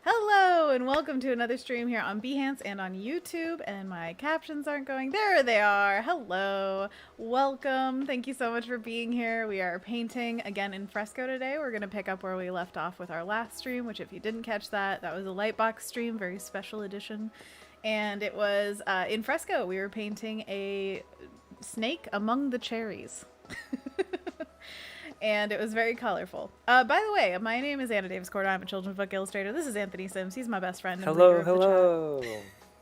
Hello and welcome to another stream here on Behance and on YouTube, and my captions aren't going. There they are. Hello. Welcome. Thank you so much for being here. We are painting again in Fresco today. We're going to pick up where we left off with our last stream, which if you didn't catch that, that was a Lightbox stream, very special edition. And it was in Fresco. We were painting a snake among the cherries. And it was very colorful. By the way, my name is Anna Daviscourt. I'm a children's book illustrator. This is Anthony Sims. He's my best friend. And Hello.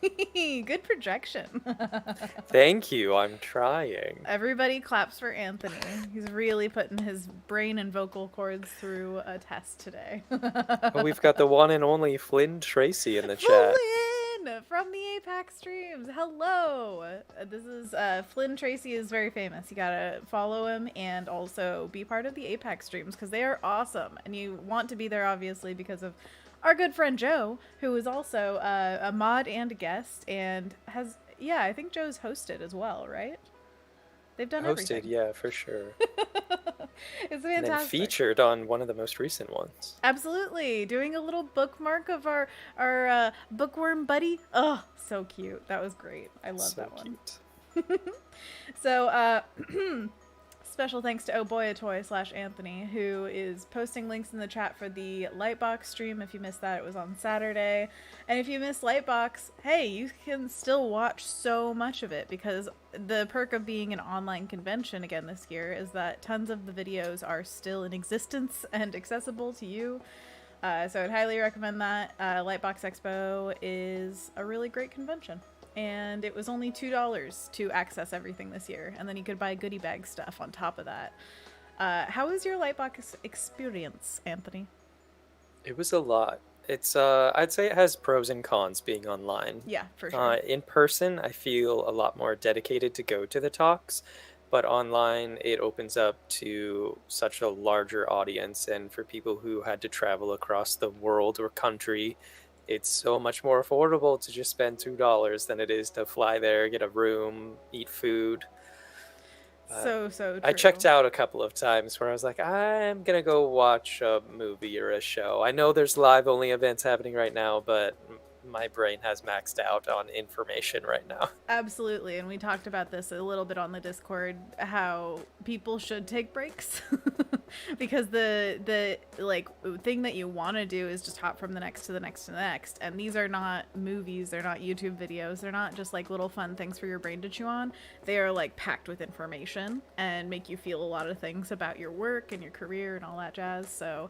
Good projection. Thank you. I'm trying. Everybody claps for Anthony. He's really putting his brain and vocal cords through a test today. Oh, we've got the one and only Flynn Tracy in the chat. Flynn from the APAC streams. Hello. This is Flynn Tracy is very famous. You gotta follow him and also be part of the APAC streams because they are awesome. And you want to be there obviously because of our good friend Joe, who is also a mod and a guest, and has, yeah, I think Joe's hosted as well, right? They've done everything. Yeah, for sure. It's fantastic. And then featured on one of the most recent ones. Absolutely. Doing a little bookmark of our bookworm buddy. Oh, so cute. That was great. I love So that one. cute. So, special thanks to ohboyatoy/Anthony, who is posting links in the chat for the Lightbox stream. If you missed that, it was on Saturday. And if you missed Lightbox, hey, you can still watch so much of it, because the perk of being an online convention again this year is that tons of the videos are still in existence and accessible to you. So I'd highly recommend that. Lightbox Expo is a really great convention. And it was only $2 to access everything this year, and then you could buy goodie bag stuff on top of that. How was your Lightbox experience, Anthony? It was a lot. It's I'd say it has pros and cons being online. Yeah, for sure. In person, I feel a lot more dedicated to go to the talks, but online it opens up to such a larger audience, and for people who had to travel across the world or country, it's so much more affordable to just spend $2 than it is to fly there, get a room, eat food. So true. I checked out a couple of times where I was like, I'm gonna go watch a movie or a show. I know there's live only events happening right now, but my brain has maxed out on information right now. Absolutely, and we talked about this a little bit on the Discord, how people should take breaks. Because the like thing that you want to do is just hop from the next to the next to the next, and these are not movies, they're not YouTube videos, they're not just like little fun things for your brain to chew on. They are like packed with information and make you feel a lot of things about your work and your career and all that jazz. So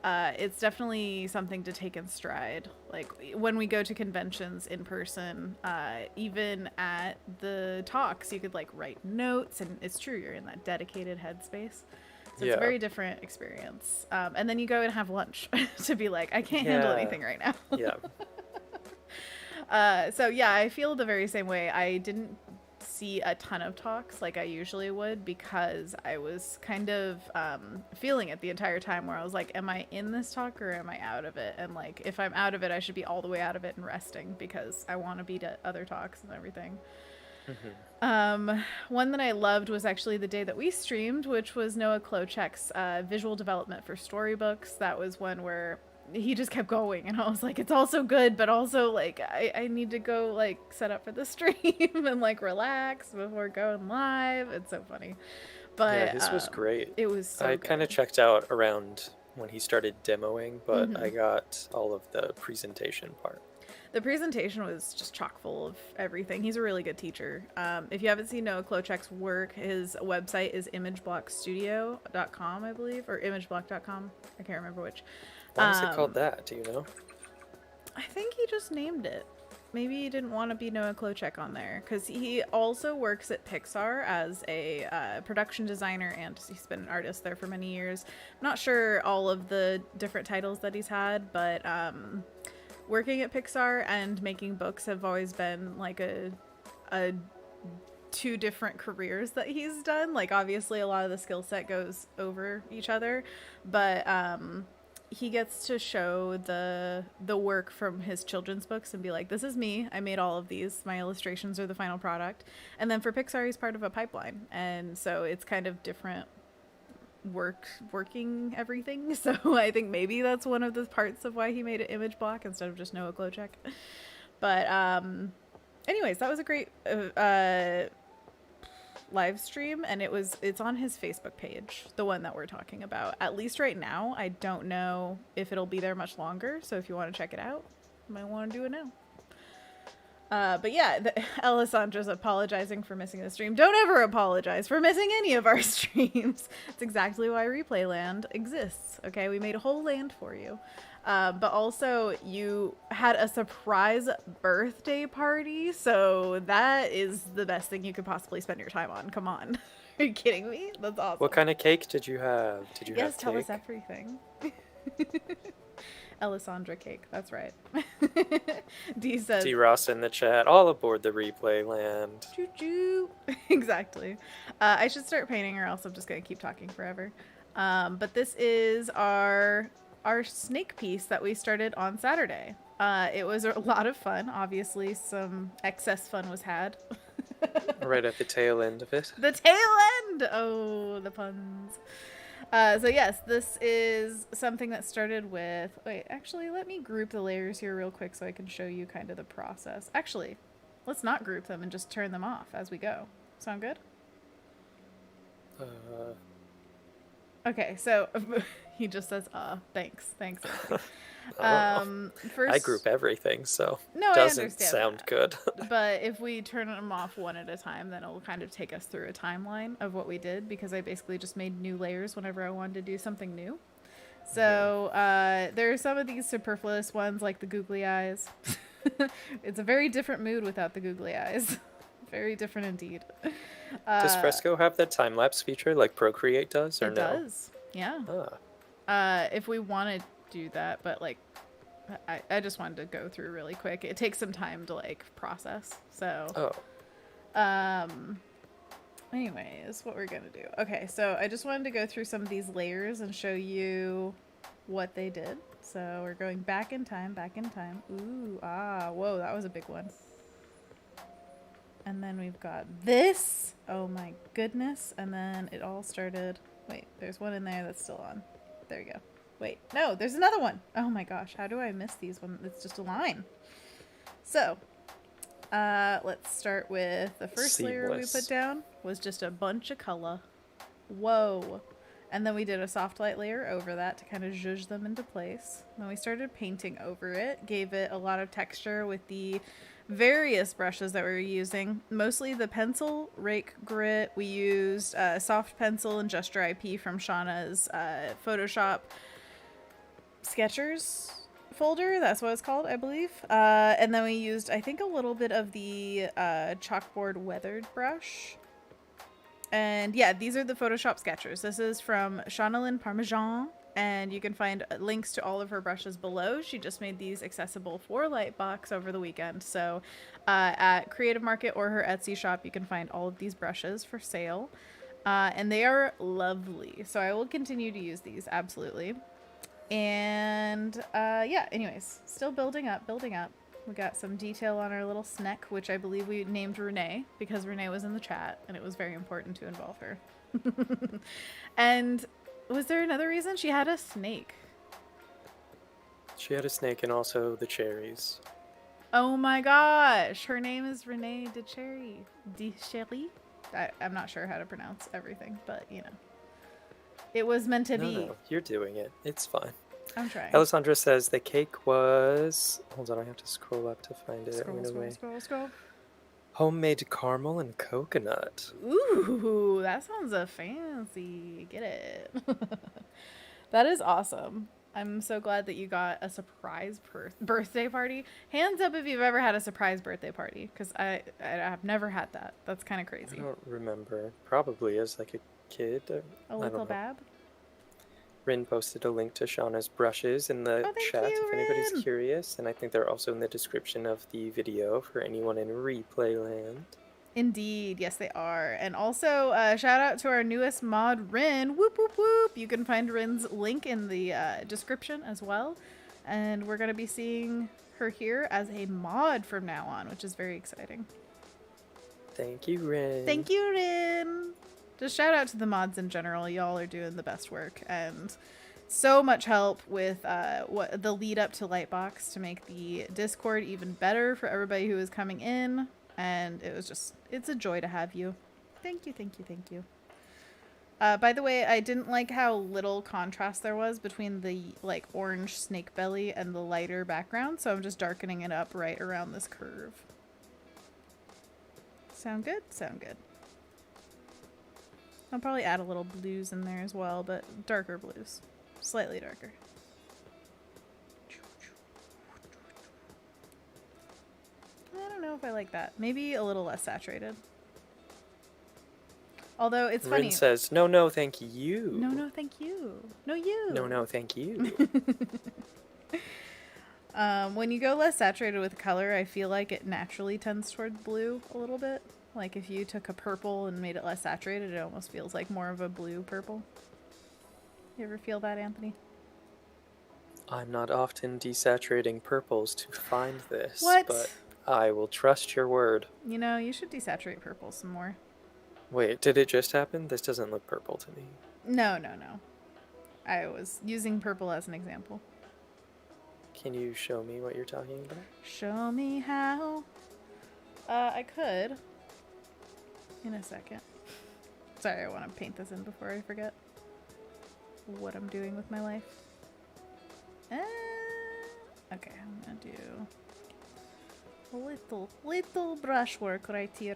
it's definitely something to take in stride. Like when we go to conventions in person, even at the talks, you could like write notes, and it's true, you're in that dedicated headspace. So it's a very different experience. And then you go and have lunch to be like, I can't handle anything right now. So yeah, I feel the very same way. I didn't see a ton of talks like I usually would, because I was kind of feeling it the entire time, where I was like, am I in this talk or am I out of it? And like, if I'm out of it, I should be all the way out of it and resting, because I want to be to other talks and everything. One that I loved was actually the day that we streamed, which was Noah Klochek's visual development for storybooks. That was one where he just kept going, and I was like, it's also good, but also like I need to go like set up for the stream and like relax before going live. It's so funny. But yeah, this was great. It was so I good. kind of checked out around when he started demoing, but I got all of the presentation part. The presentation was just chock full of everything. He's a really good teacher. If you haven't seen Noah Klochek's work, his website is imageblockstudio.com, I believe, or imageblock.com. I can't remember which. Why is it called that? Do you know? I think he just named it. Maybe he didn't want to be Noah Klochek on there, because he also works at Pixar as a production designer, and he's been an artist there for many years. I'm not sure all of the different titles that he's had, but working at Pixar and making books have always been like a two different careers that he's done. Like obviously a lot of the skill set goes over each other, but he gets to show the work from his children's books and be like, this is me, I made all of these, my illustrations are the final product. And then for Pixar, he's part of a pipeline, and so it's kind of different working everything. So I think maybe that's one of the parts of why he made it image block instead of just no glow check. But anyways, that was a great live stream, and it's on his Facebook page, the one that we're talking about. At least right now. I don't know if it'll be there much longer, so if you want to check it out, you might want to do it now. But yeah, Alessandra's apologizing for missing the stream. Don't ever apologize for missing any of our streams. It's exactly why Replay Land exists. Okay, we made a whole land for you. But also, you had a surprise birthday party, so that is the best thing you could possibly spend your time on. Come on. Are you kidding me? That's awesome. What kind of cake did you have? Did you have cake? Yes, tell us everything. Alessandra cake, that's right. D says... D. Ross in the chat, all aboard the Replay Land. Choo-choo. Exactly. I should start painting, or else I'm just going to keep talking forever. But this is our snake piece that we started on Saturday. It was a lot of fun. Obviously, some excess fun was had. Right at the tail end of it. The tail end! Oh, the puns. So yes, this is something that started with... Wait, actually, let me group the layers here real quick so I can show you kind of the process. Actually, let's not group them and just turn them off as we go. Sound good? Okay, so he just says, thanks. First, I group everything, so no, doesn't sound good. But if we turn them off one at a time, then it'll kind of take us through a timeline of what we did, because I basically just made new layers whenever I wanted to do something new. So there are some of these superfluous ones, like the googly eyes. It's a very different mood without the googly eyes. Very different indeed. Does Fresco have that time-lapse feature like Procreate does, or no? It does, yeah. If we want to do that, but like I just wanted to go through really quick. It takes some time to like process. So anyways, what we're gonna do. Okay, so I just wanted to go through some of these layers and show you what they did. So we're going back in time. Ooh, whoa, that was a big one. And then we've got this. Oh my goodness. And then it all started. Wait, there's one in there that's still on. There you go. Wait, no, there's another one. Oh my gosh, how do I miss these when it's just a line? So, let's start with the first layer we put down was just a bunch of color. Whoa. And then we did a soft light layer over that to kind of zhuzh them into place. Then we started painting over it, gave it a lot of texture with the various brushes that we were using. Mostly the pencil, rake, grit. We used soft pencil and Just Dry P from Shauna's Photoshop Sketchers folder. That's what it's called, I believe. And then we used, I think, a little bit of the chalkboard weathered brush. And yeah, these are the Photoshop Sketchers. This is from Shauna Lynn Parmesan, and you can find links to all of her brushes below. She just made these accessible for Lightbox over the weekend. So at Creative Market or her Etsy shop, you can find all of these brushes for sale. And they are lovely. So I will continue to use these, absolutely. And yeah, anyways, still building up. We got some detail on our little snake, which I believe we named Renee because Renee was in the chat and it was very important to involve her. And was there another reason? She had a snake. She had a snake and also the cherries. Oh my gosh. Her name is Renee DeCherry. I'm not sure how to pronounce everything, but you know. It was meant to be. No, you're doing it. It's fine. I'm trying. Alessandra says the cake was... Hold on, I have to scroll up to find it. Scroll. Homemade caramel and coconut. Ooh, that sounds fancy. Get it. That is awesome. I'm so glad that you got a surprise birthday party. Hands up if you've ever had a surprise birthday party, because I have never had that. That's kind of crazy. I don't remember. Probably as like a kid. A little bab? Rynn posted a link to Shauna's brushes in the chat if anybody's Rynn. curious, and I think they're also in the description of the video for anyone in Replay Land. Indeed, yes they are. And also, shout out to our newest mod, Rynn. Whoop, whoop, whoop. You can find Rynn's link in the description as well. And we're going to be seeing her here as a mod from now on, which is very exciting. Thank you, Rynn. Thank you, Rynn. just shout out to the mods in general. Y'all are doing the best work, and so much help with what the lead up to Lightbox to make the Discord even better for everybody who is coming in. And it's a joy to have you. Thank you, thank you, thank you. By the way, I didn't like how little contrast there was between the like orange snake belly and the lighter background, so I'm just darkening it up right around this curve. Sound good? Sound good. I'll probably add a little blues in there as well, but darker blues. Slightly darker. I don't know if I like that. Maybe a little less saturated. Although it's funny. Rynn says, no, thank you. No, thank you. No, you. No, thank you. When you go less saturated with color, I feel like it naturally tends toward blue a little bit. Like if you took a purple and made it less saturated, it almost feels like more of a blue purple. You ever feel that, Anthony? I'm not often desaturating purples to find this, What? but I will trust your word. You know, you should desaturate purple some more. Wait, did it just happen? This doesn't look purple to me. No. I was using purple as an example. Can you show me what you're talking about? Show me how. I could. In a second. Sorry, I want to paint this in before I forget what I'm doing with my life. Okay, I'm gonna do a little brushwork right here.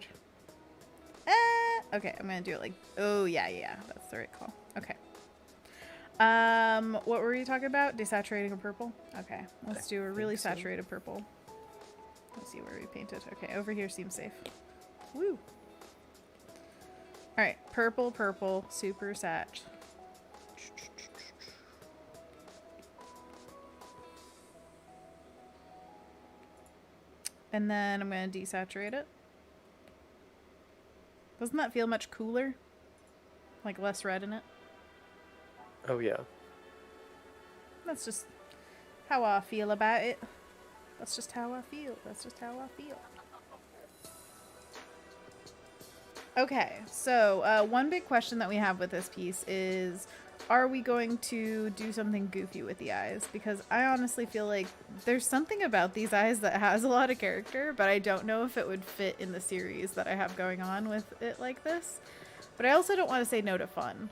Okay, I'm gonna do it like, oh yeah, that's the right call. Okay. What were you talking about? Desaturating a purple? Okay, let's do a really saturated purple. Let's see where we painted. Okay, over here seems safe. Woo! Alright, purple, super sat. And then I'm going to desaturate it. Doesn't that feel much cooler? Like less red in it? Oh, yeah. That's just how I feel about it. That's just how I feel. Okay, so one big question that we have with this piece is, are we going to do something goofy with the eyes? Because I honestly feel like there's something about these eyes that has a lot of character, but I don't know if it would fit in the series that I have going on with it like this. But I also don't want to say no to fun.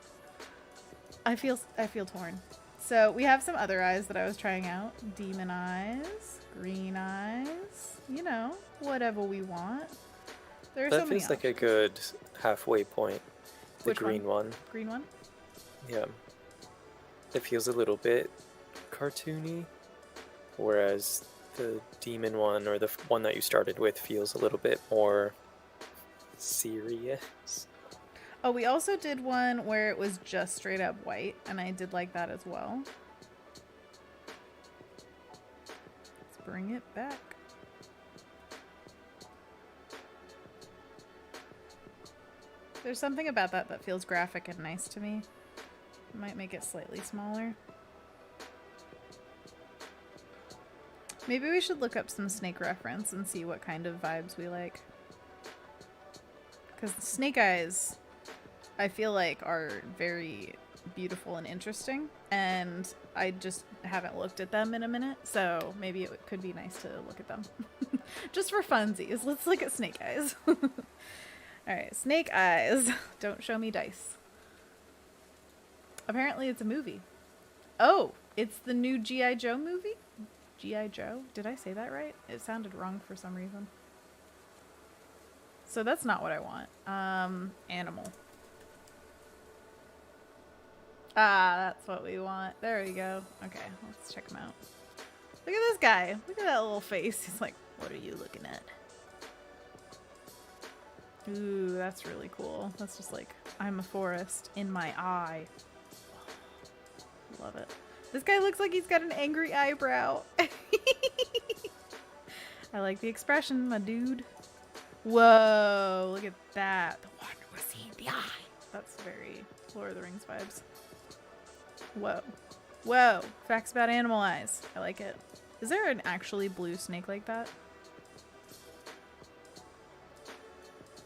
I feel torn. So we have some other eyes that I was trying out. Demon eyes, green eyes, you know, whatever we want. There's that feels like a good halfway point. The Which green one? Green one? Yeah. It feels a little bit cartoony, whereas the demon one, or the one that you started with, feels a little bit more serious. Oh, we also did one where it was just straight up white, and I did like that as well. Let's bring it back. There's something about that feels graphic and nice to me. Might make it slightly smaller. Maybe we should look up some snake reference and see what kind of vibes we like. Because snake eyes, I feel like, are very beautiful and interesting, and I just haven't looked at them in a minute, so maybe it could be nice to look at them. Just for funsies, let's look at snake eyes. Alright, snake eyes. Don't show me dice. Apparently it's a movie. Oh, it's the new G.I. Joe movie? G.I. Joe? Did I say that right? It sounded wrong for some reason. So that's not what I want. Animal. Ah, that's what we want. There we go. Okay, let's check him out. Look at this guy. Look at that little face. He's like, what are you looking at? Ooh, that's really cool. That's just like, I'm a forest in my eye. Love it. This guy looks like he's got an angry eyebrow. I like the expression, my dude. Whoa, look at that. The one we're seeing the eye. That's very Lord of the Rings vibes. Whoa. Whoa. Facts about animal eyes. I like it. Is there an actually blue snake like that?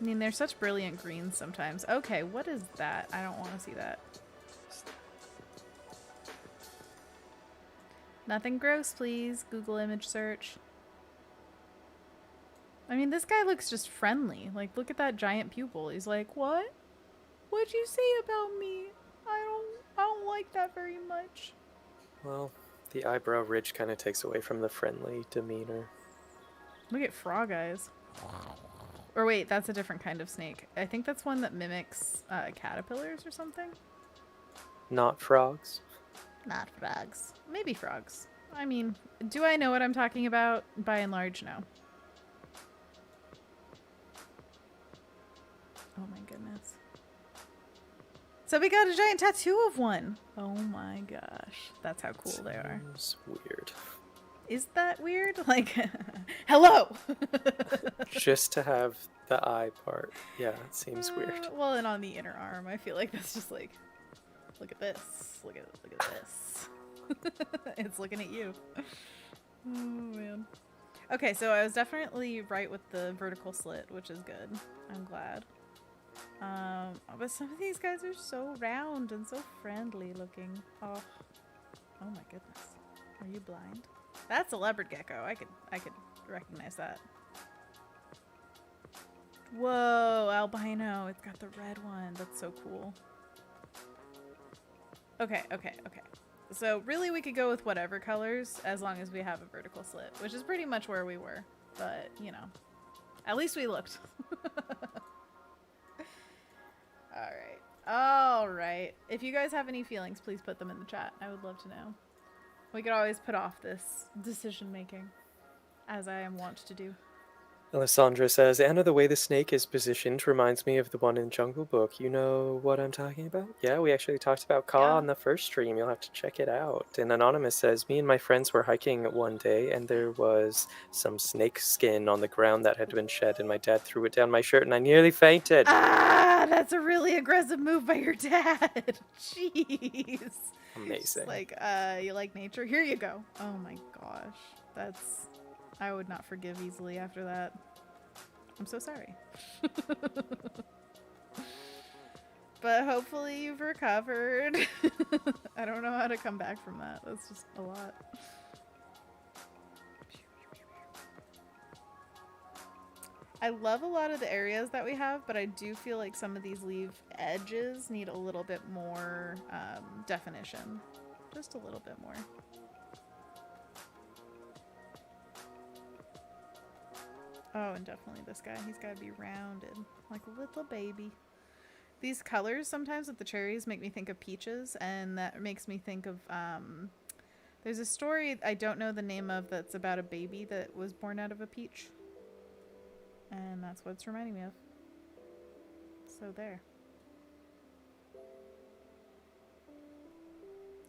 I mean, they're such brilliant greens sometimes. Okay, what is that? I don't want to see that. Nothing gross, please. Google image search. I mean, this guy looks just friendly. Like, look at that giant pupil. He's like, what? What'd you say about me? I don't like that very much. Well, the eyebrow ridge kind of takes away from the friendly demeanor. Look at frog eyes. Or wait, that's a different kind of snake. I think that's one that mimics caterpillars or something. Not frogs. Not frogs. Maybe frogs. I mean, do I know what I'm talking about? By and large, no. Oh my goodness. So we got a giant tattoo of one. Oh my gosh. That's how cool they are. Seems weird. Is that weird? Like, hello! Just to have the eye part. Yeah, it seems weird. Well, and on the inner arm, I feel like that's just like, look at this. Look at this. It's looking at you. Oh, man. Okay, so I was definitely right with the vertical slit, which is good. I'm glad. But some of these guys are so round and so friendly looking. Oh my goodness. Are you blind? That's a leopard gecko. I could recognize that. Whoa, albino. It's got the red one. That's so cool. Okay. So really we could go with whatever colors as long as we have a vertical slit, which is pretty much where we were. But, you know, at least we looked. All right. If you guys have any feelings, please put them in the chat. I would love to know. We could always put off this decision making, as I am wont to do. Alessandra says, Anna, the way the snake is positioned reminds me of the one in Jungle Book. You know what I'm talking about? Yeah, we actually talked about Ka on the first stream. You'll have to check it out. And Anonymous says, me and my friends were hiking one day, and there was some snake skin on the ground that had been shed, and my dad threw it down my shirt, and I nearly fainted. Ah, that's a really aggressive move by your dad. Jeez. Amazing. Like, you like nature? Here you go. Oh my gosh. That's... I would not forgive easily after that. I'm so sorry. But hopefully you've recovered. I don't know how to come back from that. That's just a lot. I love a lot of the areas that we have, but I do feel like some of these leaf edges need a little bit more definition. Just a little bit more. Oh, and definitely this guy. He's got to be rounded, like a little baby. These colors sometimes with the cherries make me think of peaches, and that makes me think of, there's a story I don't know the name of that's about a baby that was born out of a peach. And that's what it's reminding me of. So there.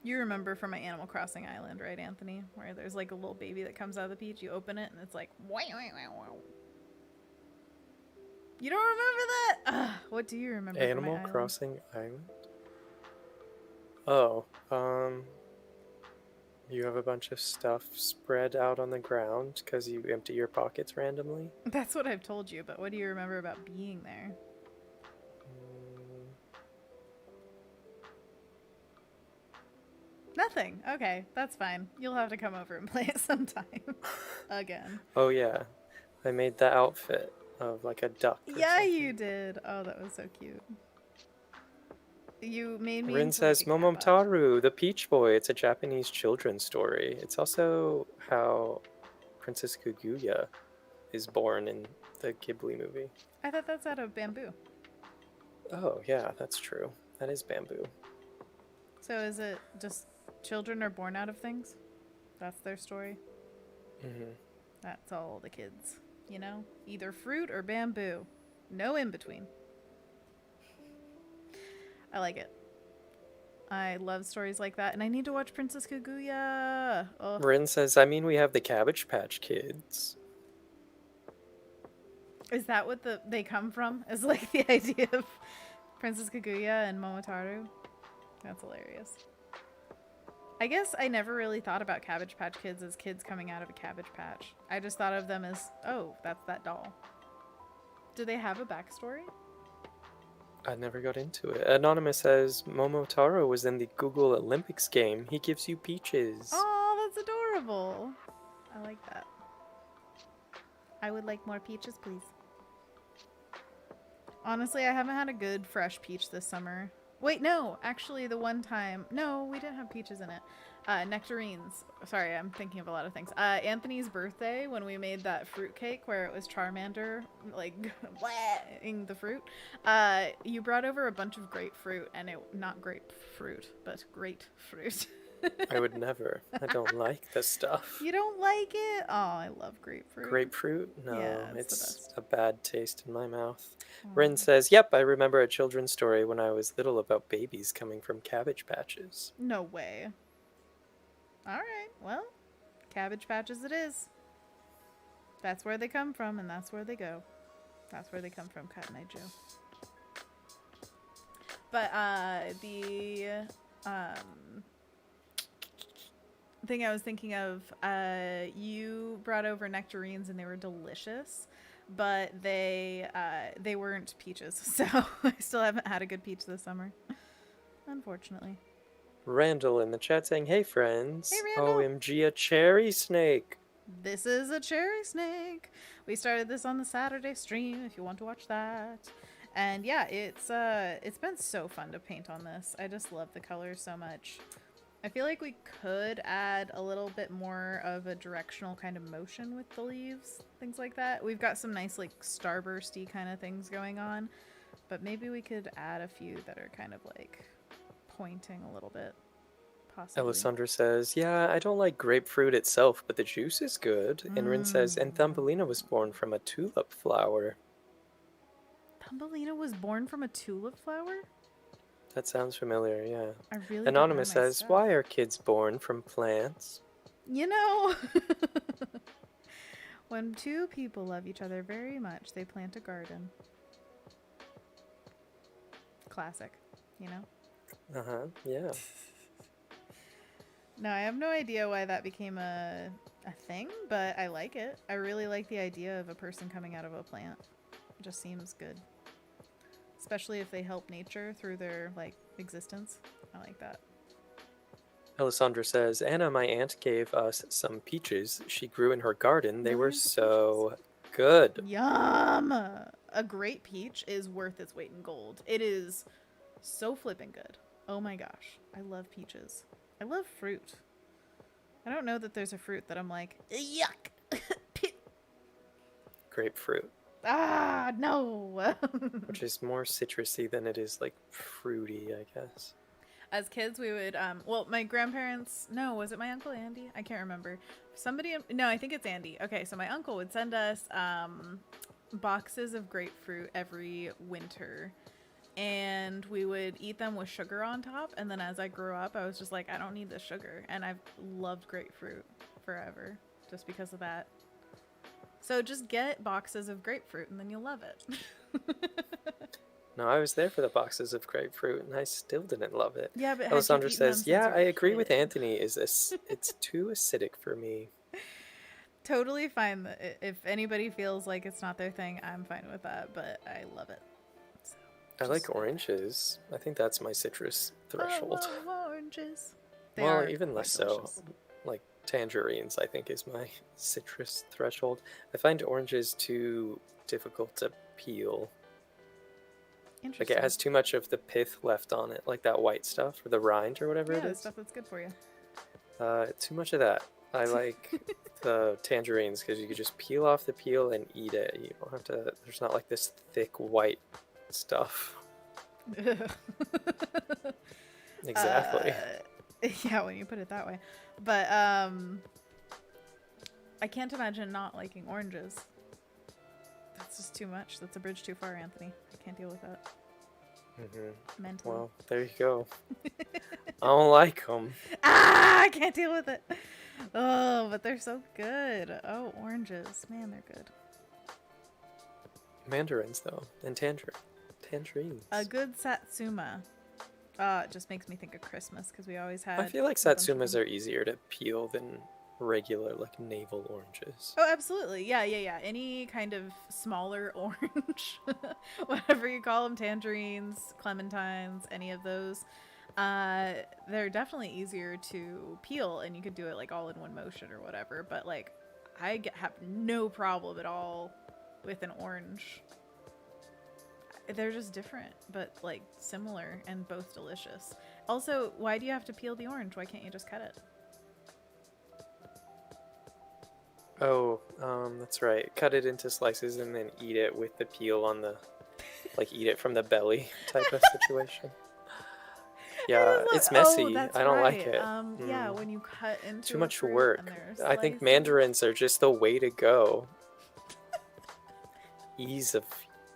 You remember from my Animal Crossing island, right, Anthony? Where there's like a little baby that comes out of the peach, you open it, and it's like... You don't remember that? Ugh, what do you remember from Animal my island? Crossing Island? Oh, you have a bunch of stuff spread out on the ground because you empty your pockets randomly? That's what I've told you, but what do you remember about being there? Nothing. Okay, that's fine. You'll have to come over and play it sometime. Again. Oh yeah, I made the outfit of like a duck. Yeah, you did. Oh, that was so cute. You made me. Rynn says, Momotaro, the Peach Boy. It's a Japanese children's story. It's also how Princess Kaguya is born in the Ghibli movie. I thought that's out of Bamboo. Oh, yeah, that's true. That is Bamboo. So is it just children are born out of things? That's their story? Mm-hmm. That's all the kids, you know? Either fruit or bamboo. No in between. I like it. I love stories like that, and I need to watch Princess Kaguya. Oh. Rynn says, I mean, we have the Cabbage Patch Kids. Is that what they come from? Is like the idea of Princess Kaguya and Momotaro? That's hilarious. I guess I never really thought about Cabbage Patch Kids as kids coming out of a cabbage patch. I just thought of them as, oh, that's that doll. Do they have a backstory? I never got into it. Anonymous says Momotaro was in the Google Olympics game. He gives you peaches. Oh, that's adorable. I like that. I would like more peaches, please. Honestly, I haven't had a good fresh peach this summer. Wait, no. Actually, the one time... No, we didn't have peaches in it. Nectarines. Sorry, I'm thinking of a lot of things. Anthony's birthday, when we made that fruit cake where it was Charmander, like, bleh-ing the fruit. You brought over a bunch of grapefruit, and it... Not grapefruit, but great fruit. I would never. I don't like this stuff. You don't like it? Oh, I love grapefruit. Grapefruit? No, Yeah, it's a bad taste in my mouth. Aw. Rynn says, yep, I remember a children's story when I was little about babies coming from cabbage patches. No way. Alright, well, Cabbage Patches it is. That's where they come from, and that's where they go. That's where they come from, Cotton Eye Joe. But, the thing I was thinking of, you brought over nectarines and they were delicious, but they weren't peaches, so I still haven't had a good peach this summer, unfortunately. Randall in the chat saying, hey friends, Hey, Randall. OMG a cherry snake. This is a cherry snake. We started this on the Saturday stream if you want to watch that. And yeah, it's been so fun to paint on this. I just love the colors so much. I feel like we could add a little bit more of a directional kind of motion with the leaves, things like that. We've got some nice like starbursty kind of things going on, but maybe we could add a few that are kind of like pointing a little bit, possibly. Alessandra says, yeah, I don't like grapefruit itself, but the juice is good. And Rynn says, and Thumbelina was born from a tulip flower. Thumbelina was born from a tulip flower? That sounds familiar, yeah. I really Anonymous don't know my says, stuff. why are kids born from plants? You know, when two people love each other very much, they plant a garden. Classic, you know? Uh-huh, yeah. No, I have no idea why that became a thing, but I like it. I really like the idea of a person coming out of a plant. It just seems good. Especially if they help nature through their, like, existence. I like that. Alessandra says, Anna, my aunt gave us some peaches she grew in her garden. They were so good. Yum! A great peach is worth its weight in gold. It is so flippin' good. Oh my gosh. I love peaches. I love fruit. I don't know that there's a fruit that I'm like, yuck! Grapefruit. Ah, no! Which is more citrusy than it is, like, fruity, I guess. As kids, we would, well, my grandparents, no, was it my Uncle Andy? I can't remember. Somebody, no, I think it's Andy. Okay, so my uncle would send us boxes of grapefruit every winter. And we would eat them with sugar on top. And then as I grew up, I was just like, I don't need the sugar. And I've loved grapefruit forever just because of that. So just get boxes of grapefruit and then you'll love it. No, I was there for the boxes of grapefruit, and I still didn't love it. Yeah, but Alessandra says, yeah, I agree with Anthony. Anthony. It's too acidic for me. Totally fine. If anybody feels like it's not their thing, I'm fine with that, but I love it. So, I like oranges. I think that's my citrus threshold. Oh, oranges. Well, even less so. delicious. Like tangerines, I think, is my citrus threshold. I find oranges too difficult to peel. Like, it has too much of the pith left on it, like that white stuff, or the rind, or whatever it the is. stuff that's good for you. Too much of that. I like the tangerines, because you could just peel off the peel and eat it. You don't have to, there's not like this thick white stuff. Exactly. Yeah, when you put it that way. But, I can't imagine not liking oranges. That's just too much. That's a bridge too far, Anthony. I can't deal with that. Mentally. Well, there you go. I don't like them. Ah, I can't deal with it. Oh, but they're so good. Oh, oranges. Man, they're good. Mandarins, though, and tangerines. A good satsuma. It just makes me think of Christmas because we always had. I feel like a bunch of satsumas them. are easier to peel than regular, like, navel oranges. Oh, absolutely. Yeah. Any kind of smaller orange, whatever you call them, tangerines, clementines, any of those. They're definitely easier to peel, and you could do it like all in one motion or whatever. But like, have no problem at all with an orange. They're just different, but like similar and both delicious. Also, why do you have to peel the orange? Why can't you just cut it? Oh, that's right. Cut it into slices and then eat it with the peel on the, like, eat it from the belly type of situation. Yeah, it's messy. I don't like it. Yeah, when you cut into Too a much fruit work. and there's I think slices. mandarins are just the way to go. Ease of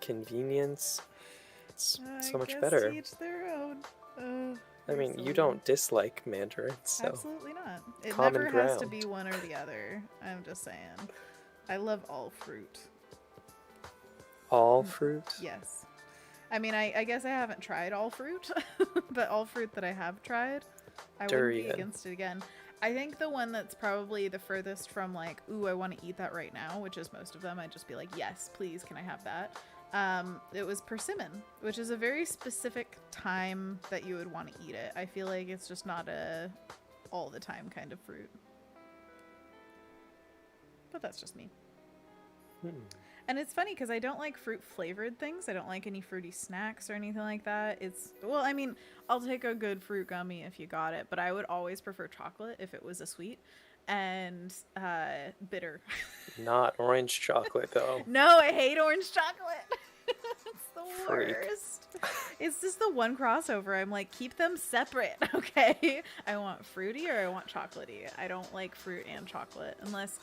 convenience. It's so much better. Each their own. I mean, you don't dislike mandarins, so Absolutely not. It common never has to ground. be one or the other. I'm just saying. I love all fruit. All fruit? Yes. I mean, I guess I haven't tried all fruit, but all fruit that I have tried, I wouldn't be against it again. I think the one that's probably the furthest from like, ooh, I want to eat that right now, which is most of them, I'd just be like, yes, please, can I have that? It was persimmon, which is a very specific time that you would want to eat it. I feel like it's just not a all the time kind of fruit. But that's just me. And it's funny because I don't like fruit flavored things. I don't like any fruity snacks or anything like that. Well, I mean, I'll take a good fruit gummy if you got it, but I would always prefer chocolate if it was a sweet and bitter. Not orange chocolate, though. No, I hate orange chocolate. It's the Freak. worst. It's just the one crossover. I'm like, keep them separate, okay? I want fruity or I want chocolatey. I don't like fruit and chocolate unless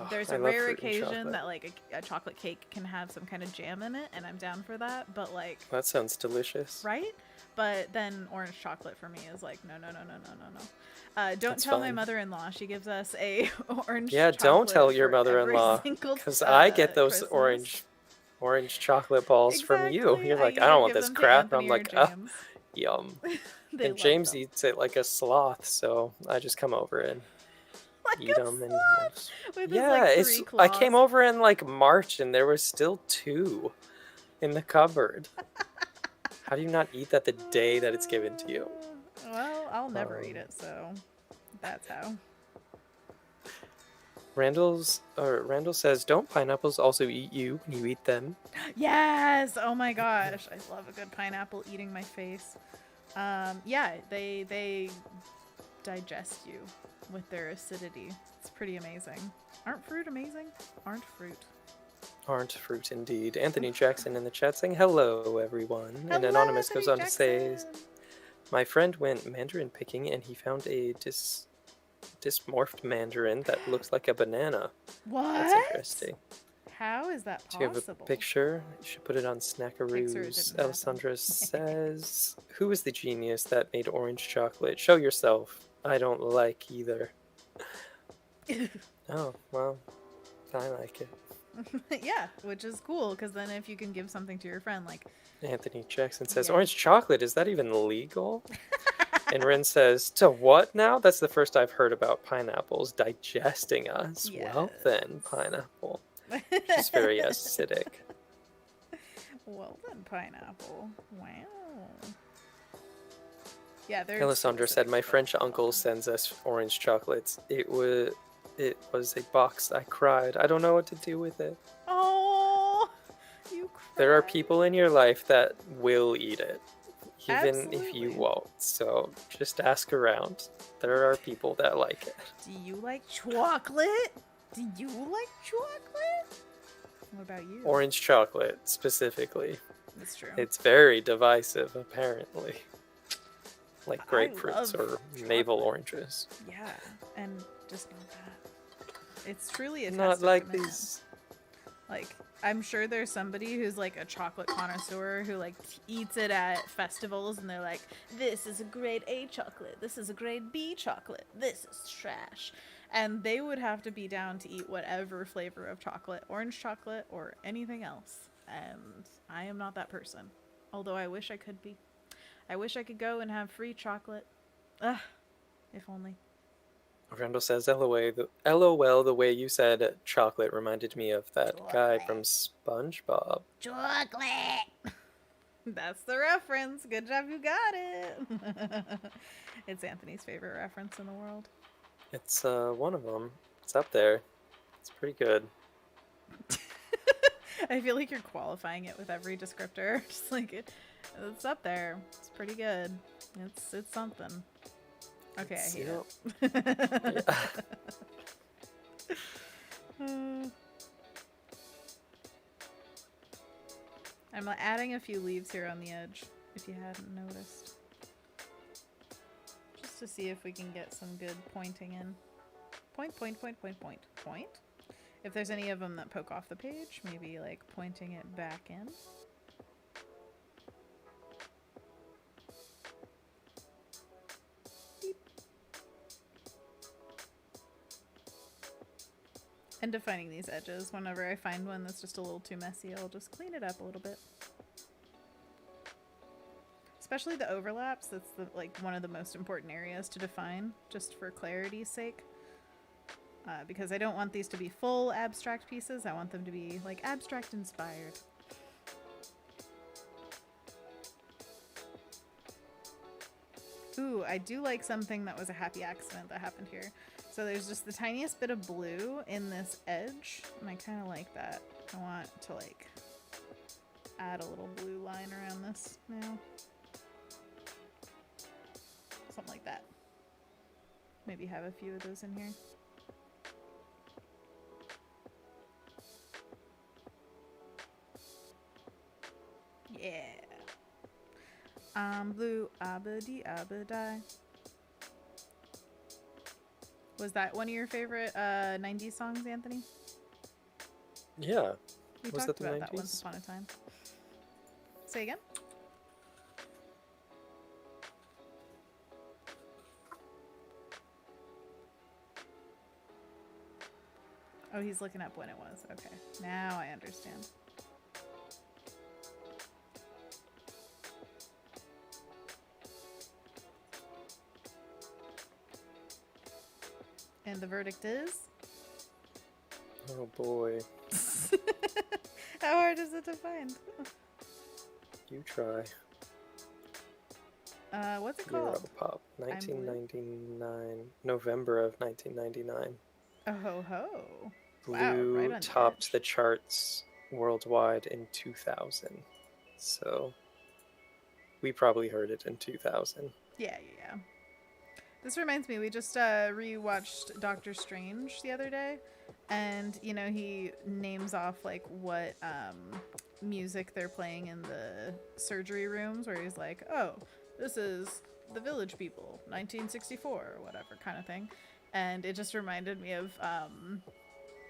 there's a rare occasion that like a chocolate cake can have some kind of jam in it, and I'm down for that. But like, that sounds delicious, right? But then orange chocolate for me is like no. Don't tell my mother-in-law. She gives us a orange. Yeah, don't tell your mother-in-law, because I get those Christmas. orange chocolate balls from you. You're like, I don't want this crap. I'm like, oh, yum. And James eats it like a sloth, so I just come over and eat them. And yeah, I came over in like March and there was still 2 in the cupboard. How do you not eat that the day that it's given to you? Well, I'll never eat it, so that's how. Randall says, don't pineapples also eat you when you eat them? Yes! Oh my gosh. I love a good pineapple eating my face. Yeah, they digest you with their acidity. It's pretty amazing. Aren't fruit amazing? Aren't fruit Indeed. Anthony Jackson in the chat saying, hello, everyone. Hello, and Anonymous Anthony goes on Jackson. to say, my friend went mandarin picking and he found a dysmorphed mandarin that looks like a banana. What? That's interesting. How is that possible? Do you have a picture? You should put it on Snackaroos. Alessandra says, who is the genius that made orange chocolate? Show yourself. I don't like either. Oh, well, I like it. Yeah, which is cool, because then if you can give something to your friend, like... Anthony Jackson says, orange chocolate, is that even legal? And Rynn says, to what now? That's the first I've heard about pineapples digesting us. Yes. Well then, pineapple. She's very acidic. Well then, pineapple. Wow. Yeah, there's... Alessandra said, my French uncle sends us orange chocolates. It was a box. I cried. I don't know what to do with it. Oh, you cried. There are people in your life that will eat it, even if you won't. So just ask around. There are people that like it. Do you like chocolate? Do you like chocolate? What about you? Orange chocolate, specifically. That's true. It's very divisive, apparently. Like grapefruits or navel oranges. Yeah, and just not that. It's truly a not like these. Like, I'm sure there's somebody who's like a chocolate connoisseur who like eats it at festivals and they're like, this is a grade A chocolate, this is a grade B chocolate, this is trash. And they would have to be down to eat whatever flavor of chocolate, orange chocolate or anything else. And I am not that person. Although I wish I could be. I wish I could go and have free chocolate. Ugh, if only. Randall says, LOL, the way you said chocolate reminded me of that guy from Chocolate. SpongeBob. Chocolate. That's the reference. Good job, you got it. It's Anthony's favorite reference in the world. It's one of them. It's up there. It's pretty good. I feel like you're qualifying it with every descriptor. Just like it's up there. It's pretty good. It's something. Okay, I hate it. I'm adding a few leaves here on the edge, if you hadn't noticed. Just to see if we can get some good pointing in. Point, point, point, point, point, point. If there's any of them that poke off the page, maybe like pointing it back in. Beep. And defining these edges. Whenever I find one that's just a little too messy, I'll just clean it up a little bit. Especially the overlaps, that's like one of the most important areas to define, just for clarity's sake. Because I don't want these to be full abstract pieces, I want them to be like abstract inspired. Ooh, I do like something that was a happy accident that happened here. So there's just the tiniest bit of blue in this edge, and I kind of like that. I want to like add a little blue line around this now. Something like that. Maybe have a few of those in here. Yeah. I'm blue, abadi abadi. Was that one of your favorite 90s songs, Anthony? Yeah. We Was talked that the about 90s? that once upon a time. Say again? Oh, he's looking up when it was. Okay. Now I understand. And the verdict is? Oh boy. How hard is it to find? You try. What's it Year called? of Pop. 1999. November of 1999. Oh ho ho. Blue Wow, right on topped the the charts worldwide in 2000. So we probably heard it in 2000. Yeah. This reminds me, we just rewatched Doctor Strange the other day, and you know he names off like what music they're playing in the surgery rooms, where he's like, "Oh, this is the Village People, 1964 or whatever kind of thing," and it just reminded me of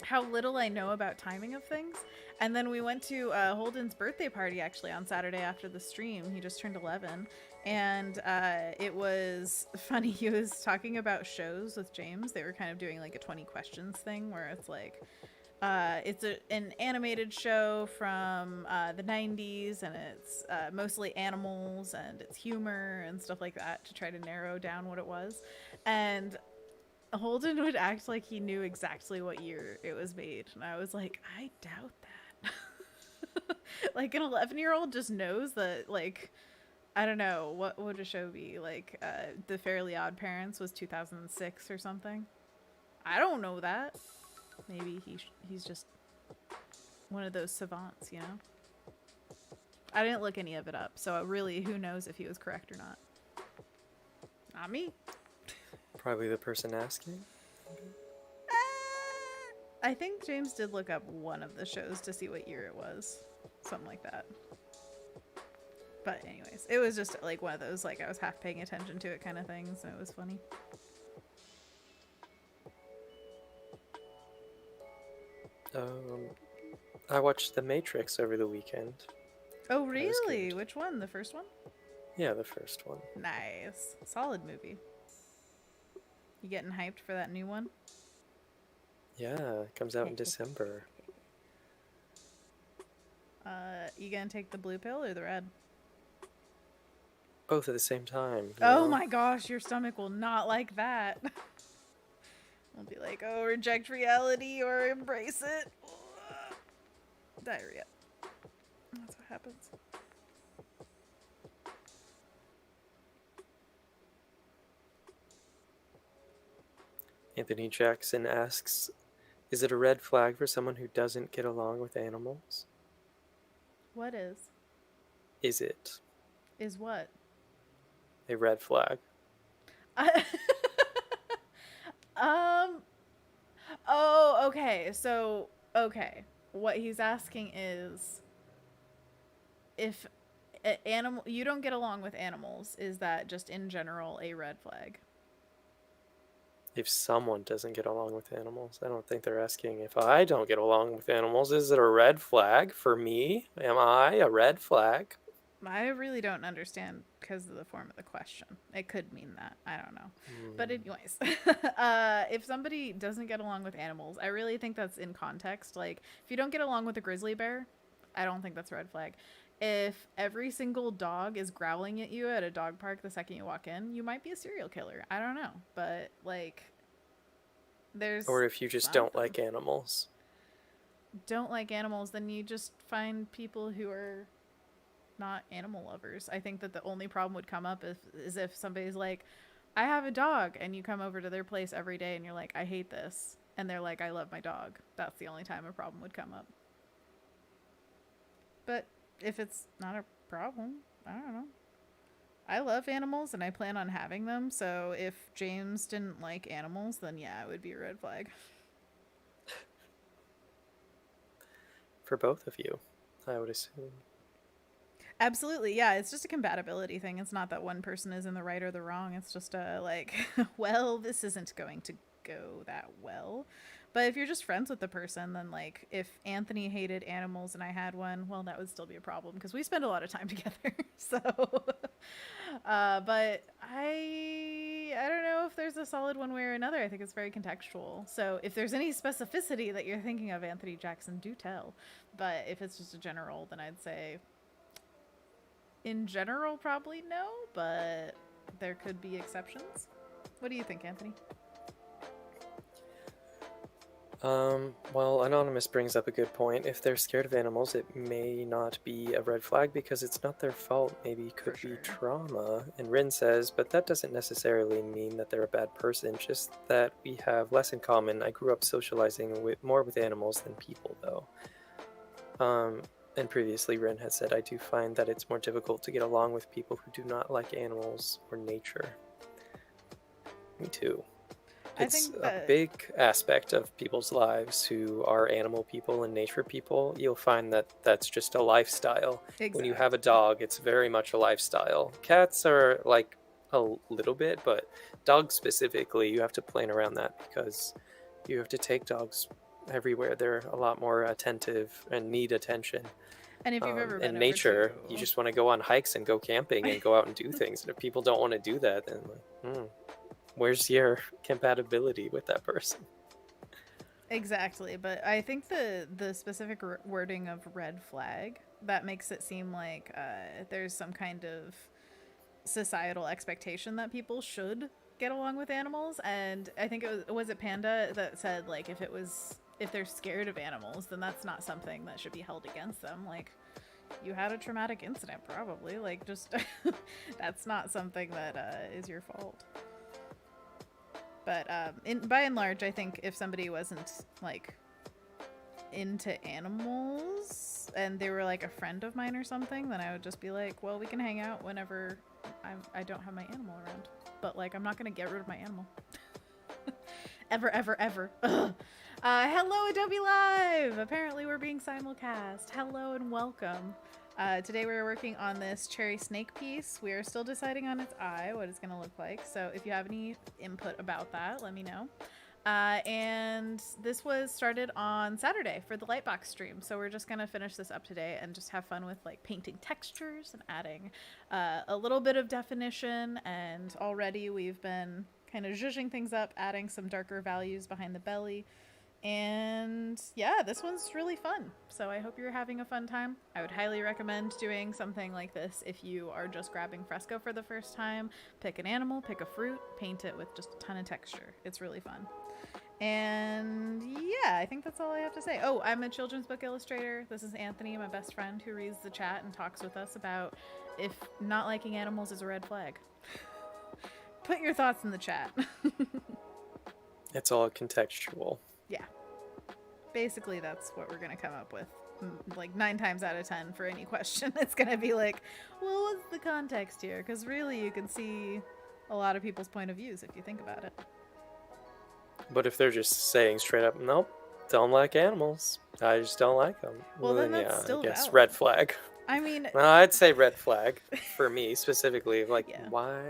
how little I know about timing of things. And then we went to Holden's birthday party actually on Saturday after the stream. He just turned 11. And it was funny. He was talking about shows with James. They were kind of doing like a 20 questions thing where it's like, it's an animated show from the 90s, and it's mostly animals, and it's humor and stuff like that to try to narrow down what it was. And Holden would act like he knew exactly what year it was made. And I was like, I doubt that. Like an 11-year-old just knows that, like, I don't know, what would a show be? Like, The Fairly Odd Parents was 2006 or something. I don't know that. Maybe he's just one of those savants, you know? I didn't look any of it up, so really, who knows if he was correct or not. Not me. Probably the person asking. I think James did look up one of the shows to see what year it was. Something like that. But anyways, it was just like one of those, like, I was half paying attention to it kind of things, and it was funny. I watched The Matrix over the weekend. Oh, really? Which one? The first one? Yeah, the first one. Nice. Solid movie. You getting hyped for that new one? Yeah, it comes out in December. You gonna take the blue pill or the red? Both at the same time. Oh my gosh, your stomach will not like that. I'll be like, oh, reject reality or embrace it. Diarrhea. That's what happens. Anthony Jackson asks, is it a red flag for someone who doesn't get along with animals? What is? Is it Is what? a red flag? Oh, okay. So, okay. What he's asking is if animal you don't get along with animals, is that just in general a red flag? If someone doesn't get along with animals, I don't think they're asking if I don't get along with animals. Is it a red flag for me? Am I a red flag? I really don't understand because of the form of the question. It could mean that. I don't know. But anyways, if somebody doesn't get along with animals, I really think that's in context. Like, if you don't get along with a grizzly bear, I don't think that's a red flag. If every single dog is growling at you at a dog park the second you walk in, you might be a serial killer. I don't know. But, like, there's... Or if you just don't like animals. Don't like animals, then you just find people who are not animal lovers. I think that the only problem would come up is if somebody's like, I have a dog, and you come over to their place every day and you're like, I hate this, and they're like, I love my dog. That's the only time a problem would come up. But if it's not a problem, I don't know. I love animals and I plan on having them, so if James didn't like animals, then yeah, it would be a red flag. For both of you, I would assume. Absolutely, yeah. It's just a compatibility thing. It's not that one person is in the right or the wrong. It's just like, well, this isn't going to go that well. But if you're just friends with the person, then like, if Anthony hated animals and I had one, well, that would still be a problem because we spend a lot of time together. So, but I don't know if there's a solid one way or another. I think it's very contextual. So if there's any specificity that you're thinking of, Anthony Jackson, do tell. But if it's just a general, then I'd say, in general, probably no, but there could be exceptions. What do you think, Anthony? Well, Anonymous brings up a good point. If they're scared of animals, it may not be a red flag because it's not their fault. Maybe it could be trauma. And Rynn says, but that doesn't necessarily mean that they're a bad person, just that we have less in common. I grew up socializing more with animals than people, though. And previously, Rynn had said, I do find that it's more difficult to get along with people who do not like animals or nature. Me too. It's a big aspect of people's lives who are animal people and nature people. You'll find that that's just a lifestyle. Exactly. When you have a dog, it's very much a lifestyle. Cats are like a little bit, but dogs specifically, you have to plan around that because you have to take dogs everywhere. They're a lot more attentive and need attention. And if you've ever been in nature, you just want to go on hikes and go camping and go out and do things. And if people don't want to do that, then like, where's your compatibility with that person? Exactly, but I think the specific wording of red flag, that makes it seem like there's some kind of societal expectation that people should get along with animals. And I think it was Panda that said, like, if they're scared of animals, then that's not something that should be held against them. Like, you had a traumatic incident, probably. Like, just that's not something that is your fault. But by and large, I think if somebody wasn't like into animals and they were like a friend of mine or something, then I would just be like, well, we can hang out whenever I don't have my animal around. But like, I'm not gonna get rid of my animal. ever. Hello, Adobe Live! Apparently we're being simulcast. Hello and welcome. Today we're working on this cherry snake piece. We are still deciding on its eye, what it's going to look like. So if you have any input about that, let me know. And this was started on Saturday for the Lightbox stream. So we're just going to finish this up today and just have fun with like painting textures and adding a little bit of definition. And already we've been kind of zhuzhing things up, adding some darker values behind the belly. And yeah, this one's really fun. So I hope you're having a fun time. I would highly recommend doing something like this if you are just grabbing Fresco for the first time. Pick an animal, pick a fruit, paint it with just a ton of texture. It's really fun. And yeah, I think that's all I have to say. Oh, I'm a children's book illustrator. This is Anthony, my best friend, who reads the chat and talks with us about if not liking animals is a red flag. Put your thoughts in the chat. It's all contextual. Yeah. Basically, that's what we're going to come up with. Like 9 times out of 10 for any question. It's going to be like, well, what's the context here? Because really, you can see a lot of people's point of views if you think about it. But if they're just saying straight up, nope, don't like animals, I just don't like them. Well, then that's still I guess valid. red flag. I mean, Well, I'd say red flag for me specifically. Like, Yeah. why?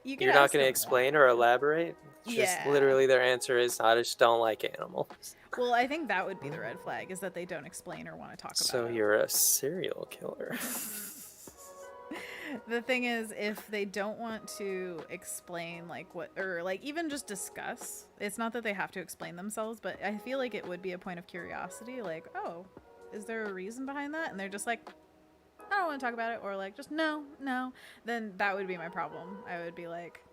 you're You're not going to explain or elaborate? Just Yeah. literally their answer is, I just don't like animals. Well, I think that would be the red flag, is that they don't explain or want to talk about So it. you're a serial killer. The thing is, if they don't want to explain, like, what, or, like, even just discuss, it's not that they have to explain themselves, but I feel like it would be a point of curiosity, like, oh, is there a reason behind that? And they're just like, I don't want to talk about it, or, like, just no, then that would be my problem. I would be like,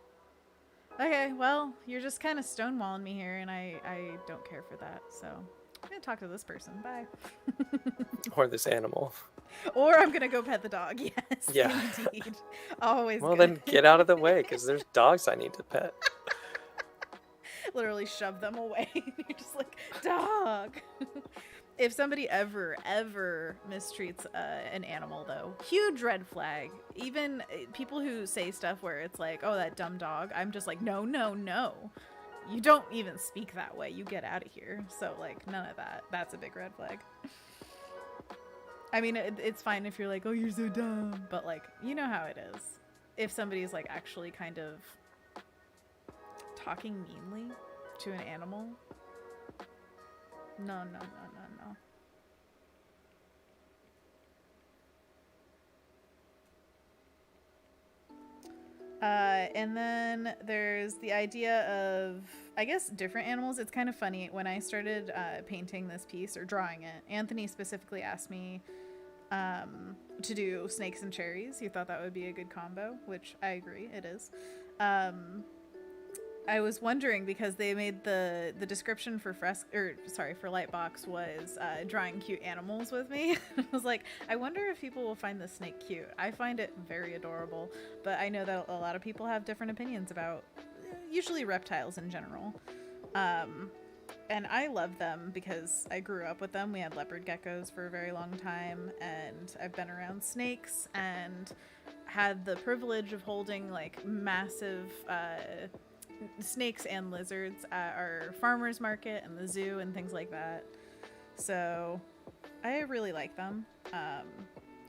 okay, well, you're just kind of stonewalling me here, and I don't care for that, so I'm going to talk to this person. Bye. Or this animal. Or I'm going to go pet the dog. Yes, Yeah. indeed. Always Well, good. then get out of the way, because there's dogs I need to pet. Literally shove them away. You're just like, dog. If somebody ever mistreats an animal, though, huge red flag. Even people who say stuff where it's like, oh, that dumb dog, I'm just like, no. You don't even speak that way. You get out of here. So, like, none of that. That's a big red flag. I mean, it's fine if you're like, oh, you're so dumb. But, like, you know how it is. If somebody's, like, actually kind of talking meanly to an animal. No. And then there's the idea of, I guess, different animals. It's kind of funny. When I started painting this piece, or drawing it, Anthony specifically asked me to do snakes and cherries. He thought that would be a good combo, which I agree, it is. I was wondering, because they made the description for for Lightbox was drawing cute animals with me. I was like, I wonder if people will find the snake cute. I find it very adorable, but I know that a lot of people have different opinions about usually reptiles in general. And I love them because I grew up with them. We had leopard geckos for a very long time, and I've been around snakes and had the privilege of holding like massive snakes and lizards at our farmers market and the zoo and things like that. So I really like them.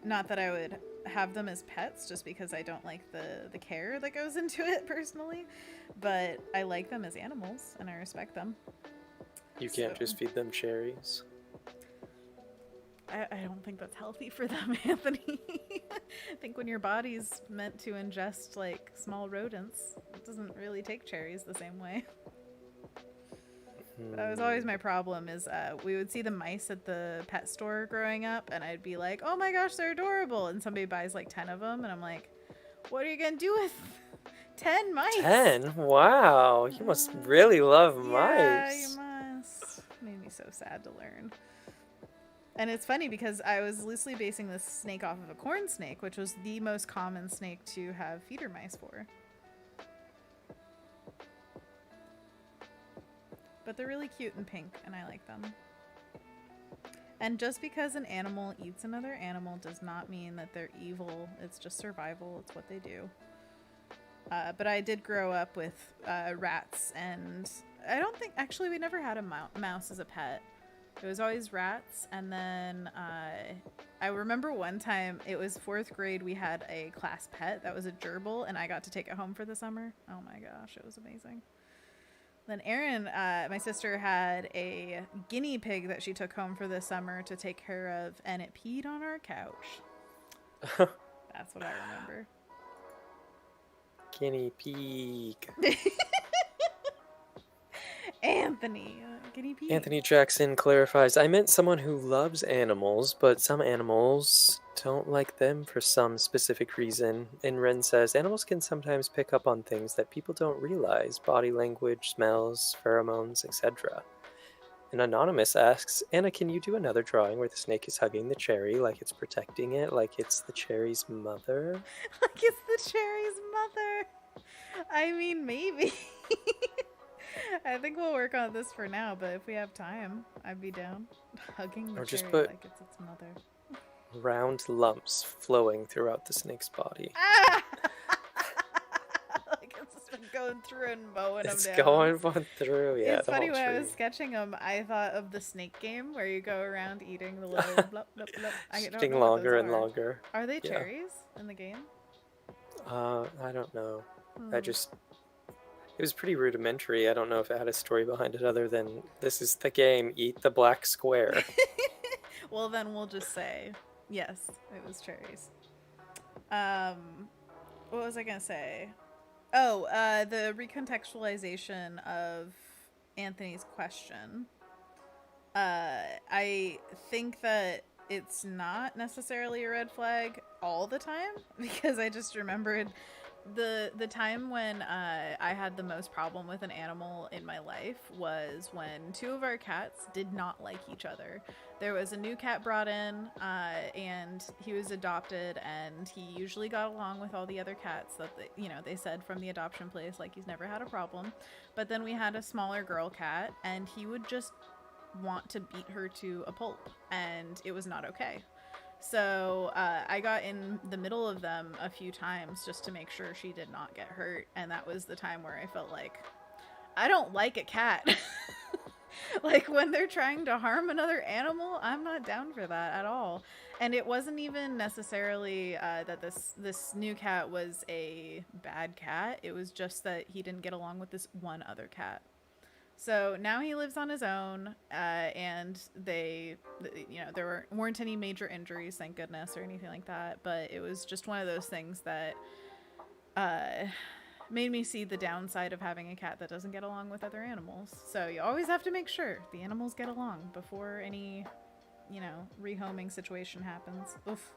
Not that I would have them as pets, just because I don't like the care that goes into it personally, but I like them as animals and I respect them. You can't just feed them cherries. I don't think that's healthy for them, Anthony. I think when your body's meant to ingest like small rodents, it doesn't really take cherries the same way. That was always my problem, is we would see the mice at the pet store growing up, and I'd be like, oh my gosh, they're adorable, and somebody buys like 10 of them, and I'm like, what are you gonna do with 10 mice? 10? Wow, you must really love mice. Yeah, you must. Made me so sad to learn. And it's funny because I was loosely basing this snake off of a corn snake, which was the most common snake to have feeder mice for. But they're really cute and pink, and I like them. And just because an animal eats another animal does not mean that they're evil. It's just survival. It's what they do. But I did grow up with rats, and I don't think, actually, we never had a mouse as a pet. It was always rats. And then I remember one time, it was 4th grade, we had a class pet that was a gerbil, and I got to take it home for the summer. Oh my gosh, it was amazing. Then Erin, my sister, had a guinea pig that she took home for the summer to take care of, and it peed on our couch. That's what I remember. Guinea pig. Anthony, Guinea pig. Anthony Jackson clarifies, I meant someone who loves animals, but some animals don't like them for some specific reason. And Rynn says, animals can sometimes pick up on things that people don't realize, body language, smells, pheromones, etc. And Anonymous asks, Anna, can you do another drawing where the snake is hugging the cherry, like it's protecting it, like it's the cherry's mother? Like it's the cherry's mother. I mean, maybe. I think we'll work on this for now, but if we have time, I'd be down. Hugging the Or just cherry put- like it's its mother. Round lumps flowing throughout the snake's body. Ah! Like it's just been going through and mowing It's them down. going through, yeah. It's the funny whole when I was tree. sketching them, I thought of the snake game where you go around eating the little blub, blub, blub. I don't Getting know what longer those and are. longer. Are they Yeah. cherries in the game? I don't know. Hmm. It was pretty rudimentary. I don't know if it had a story behind it other than this is the game, eat the black square. Well, then we'll just say yes, it was cherries. What was I gonna say? Oh, the recontextualization of Anthony's question. I think that it's not necessarily a red flag all the time because I just remembered the time when I had the most problem with an animal in my life was when two of our cats did not like each other. There was a new cat brought in, and he was adopted, and he usually got along with all the other cats that they said from the adoption place, like he's never had a problem. But then we had a smaller girl cat, and he would just want to beat her to a pulp, and it was not okay. So I got in the middle of them a few times just to make sure she did not get hurt, and that was the time where I felt like I don't like a cat. Like when they're trying to harm another animal, I'm not down for that at all. And it wasn't even necessarily that this new cat was a bad cat. It was just that he didn't get along with this one other cat. So now he lives on his own, and there weren't any major injuries, thank goodness, or anything like that. But it was just one of those things that made me see the downside of having a cat that doesn't get along with other animals. So you always have to make sure the animals get along before any, rehoming situation happens. Oof.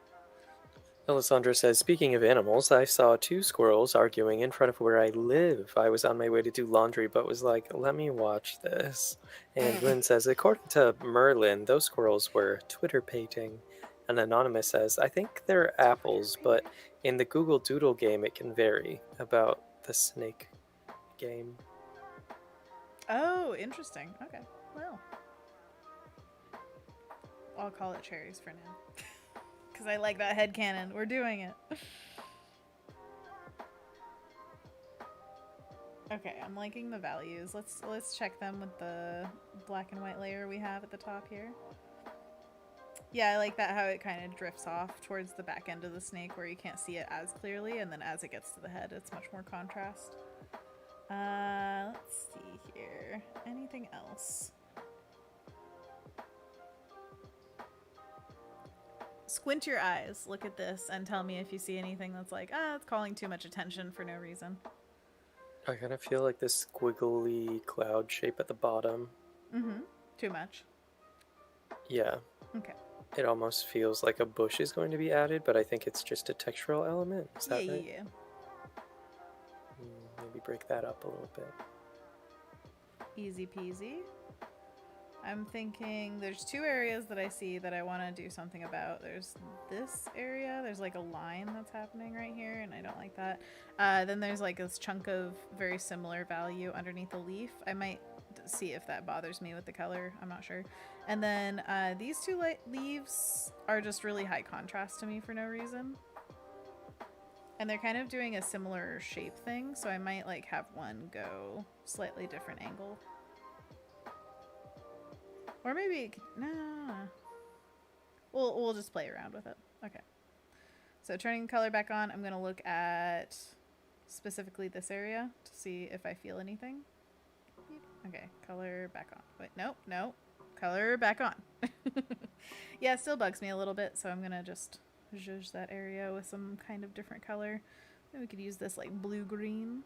Alessandra says, speaking of animals, I saw two squirrels arguing in front of where I live. I was on my way to do laundry, but was like, let me watch this. And Lynn says, according to Merlin, those squirrels were Twitter-pating. And Anonymous says, I think they're apples, but in the Google Doodle game, it can vary about the snake game. Oh, interesting. Okay, well, I'll call it cherries for now. Because I like that headcanon. We're doing it. Okay, I'm liking the values. Let's check them with the black and white layer we have at the top here. Yeah, I like that how it kind of drifts off towards the back end of the snake where you can't see it as clearly, and then as it gets to the head, it's much more contrast. Let's see here. Anything else? Squint your eyes, look at this, and tell me if you see anything that's like, it's calling too much attention for no reason. I kind of feel like this squiggly cloud shape at the bottom. Mm-hmm. Too much. Yeah. Okay. It almost feels like a bush is going to be added, but I think it's just a textural element. Is that right? Yeah. Maybe break that up a little bit. Easy peasy. I'm thinking there's two areas that I see that I want to do something about. There's this area. There's like a line that's happening right here, and I don't like that. Then there's like this chunk of very similar value underneath the leaf. I might see if that bothers me with the color. I'm not sure. And then these two leaves are just really high contrast to me for no reason. And they're kind of doing a similar shape thing, so I might like have one go slightly different angle. Or maybe, no. We'll just play around with it. Okay. So turning the color back on, I'm going to look at specifically this area to see if I feel anything. Okay, color back on. Wait, no. Color back on. Yeah, it still bugs me a little bit, so I'm going to just zhuzh that area with some kind of different color. Maybe we could use this like blue-green.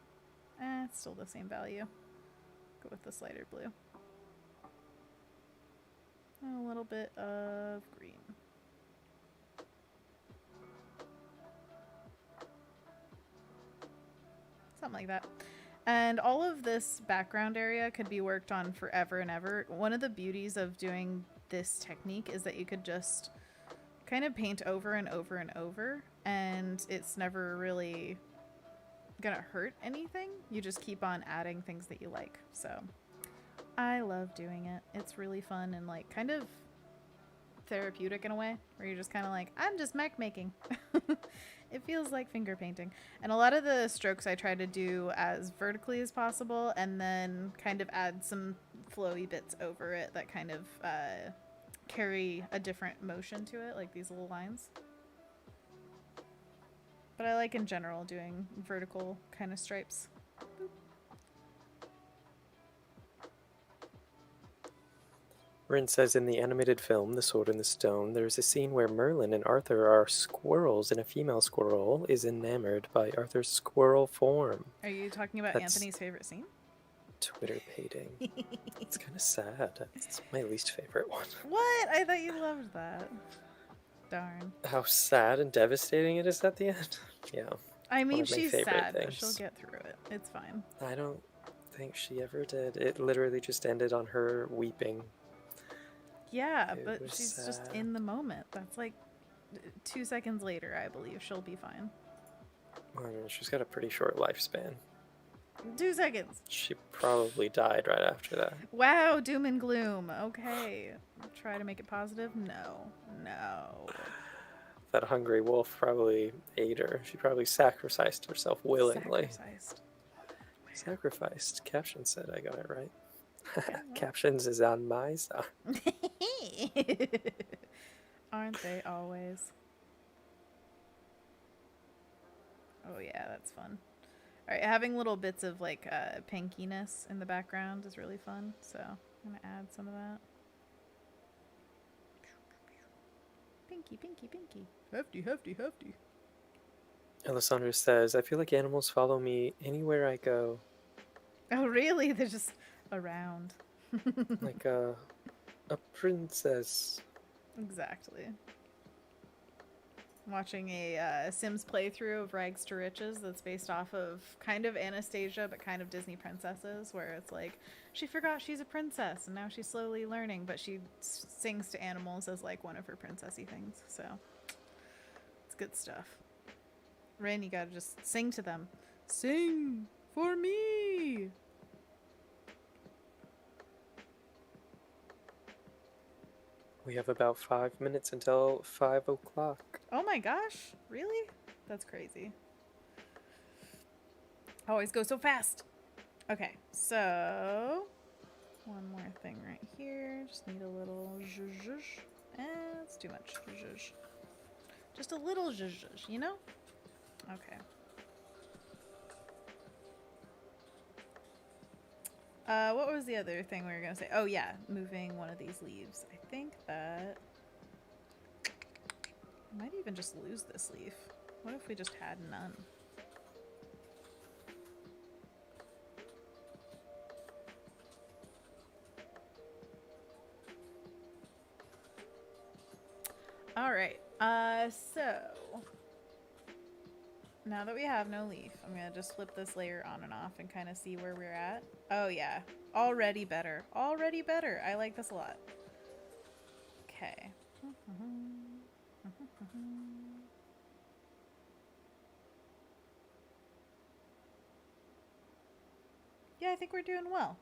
It's still the same value. Go with this lighter blue. A little bit of green. Something like that. And all of this background area could be worked on forever and ever. One of the beauties of doing this technique is that you could just kind of paint over and over and over, and it's never really gonna hurt anything. You just keep on adding things that you like. So I love doing it. It's really fun and like kind of therapeutic in a way, where you're just kind of like, I'm just mech making. It feels like finger painting. And a lot of the strokes I try to do as vertically as possible, and then kind of add some flowy bits over it that kind of carry a different motion to it, like these little lines. But I like in general doing vertical kind of stripes. Boop. Rynn says in the animated film The Sword in the Stone, there's a scene where Merlin and Arthur are squirrels, and a female squirrel is enamored by Arthur's squirrel form. Are you talking about That's Anthony's favorite scene? Twitter painting. It's kind of sad. It's my least favorite one. What? I thought you loved that. Darn. How sad and devastating it is at the end. Yeah. I mean, of my she's favorite sad, but things. she'll get through it. It's fine. I don't think she ever did. It literally just ended on her weeping. Yeah, It but was she's just sad. in the moment. That's like 2 seconds later, I believe. She'll be fine. I mean, she's got a pretty short lifespan. 2 seconds. She probably died right after that. Wow, doom and gloom. Okay. Try to make it positive? No. No. That hungry wolf probably ate her. She probably sacrificed herself willingly. Sacrificed. Caption said I got it right. Captions is on my side. Aren't they always? Oh yeah, that's fun. Alright, having little bits of like pinkiness in the background is really fun, so I'm gonna add some of that. Pinky, pinky, pinky. Hefty, hefty, hefty. Alessandra says, I feel like animals follow me anywhere I go. Oh really? They're just around. Like a princess. Exactly. Watching a Sims playthrough of Rags to Riches that's based off of kind of Anastasia but kind of Disney princesses, where it's like she forgot she's a princess and now she's slowly learning, but she sings to animals as like one of her princessy things. So it's good stuff. Rynn, you gotta just sing to them. Sing for me. We have about 5 minutes until 5 o'clock. Oh my gosh, really? That's crazy. Always go so fast. Okay, so one more thing right here. Just need a little zhuzh. It's too much zhuzh. Just a little zhuzh, you know? Okay. What was the other thing we were gonna say? Oh yeah, moving one of these leaves. I think that I might even just lose this leaf. What if we just had none? Alright, so now that we have no leaf, I'm gonna just flip this layer on and off and kind of see where we're at. Oh yeah, already better. Already better. I like this a lot. Okay. Yeah, I think we're doing well.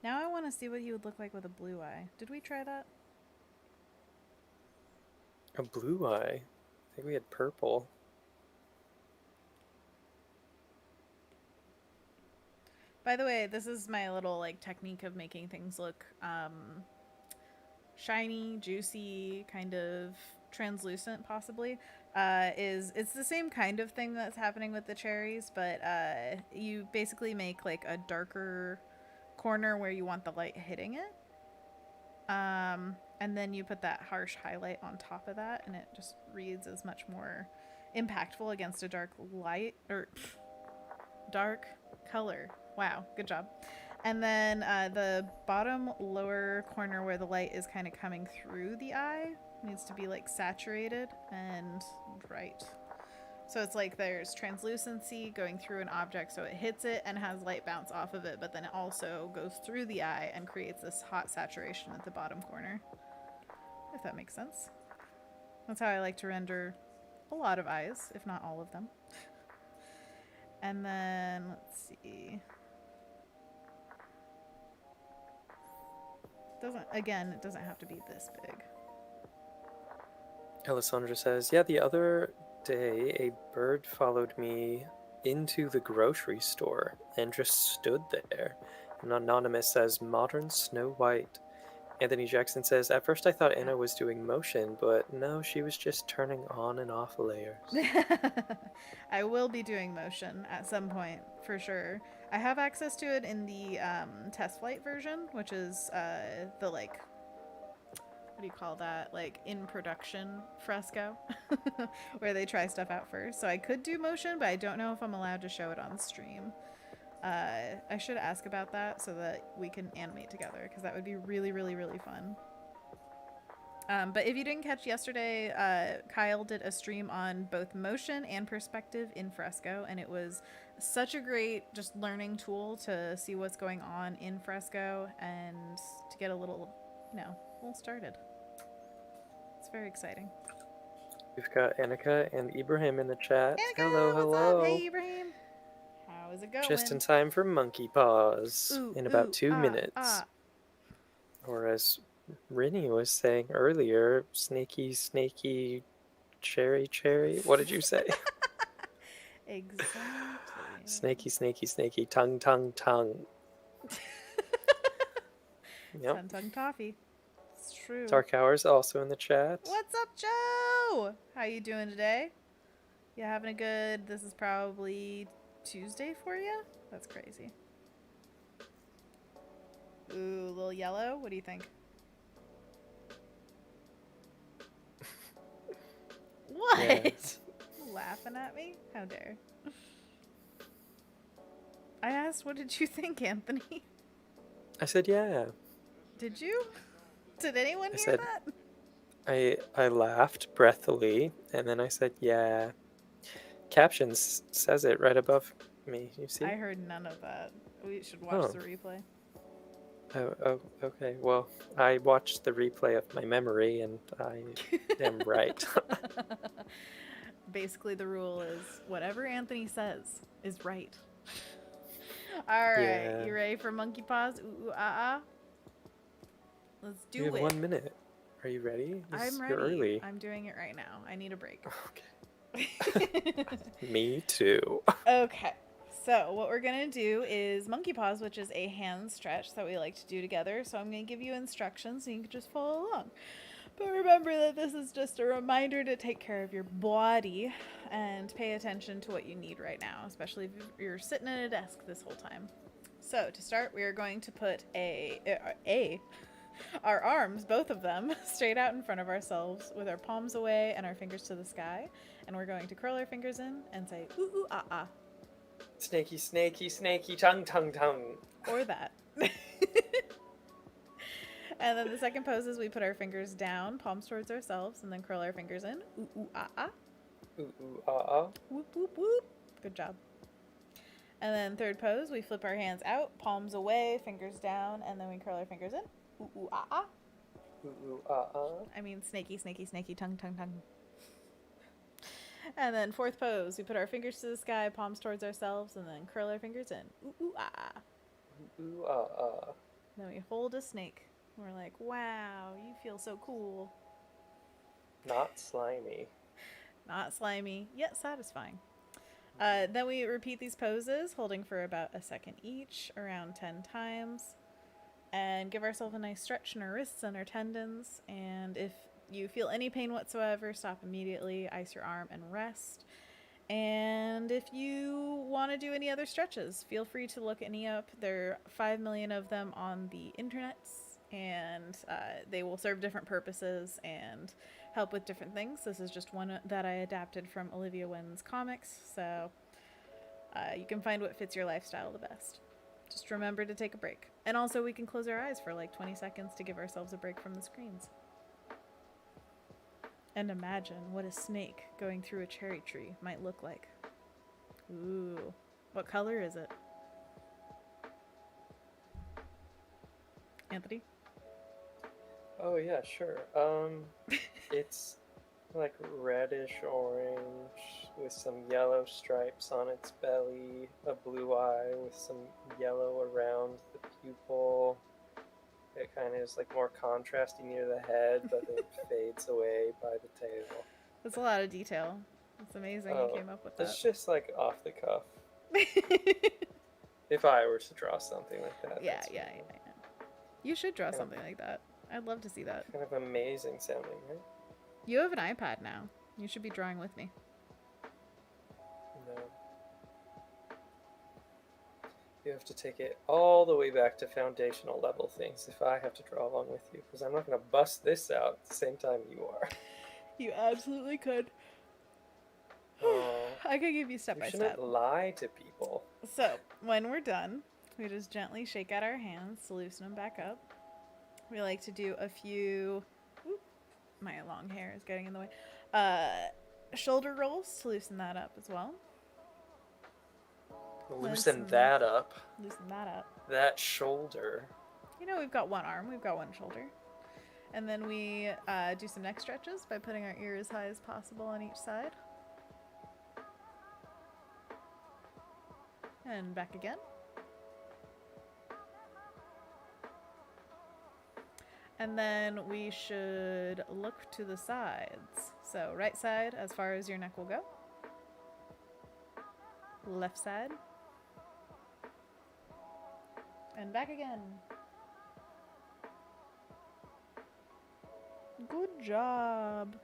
Now I want to see what he would look like with a blue eye. Did we try that? A blue eye? I think we had purple. By the way, this is my little like technique of making things look shiny, juicy, kind of translucent possibly. It's the same kind of thing that's happening with the cherries, but you basically make like a darker corner where you want the light hitting it. And then you put that harsh highlight on top of that, and it just reads as much more impactful against a dark light or dark color. Wow, good job. And then the bottom lower corner where the light is kind of coming through the eye needs to be like saturated and bright. So it's like there's translucency going through an object, so it hits it and has light bounce off of it, but then it also goes through the eye and creates this hot saturation at the bottom corner. If that makes sense. That's how I like to render a lot of eyes, if not all of them. And then, let's see. It doesn't have to be this big. Alessandra says, yeah, the other day a bird followed me into the grocery store and just stood there. And Anonymous says, modern Snow White. Anthony Jackson says, at first I thought Anna was doing motion, but no, she was just turning on and off layers. I will be doing motion at some point, for sure. I have access to it in the test flight version, which is the, like, what do you call that? Like, in production Fresco, where they try stuff out first. So I could do motion, but I don't know if I'm allowed to show it on stream. I should ask about that so that we can animate together, because that would be really, really, really fun. But if you didn't catch yesterday, Kyle did a stream on both motion and perspective in Fresco, and it was such a great just learning tool to see what's going on in Fresco and to get a little started. It's very exciting. We've got Annika and Ibrahim in the chat. Annika, hello. what's up? Hey, Ibrahim. How is it going? Just in time for monkey paws in about 2 minutes. Or as Rynn was saying earlier, snaky, cherry. What did you say? Exactly. Snaky, tongue. Yep. Tongue toffee. It's true. Dark Hours also in the chat. What's up, Joe? How you doing today? You having a good... This is probably Tuesday for you? That's crazy. Ooh, a little yellow. What do you think? What? Yeah. Laughing at me? How dare. I asked, what did you think, Anthony? I said, yeah. Did you? Did anyone hear said, that? I laughed breathily, and then I said, yeah. Captions says it right above me. You see? I heard none of that. We should watch the replay. Oh, okay. Well, I watched the replay of my memory, and I am right. Basically, the rule is whatever Anthony says is right. All right, Yeah. You ready for monkey paws? Ooh, Let's do it. We have 1 minute. Are you ready? I'm ready. You're early. I'm doing it right now. I need a break. Okay. Me too. Okay. So what we're going to do is monkey paws, which is a hand stretch that we like to do together. So I'm going to give you instructions so you can just follow along. But remember that this is just a reminder to take care of your body and pay attention to what you need right now, especially if you're sitting at a desk this whole time. So to start, we are going to put our arms, both of them, straight out in front of ourselves with our palms away and our fingers to the sky. And we're going to curl our fingers in and say, ooh, ooh, ah, ah. Snaky, tongue. Or that. And then the second pose is we put our fingers down, palms towards ourselves, and then curl our fingers in. Ooh, ooh, ah, ah. Ooh, ooh, ah, ah. Whoop, whoop, whoop. Good job. And then third pose, we flip our hands out, palms away, fingers down, and then we curl our fingers in. Ooh, ooh, ah, ah. Ooh, ooh, ah, ah. I mean snaky, tongue. And then fourth pose, we put our fingers to the sky, palms towards ourselves, and then curl our fingers in. Ooh, ooh, ah, ah. Ooh, ooh, ah, ah. Then we hold a snake. We're like, wow, you feel so cool. Not slimy. Not slimy, yet satisfying. Then we repeat these poses, holding for about a second each, around 10 times. And give ourselves a nice stretch in our wrists and our tendons. And if you feel any pain whatsoever, stop immediately, ice your arm, and rest. And if you want to do any other stretches, feel free to look any up. There are 5 million of them on the internet, and they will serve different purposes and help with different things. This is just one that I adapted from Olivia Wynn's comics, so you can find what fits your lifestyle the best. Just remember to take a break. And also we can close our eyes for like 20 seconds to give ourselves a break from the screens. And imagine what a snake going through a cherry tree might look like. Ooh. What color is it? Anthony? Oh yeah, sure. It's like reddish orange with some yellow stripes on its belly, a blue eye with some yellow around the pupil. It kind of is like more contrasty near the head, but then fades away by the tail. That's a lot of detail. It's amazing you came up with that. It's just like off the cuff. If I were to draw something like that. Yeah. You should draw something like that. I'd love to see that. Kind of amazing sounding, right? You have an iPad now. You should be drawing with me. No. You have to take it all the way back to foundational level things if I have to draw along with you, because I'm not going to bust this out at the same time you are. You absolutely could. Oh, I could give you step by you step. shouldn't lie to people. So, when we're done, we just gently shake out our hands to loosen them back up. We like to do a few... Whoop, my long hair is getting in the way. Shoulder rolls to loosen that up as well. Loosen that up. Loosen that up. That shoulder. You know, we've got one arm, we've got one shoulder. And then we do some neck stretches by putting our ear as high as possible on each side. And back again. And then we should look to the sides. So right side as far as your neck will go. Left side. And back again. Good job.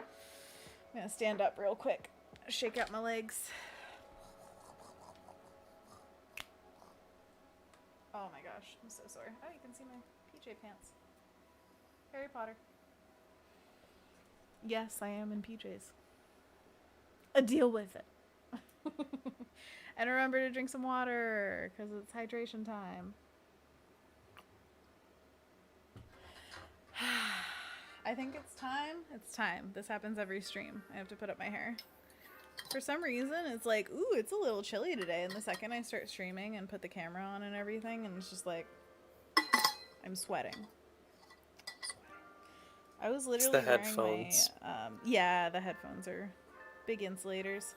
I'm gonna stand up real quick. Shake out my legs. Oh my gosh, I'm so sore. Oh, you can see my PJ pants. Harry Potter. Yes, I am in PJs. Deal with it. And remember to drink some water, because it's hydration time. I think it's time. It's time. This happens every stream. I have to put up my hair. For some reason, it's like, ooh, it's a little chilly today. And the second I start streaming and put the camera on and everything, and it's just like, I'm sweating. I was literally it's the headphones. Yeah, the headphones are big insulators.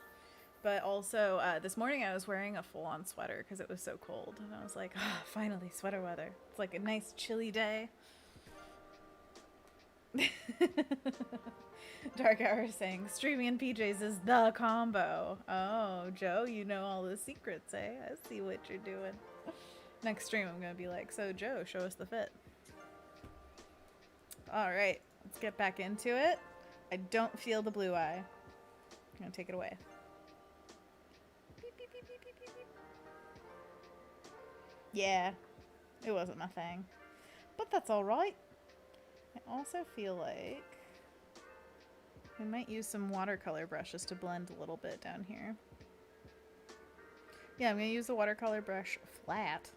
But also, this morning I was wearing a full-on sweater because it was so cold. And I was like, oh, finally, sweater weather. It's like a nice chilly day. Dark Hour is saying, streaming in PJs is the combo. Oh, Joe, you know all the secrets, eh? I see what you're doing. Next stream, I'm going to be like, so Joe, show us the fit. All right, let's get back into it. I don't feel the blue eye. I'm going to take it away. Beep, beep, beep, beep, beep, beep, beep. Yeah, it wasn't my thing. But that's all right. I also feel like we might use some watercolor brushes to blend a little bit down here. Yeah, I'm going to use the watercolor brush flat.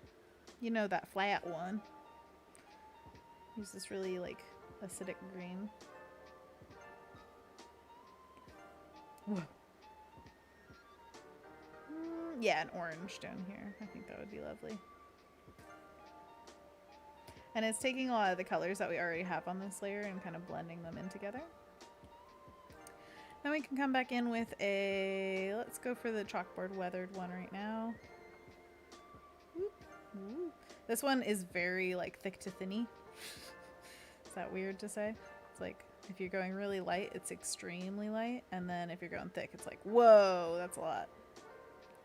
You know, that flat one. Use this really, like, acidic green. Whoa. Yeah, an orange down here. I think that would be lovely. And it's taking a lot of the colors that we already have on this layer and kind of blending them in together. Then we can come back in with a, let's go for the chalkboard weathered one right now. Ooh. This one is very like thick to thinny. Is that weird to say? It's like if you're going really light, it's extremely light. And then if you're going thick, it's like, whoa, that's a lot.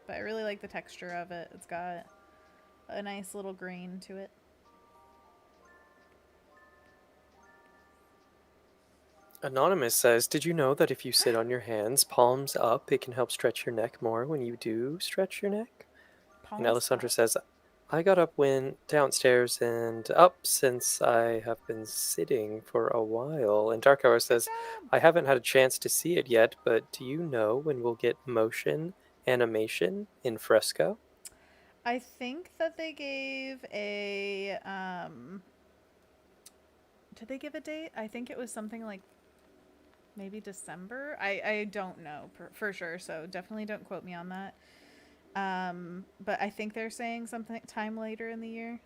But I really like the texture of it. It's got a nice little grain to it. Anonymous says, did you know that if you sit on your hands, palms up, it can help stretch your neck more when you do stretch your neck? Palms And Alessandra up. says, I got up, went downstairs and up since I have been sitting for a while. And Dark Hour says, I haven't had a chance to see it yet, but do you know when we'll get motion animation in Fresco? I think that they gave a did they give a date? I think it was something like maybe December. I don't know for sure, so definitely don't quote me on that. But I think they're saying something time later in the year.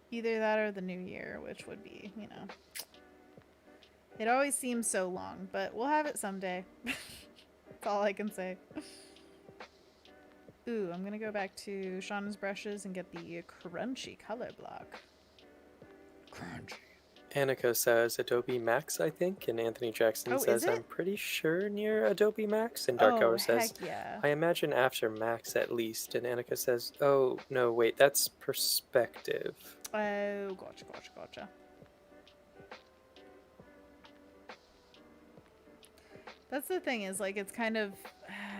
Either that or the new year, which would be, you know. It always seems so long, but we'll have it someday. That's all I can say. Ooh, I'm gonna go back to Shauna's brushes and get the crunchy color block. Crunchy. Annika says Adobe Max, I think, and Anthony Jackson Oh, is says it? I'm pretty sure near Adobe Max, and Dark Oh, Hour says heck yeah. I imagine after Max at least, and Annika says, oh no, wait, that's perspective. Oh, gotcha. That's the thing is, like, it's kind of,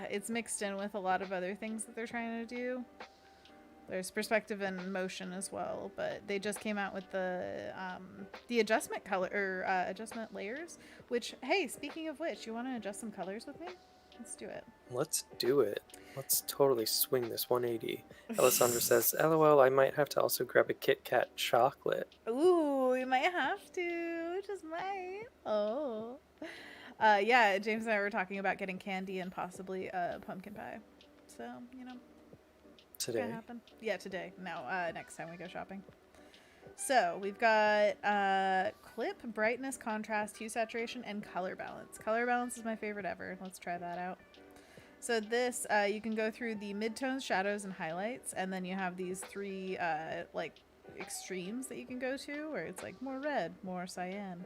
it's mixed in with a lot of other things that they're trying to do. There's perspective and motion as well, but they just came out with the adjustment color, or adjustment layers, which, hey, speaking of which, you want to adjust some colors with me? Let's do it. Let's do it. Let's totally swing this 180. Alessandra says, LOL, I might have to also grab a Kit Kat chocolate. Ooh, you might have to. Just might. Oh. Yeah, James and I were talking about getting candy and possibly pumpkin pie. So, you know. Today. Gonna happen. Yeah, today. No, next time we go shopping. So, we've got clip, brightness, contrast, hue saturation, and color balance. Color balance is my favorite ever. Let's try that out. So this, you can go through the midtones, shadows, and highlights, and then you have these three, like, extremes that you can go to, where it's, like, more red, more cyan.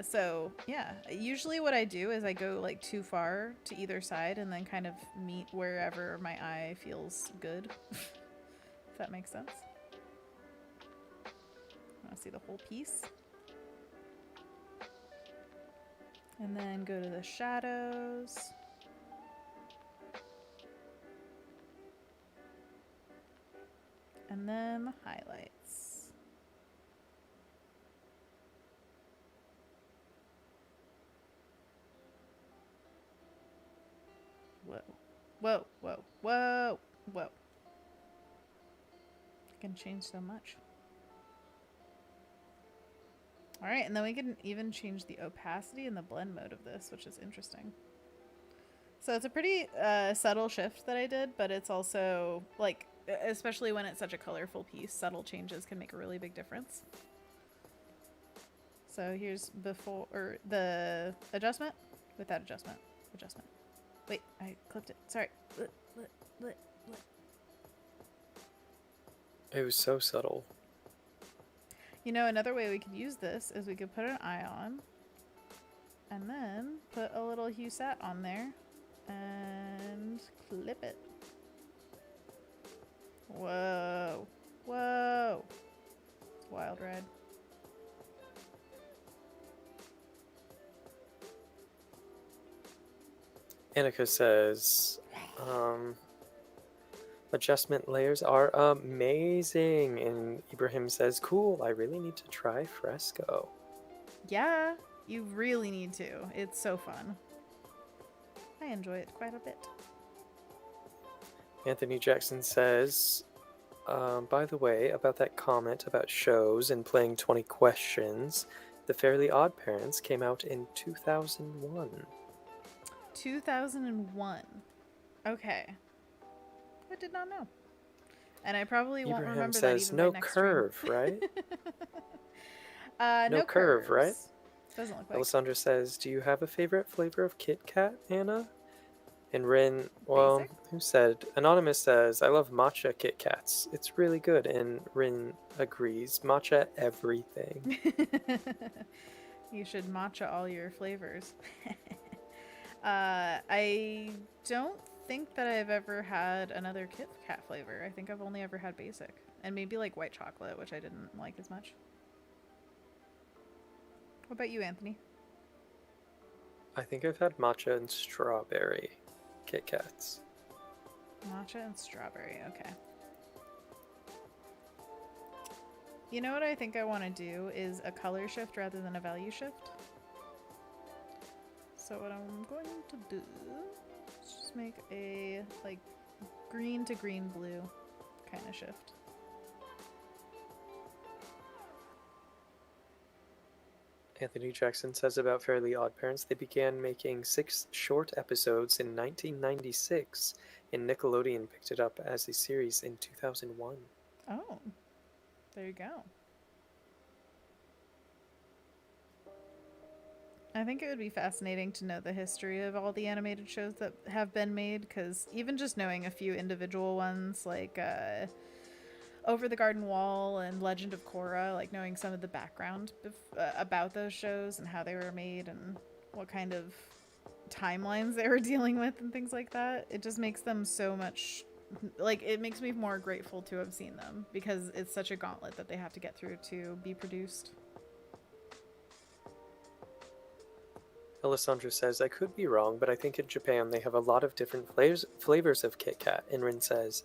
So, yeah. Usually what I do is I go, like, too far to either side, and then kind of meet wherever my eye feels good. If that makes sense. I want to see the whole piece. And then go to the shadows. And then the highlights. Whoa. Whoa, whoa, whoa, whoa. I can change so much. Alright, and then we can even change the opacity and the blend mode of this, which is interesting. So it's a pretty subtle shift that I did, but it's also, like, especially when it's such a colorful piece, subtle changes can make a really big difference. So here's before, or the adjustment, without adjustment, adjustment. Wait, I clipped it. Sorry. It was so subtle. You know, another way we could use this is we could put an eye on, and then put a little hue sat on there, and clip it. Whoa. Whoa. It's a wild ride. Annika says, adjustment layers are amazing. And Ibrahim says, cool, I really need to try Fresco. Yeah, you really need to. It's so fun. I enjoy it quite a bit. Anthony Jackson says, by the way, about that comment about shows and playing 20 questions, The Fairly Odd Parents came out in 2001. 2001. Okay. I did not know. And I probably won't Ibrahim remember says, that even no by next curve, stream. right? No curve, right? curves. Doesn't look like. Alessandra says, do you have a favorite flavor of Kit Kat, Anna? And Rynn, well, Basic? who said? Anonymous says, I love matcha Kit Kats. It's really good. And Rynn agrees. Matcha everything. You should matcha all your flavors. I don't think that I've ever had another Kit Kat flavor. I think I've only ever had basic. And maybe like white chocolate, which I didn't like as much. What about you, Anthony? I think I've had matcha and strawberry Kit Kats. Matcha and strawberry, okay. You know what I think I want to do is a color shift rather than a value shift. So what I'm going to do is just make a like green to green blue kind of shift. Anthony Jackson says about Fairly Odd Parents, they began making 6 short episodes in 1996, and Nickelodeon picked it up as a series in 2001. Oh, there you go. I think it would be fascinating to know the history of all the animated shows that have been made, because even just knowing a few individual ones like Over the Garden Wall and Legend of Korra, like knowing some of the background about those shows and how they were made and what kind of timelines they were dealing with and things like that, it just makes them so much, like, it makes me more grateful to have seen them, because it's such a gauntlet that they have to get through to be produced. Alessandra says, I could be wrong, but I think in Japan they have a lot of different flavors of Kit Kat. And Rynn says,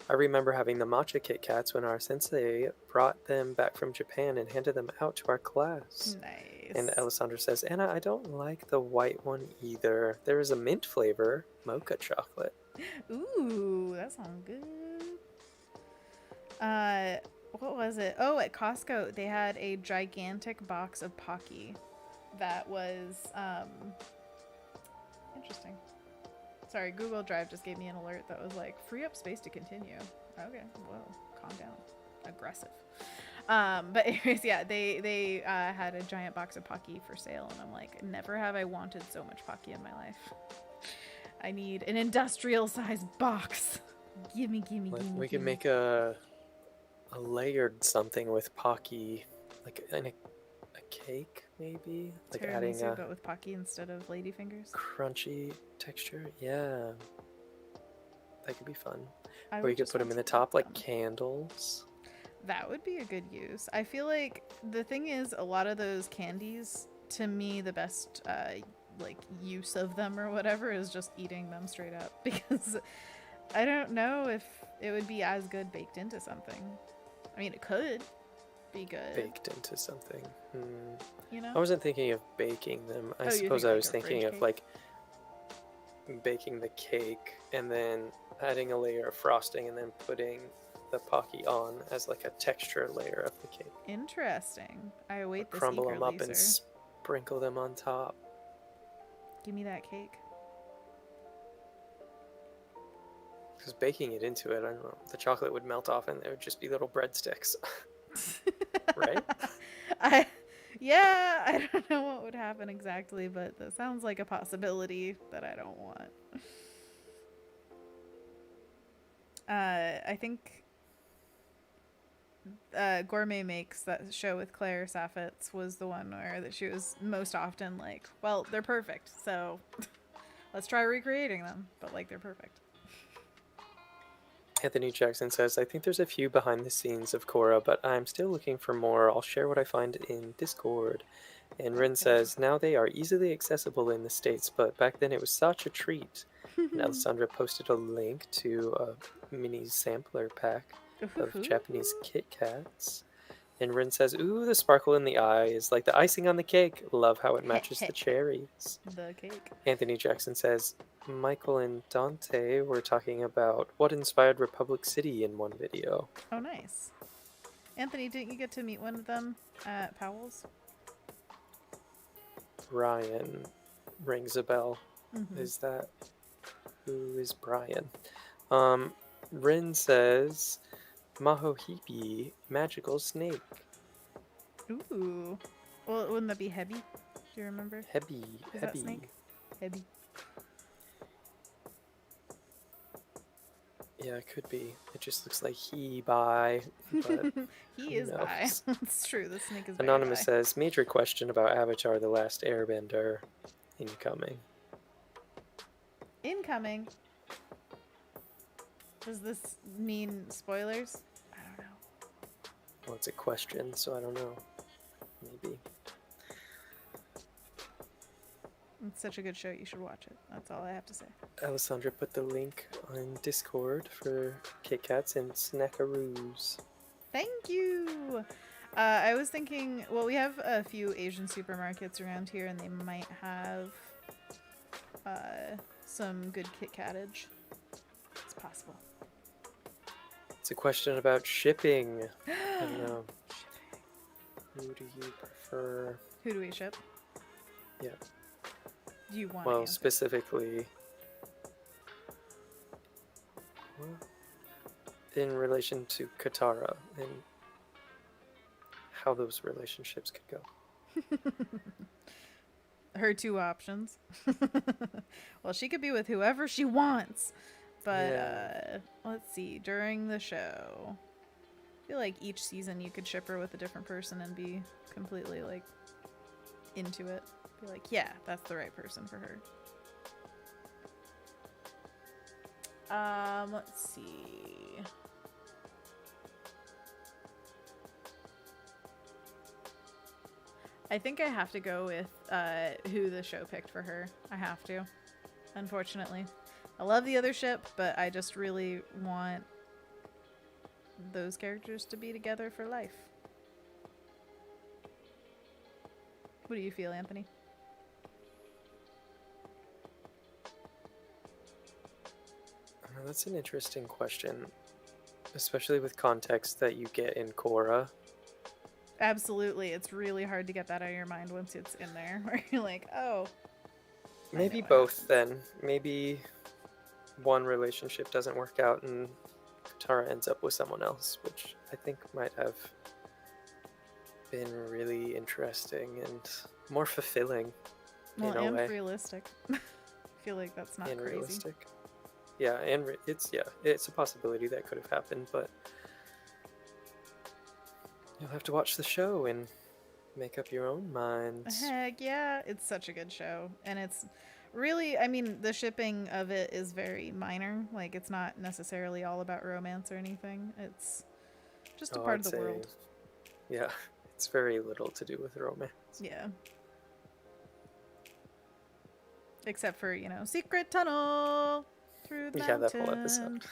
I remember having the matcha Kit Kats when our sensei brought them back from Japan and handed them out to our class. Nice. And Alessandra says, Anna, I don't like the white one either. There is a mint flavor, mocha chocolate. Ooh, that sounds good. What was it? Oh, at Costco, they had a gigantic box of Pocky that was, interesting. Sorry, Google Drive just gave me an alert that was like, free up space to continue. Okay, whoa, calm down. Aggressive. But anyways, yeah, they had a giant box of Pocky for sale, and I'm like, never have I wanted so much Pocky in my life. I need an industrial-sized box. Gimme. We could make a layered something with Pocky, like in a cake, maybe? Like adding Tiramisu, a but with Pocky instead of ladyfingers. crunchy texture. Yeah. That could be fun. I Or would you could just put them want in the to top eat like them. candles. That would be a good use. I feel like the thing is, a lot of those candies, to me, the best like use of them or whatever is just eating them straight up, because I don't know if it would be as good baked into something. I mean, it could be good. Baked into something. You know? I wasn't thinking of baking them. I Oh, you suppose think I like was a thinking fridge of like baking the cake and then adding a layer of frosting and then putting the Pocky on as like a texture layer of the cake. Interesting. I await this Crumble them up eagerly, and sir. sprinkle them on top. Give me that cake. Because baking it into it, I don't know, the chocolate would melt off and there would just be little breadsticks. Right? I don't know what would happen exactly, but that sounds like a possibility that I don't want. I think Gourmet Makes, that show with Claire Saffitz, was the one where that she was most often like, well, they're perfect, so let's try recreating them, but like they're perfect. Anthony Jackson says, I think there's a few behind the scenes of Korra, but I'm still looking for more. I'll share what I find in Discord. And Rynn says, now they are easily accessible in the States, but back then it was such a treat. And Alessandra posted a link to a mini sampler pack of Japanese Kit Kats. And Rynn says, ooh, the sparkle in the eye is like the icing on the cake. Love how it matches the cherries. The cake. Anthony Jackson says, Michael and Dante were talking about what inspired Republic City in one video. Oh, nice. Anthony, didn't you get to meet one of them at Powell's? Brian rings a bell. Mm-hmm. Is that... Who is Brian? Rynn says, Mahohibi, magical snake. Ooh. Well, wouldn't that be Hebby? Do you remember? Hebby. Is that snake? Hebby. Yeah, it could be. It just looks like he by. But He is knows? bi. It's true. The snake is very Anonymous bi. says, major question about Avatar The Last Airbender incoming. Incoming. Does this mean spoilers? I don't know. Well, it's a question, so I don't know. Maybe. It's such a good show. You should watch it. That's all I have to say. Alessandra put the link on Discord for Kit Kats and Snackaroos. Thank you. I was thinking, well, we have a few Asian supermarkets around here, and they might have some good Kit Katage. possible. It's a question about shipping. I don't know. Who do you prefer? Who do we ship? Yeah. Do you want Well, to answer? specifically, in relation to Katara and how those relationships could go. Her two options. Well, she could be with whoever she wants. But Yeah. let's see. During the show, I feel like each season you could ship her with a different person and be completely like into it. Be like, yeah, that's the right person for her. Let's see. I think I have to go with who the show picked for her. I have to, unfortunately. I love the other ship, but I just really want those characters to be together for life. What do you feel, Anthony? That's an interesting question, especially with context that you get in Korra. Absolutely. It's really hard to get that out of your mind once it's in there, where you're like, oh. Maybe what both happens. then. Maybe one relationship doesn't work out and Katara ends up with someone else, which I think might have been really interesting and more fulfilling Well, in a and way. realistic. I feel like that's not And crazy. realistic. Yeah, and it's a possibility that could have happened, but you'll have to watch the show and make up your own minds. Heck yeah, it's such a good show. And it's really, I mean, the shipping of it is very minor. Like, it's not necessarily all about romance or anything. It's just a part I'd of the world. Yeah, it's very little to do with romance. Yeah. Except for, you know, secret tunnel through the mountain. Yeah, that whole episode.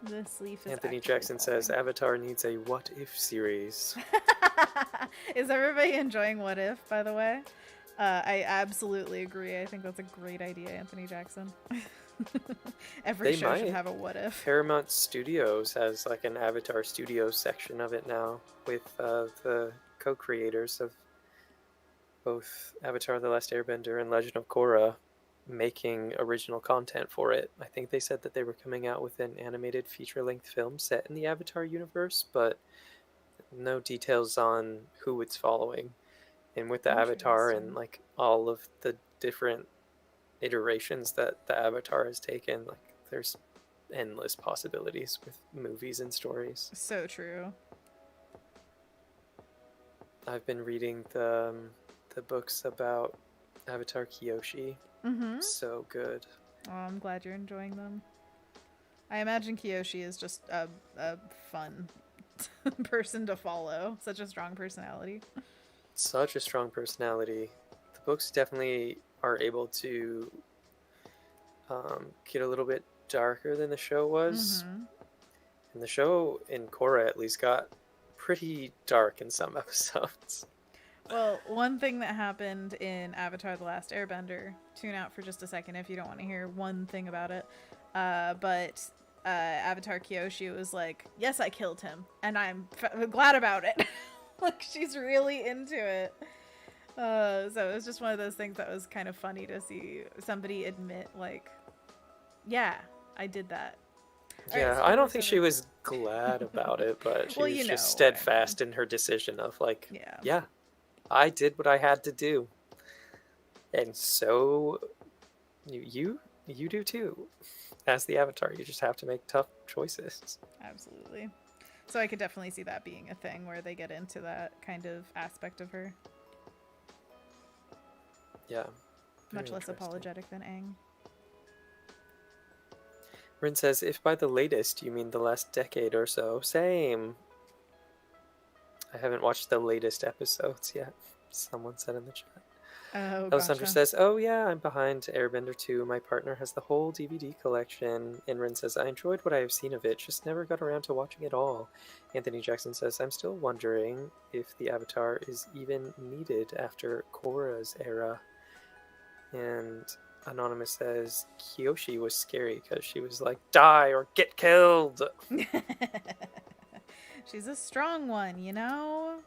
This leaf is Anthony actively Jackson says falling. Avatar needs a what if series. Is everybody enjoying What If, by the way? I absolutely agree. I think that's a great idea, Anthony Jackson. Every They show should might. have a What If. Paramount Studios has like an Avatar Studios section of it now with the co-creators of both Avatar: The Last Airbender and Legend of Korra making original content for it. I think they said that they were coming out with an animated feature-length film set in the Avatar universe, but no details on who it's following. And with the Avatar and like all of the different iterations that the Avatar has taken, like there's endless possibilities with movies and stories. So true. I've been reading the books about Avatar Kyoshi. Mm-hmm. So good. Oh, I'm glad you're enjoying them. I imagine Kyoshi is just a fun person to follow. Such a strong personality. Such a strong personality. The books definitely are able to get a little bit darker than the show was. Mm-hmm. And the show in Korra at least got pretty dark in some episodes. Well, one thing that happened in Avatar: The Last Airbender, tune out for just a second if you don't want to hear one thing about it, but Avatar Kyoshi was like, yes, I killed him, and I'm glad about it. Like, she's really into it. So it was just one of those things that was kind of funny to see somebody admit, like, yeah, I did that. Yeah, Right, so I don't think she was glad about it, but she Well, was you just know, steadfast in her decision of like, yeah, I did what I had to do. And so you do too. As the Avatar, you just have to make tough choices. Absolutely. So I could definitely see that being a thing where they get into that kind of aspect of her. Yeah. Much less apologetic than Aang. Rynn says, if by the latest you mean the last decade or so, same. I haven't watched the latest episodes yet, someone said in the chat. Oh, Alessandra gotcha. says, "Oh yeah, I'm behind Airbender 2. My partner has the whole DVD collection." And Rynn says, "I enjoyed what I have seen of it, just never got around to watching it all." Anthony Jackson says, "I'm still wondering if the Avatar is even needed after Korra's era." And Anonymous says, "Kyoshi was scary because she was like, 'Die or get killed.'" She's a strong one, you know?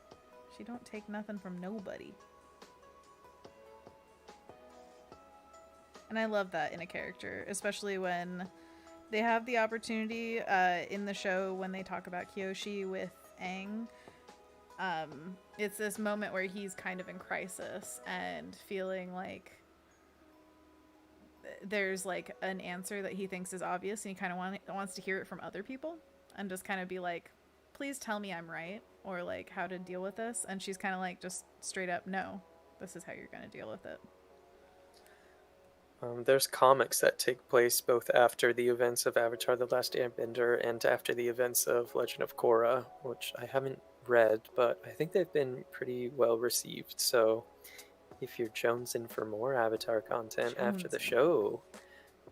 She don't take nothing from nobody. And I love that in a character, especially when they have the opportunity in the show when they talk about Kyoshi with Aang. It's this moment where he's kind of in crisis and feeling like there's like an answer that he thinks is obvious, and he kind of wants to hear it from other people and just kind of be like, please tell me I'm right, or like how to deal with this. And she's kind of like, just straight up, no, this is how you're going to deal with it. There's comics that take place both after the events of Avatar: The Last Airbender and after the events of Legend of Korra, which I haven't read, but I think they've been pretty well received. So if you're jonesing for more Avatar content after the show,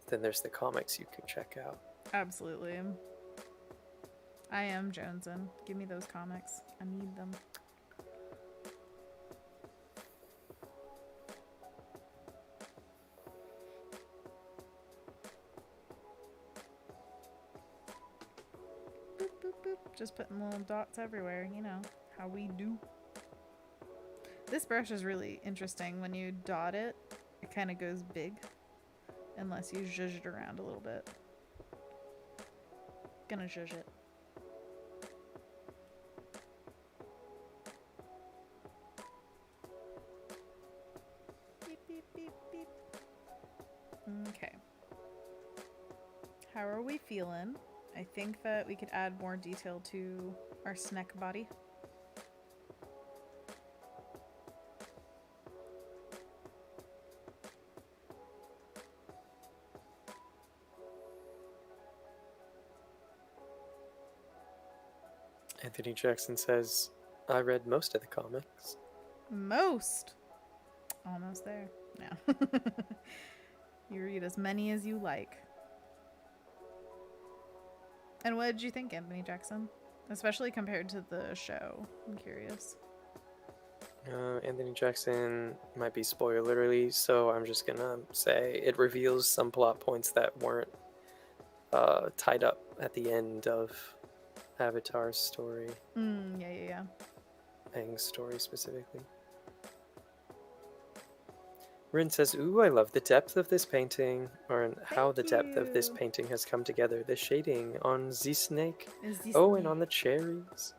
then there's the comics you could check out. Absolutely. I am jonesing. Give me those comics. I need them. Boop, boop, boop. Just putting little dots everywhere, you know, how we do. This brush is really interesting. When you dot it, it kind of goes big, unless you zhuzh it around a little bit. Gonna zhuzh it. Beep, beep, beep, beep. Okay. How are we feeling? I think that we could add more detail to our snack body. Anthony Jackson says, "I read most of the comics." Most. Almost there. No. You read as many as you like. And what did you think, Anthony Jackson? Especially compared to the show. I'm curious. Anthony Jackson might be spoilery, so I'm just gonna say it reveals some plot points that weren't tied up at the end of Avatar's story. Yeah. Aang's story specifically. Rynn says, "Ooh, I love the depth of this painting," or how the depth of this painting has come together. The shading on the snake. Oh, and on the cherries.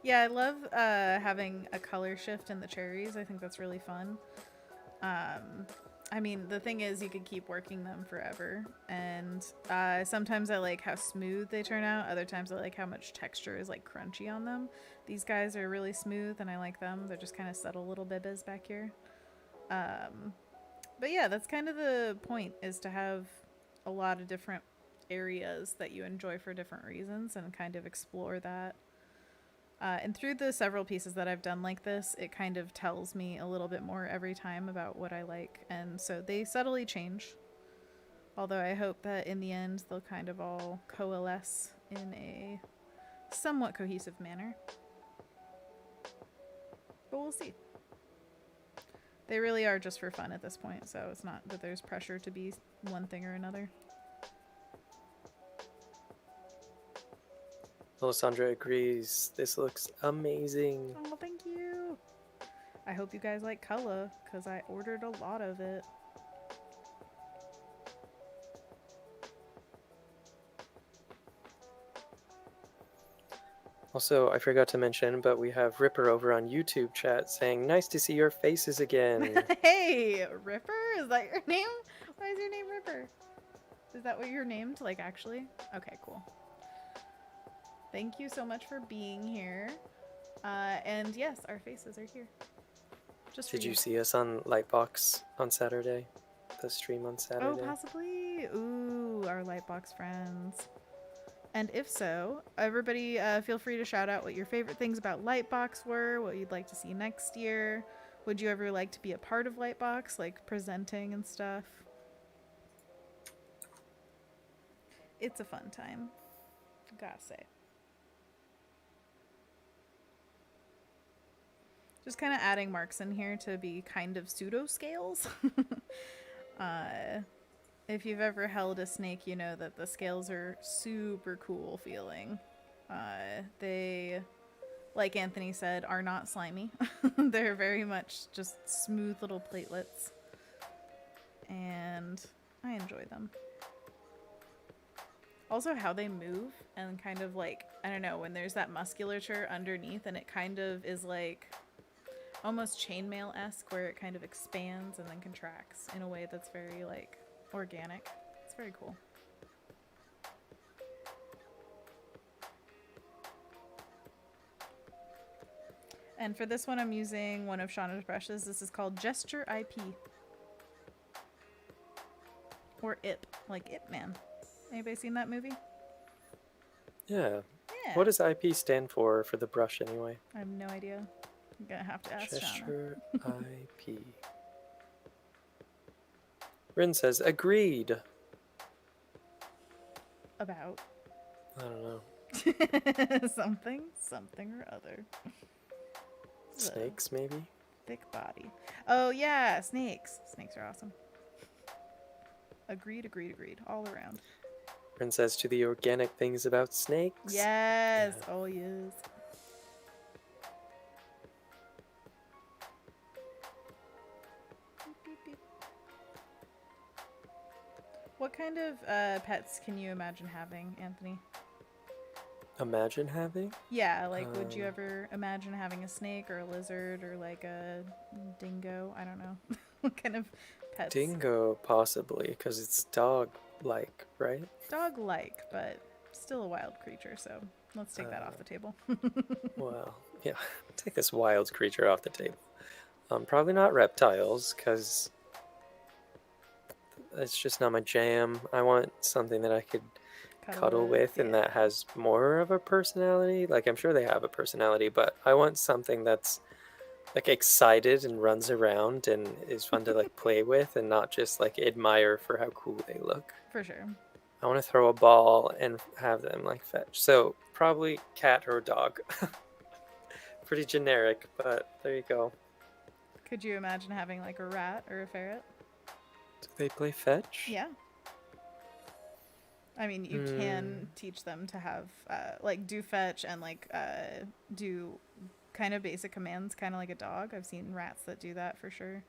Yeah, I love having a color shift in the cherries. I think that's really fun. I mean, the thing is, you could keep working them forever. And sometimes I like how smooth they turn out. Other times I like how much texture is like crunchy on them. These guys are really smooth and I like them. They're just kind of subtle little bibas back here. But yeah, that's kind of the point, is to have a lot of different areas that you enjoy for different reasons and kind of explore that. And through the several pieces that I've done like this, it kind of tells me a little bit more every time about what I like. And so they subtly change. Although I hope that in the end, they'll kind of all coalesce in a somewhat cohesive manner. But we'll see. They really are just for fun at this point, so it's not that there's pressure to be one thing or another. Alessandra agrees. This looks amazing. Oh, thank you. I hope you guys like color, because I ordered a lot of it. Also, I forgot to mention, but we have Ripper over on YouTube chat saying, "Nice to see your faces again." Hey, Ripper? Is that your name? Why is your name Ripper? Is that what you're named, like, actually? Okay, cool. Thank you so much for being here. And yes, our faces are here. Just Did you see us on Lightbox on Saturday? The stream on Saturday? Oh, possibly. Ooh, our Lightbox friends. And if so, everybody feel free to shout out what your favorite things about Lightbox were, what you'd like to see next year, Would you ever like to be a part of Lightbox, like presenting and stuff? It's a fun time, gotta say. Just kind of adding marks in here to be kind of pseudo scales. If you've ever held a snake, you know that the scales are super cool feeling. They, like Anthony said, are not slimy. They're very much just smooth little platelets. And I enjoy them. Also how they move and kind of like, I don't know, when there's that musculature underneath and it kind of is like almost chainmail-esque where it kind of expands and then contracts in a way that's very like organic. It's very cool. And for this one I'm using one of Shauna's brushes. This is called Gesture IP. Or IP, like Ip Man. Anybody seen that movie? Yeah. Yeah. What does IP stand for the brush anyway? I have no idea. I'm gonna have to ask Shauna. Gesture IP. Rynn says, agreed. About I don't know. something or other. Snakes, maybe? Thick body. Oh yeah, snakes. Snakes are awesome. Agreed. All around. Rynn says, to the organic things about snakes. Yes. Yeah. Oh yes. What kind of pets can you imagine having, Anthony? Imagine having? Yeah, like would you ever imagine having a snake or a lizard or like a dingo? I don't know. What kind of pets? Dingo, possibly, because it's dog-like, right? Dog-like, but still a wild creature, so let's take that off the table. Well, yeah, take this wild creature off the table. Probably not reptiles, because it's just not my jam. I want something that I could cuddle with and that has more of a personality. Like, I'm sure they have a personality, but I want something that's like excited and runs around and is fun to like play with and not just like admire for how cool they look. For sure. I want to throw a ball and have them like fetch. So probably cat or dog. Pretty generic, but there you go. Could you imagine having like a rat or a ferret? Do they play fetch? Yeah. I mean, you can teach them to have, like, do fetch and, like, do kind of basic commands, kind of like a dog. I've seen rats that do that for sure.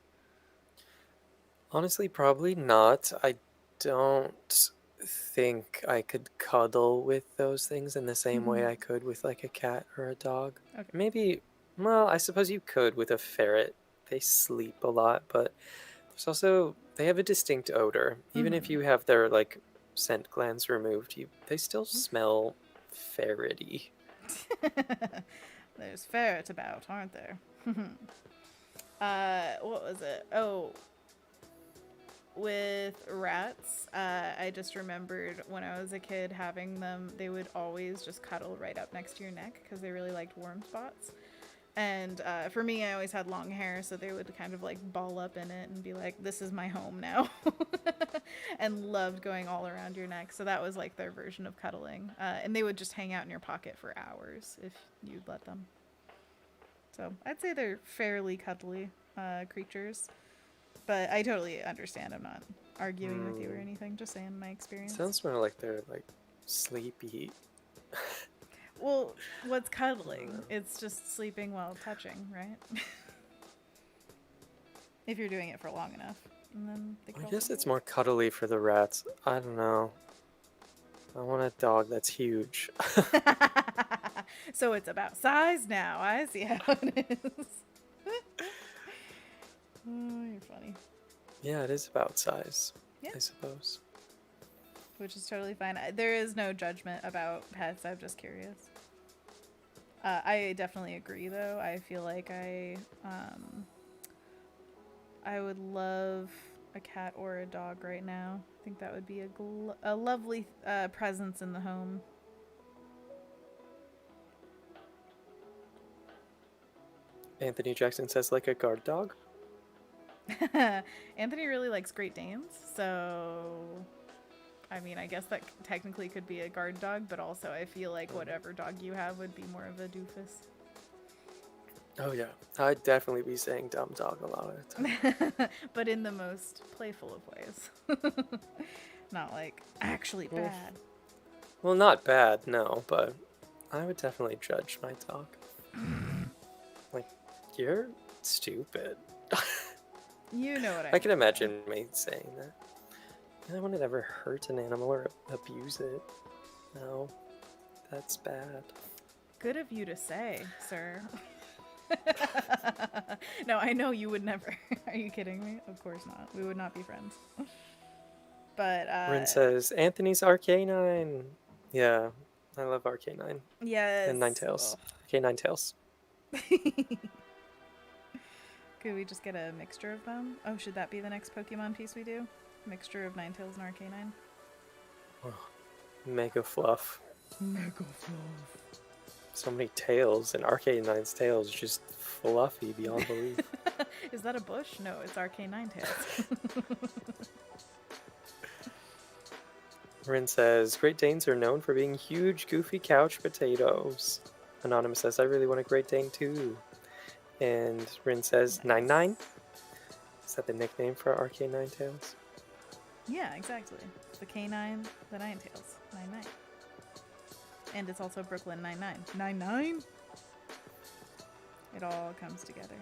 Honestly, probably not. I don't think I could cuddle with those things in the same way I could with, like, a cat or a dog. Okay. Maybe, well, I suppose you could with a ferret. They sleep a lot, but there's also, they have a distinct odor. Even if you have their, like, scent glands removed, they still smell ferrety. There's ferret about, aren't there? What was it? Oh, with rats, I just remembered when I was a kid having them, they would always just cuddle right up next to your neck because they really liked warm spots. And for me, I always had long hair, so they would kind of like ball up in it and be like, this is my home now. And loved going all around your neck. So that was like their version of cuddling. And they would just hang out in your pocket for hours if you'd let them. So I'd say they're fairly cuddly creatures. But I totally understand. I'm not arguing with you or anything. Just saying my experience. Sounds more like they're like sleepy. Well, what's cuddling? It's just sleeping while touching, right? If you're doing it for long enough. And then I guess it's more cuddly for the rats. I don't know. I want a dog that's huge. So it's about size now. I see how it is. Oh, you're funny. Yeah, it is about size, Yeah. I suppose. Which is totally fine. There is no judgment about pets. I'm just curious. I definitely agree, though. I feel like I would love a cat or a dog right now. I think that would be a lovely presence in the home. Anthony Jackson says like a guard dog. Anthony really likes Great Danes, so I mean, I guess that technically could be a guard dog, but also I feel like whatever dog you have would be more of a doofus. Oh yeah, I'd definitely be saying dumb dog a lot of the time. But in the most playful of ways. Not like actually bad. Well, not bad, no, but I would definitely judge my dog. Like, you're stupid. You know what I I can imagine me saying that. I don't want to ever hurt an animal or abuse it. No, that's bad. Good of you to say, sir. No, I know you would never. Are you kidding me? Of course not. We would not be friends. But Rynn says, Anthony's Arcanine. Yeah, I love Arcanine. yes. And Ninetales. Arcanine Tails. Could we just get a mixture of them? Oh, should that be the next Pokemon piece we do? Mixture of Ninetales and Arcanine? Oh, mega fluff. Mega fluff. So many tails, and Arcanine's tail is just fluffy beyond belief. Is that a bush? No, it's Arcanine tails. Rynn says, Great Danes are known for being huge, goofy couch potatoes. Anonymous says, I really want a Great Dane too. And Rynn says, Nice. 99? Is that the nickname for Arcanine tails? Yeah, exactly. The K9, the Ninetales. 99. And it's also Brooklyn 99. 99? It all comes together.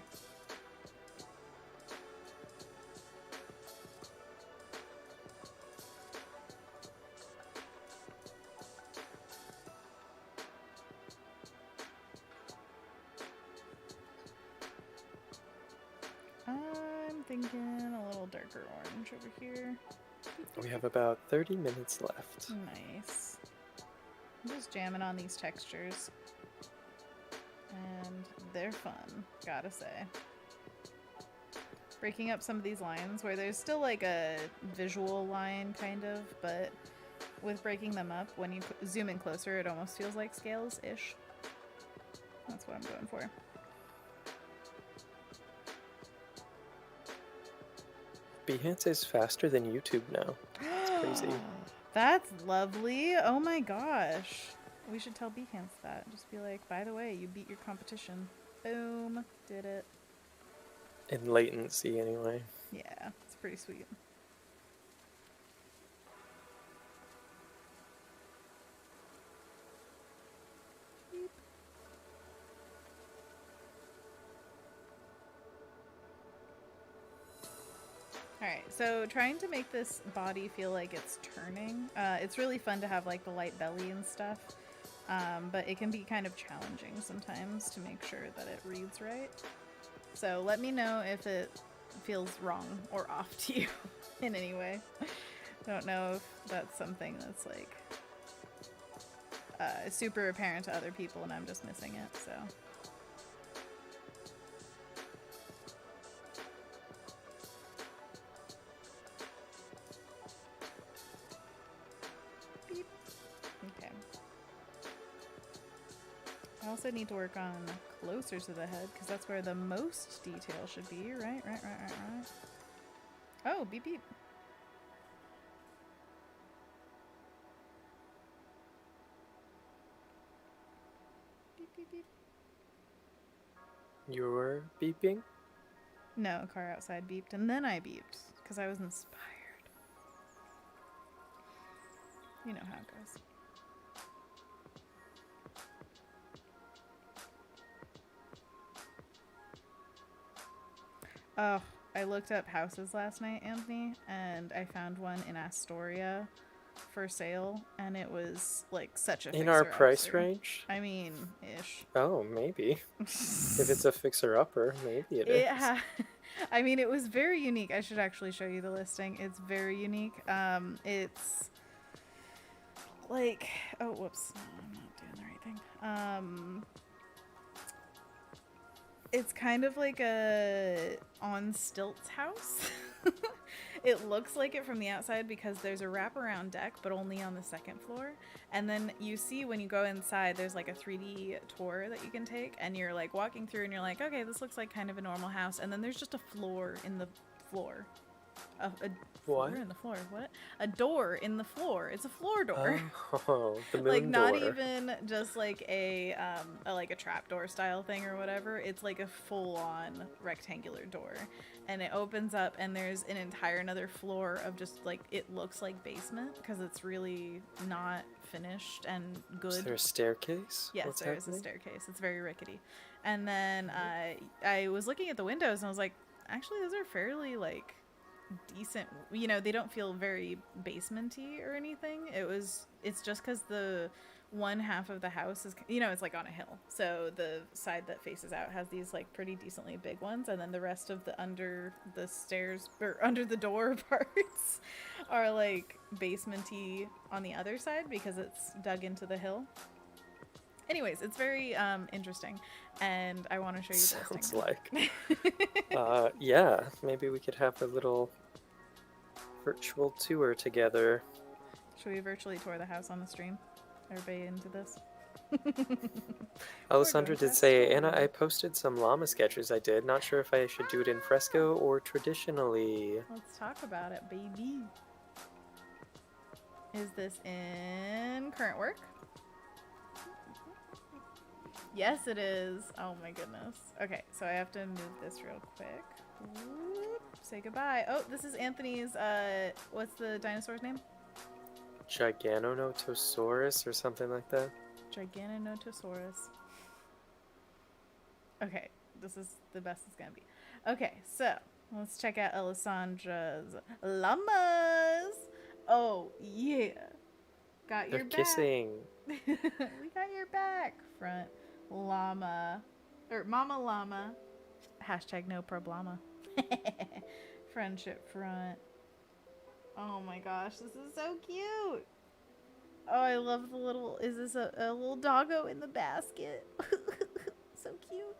I'm thinking a little darker orange over here. We have about 30 minutes left. Nice. I'm just jamming on these textures. And they're fun, gotta say. Breaking up some of these lines where there's still like a visual line, kind of, but with breaking them up, when you zoom in closer, it almost feels like scales-ish. That's what I'm going for. Behance is faster than YouTube now. It's crazy. That's lovely. Oh my gosh. We should tell Behance that. Just be like, by the way, you beat your competition. Boom. Did it. In latency, anyway. Yeah, it's pretty sweet. Beep. Alright, so trying to make this body feel like it's turning. It's really fun to have like the light belly and stuff, but it can be kind of challenging sometimes to make sure that it reads right. So let me know if it feels wrong or off to you in any way. Don't know if that's something that's like super apparent to other people and I'm just missing it, so. Beep. Okay. I also need to work on closer to the head because that's where the most detail should be. Right. Oh, beep beep. Beep beep beep. You're beeping? No, a car outside beeped and then I beeped because I was inspired. You know how it goes. Oh, I looked up houses last night, Anthony, and I found one in Astoria for sale, and it was like such a In our price fixer-upper. range? I mean, ish. Oh, maybe. If it's a fixer-upper, maybe it is. Yeah. I mean, it was very unique. I should actually show you the listing. It's very unique. It's like, oh, whoops. No, I'm not doing the right thing. It's kind of like a on stilts house. It looks like it from the outside because there's a wraparound deck, but only on the second floor. And then you see when you go inside, there's like a 3D tour that you can take, and you're like walking through, and you're like, okay, this looks like kind of a normal house. And then there's just a floor in the floor. A What? floor in the floor. What? A door in the floor. It's a floor door. Oh, the moon Like not door. even just like a trapdoor style thing or whatever. It's like a full-on rectangular door, and it opens up, and there's an entire another floor of just like it looks like basement because it's really not finished and good. Is there a staircase? Yes, What's there is a happening? staircase. It's very rickety. And then I was looking at the windows, and I was like, actually, those are fairly like decent. You know, they don't feel very basement-y or anything. It's just because the one half of the house is, you know, it's like on a hill, so the side that faces out has these like pretty decently big ones, and then the rest of the under the stairs or under the door parts are like basement-y on the other side because it's dug into the hill. Anyways, it's very interesting, and I want to show you the Sounds listing. like. Yeah, maybe we could have a little virtual tour together. Should we virtually tour the house on the stream? Everybody into this? Alessandra doing did say, fast Anna, forward. I posted some llama sketches I did. Not sure if I should do it in fresco or traditionally. Let's talk about it, baby. Is this in current work? Yes, it is. Oh my goodness. Okay, so I have to move this real quick. Whoop. Say goodbye. Oh, this is Anthony's, what's the dinosaur's name? Giganotosaurus or something like that. Giganotosaurus. Okay, this is the best it's gonna be. Okay, so let's check out Alessandra's llamas. Oh yeah, got They're your back. kissing. We got your back, front llama or mama llama. Hashtag no problema. Friendship front. Oh my gosh, this is so cute. Oh, I love the little. Is this a little doggo in the basket? So cute.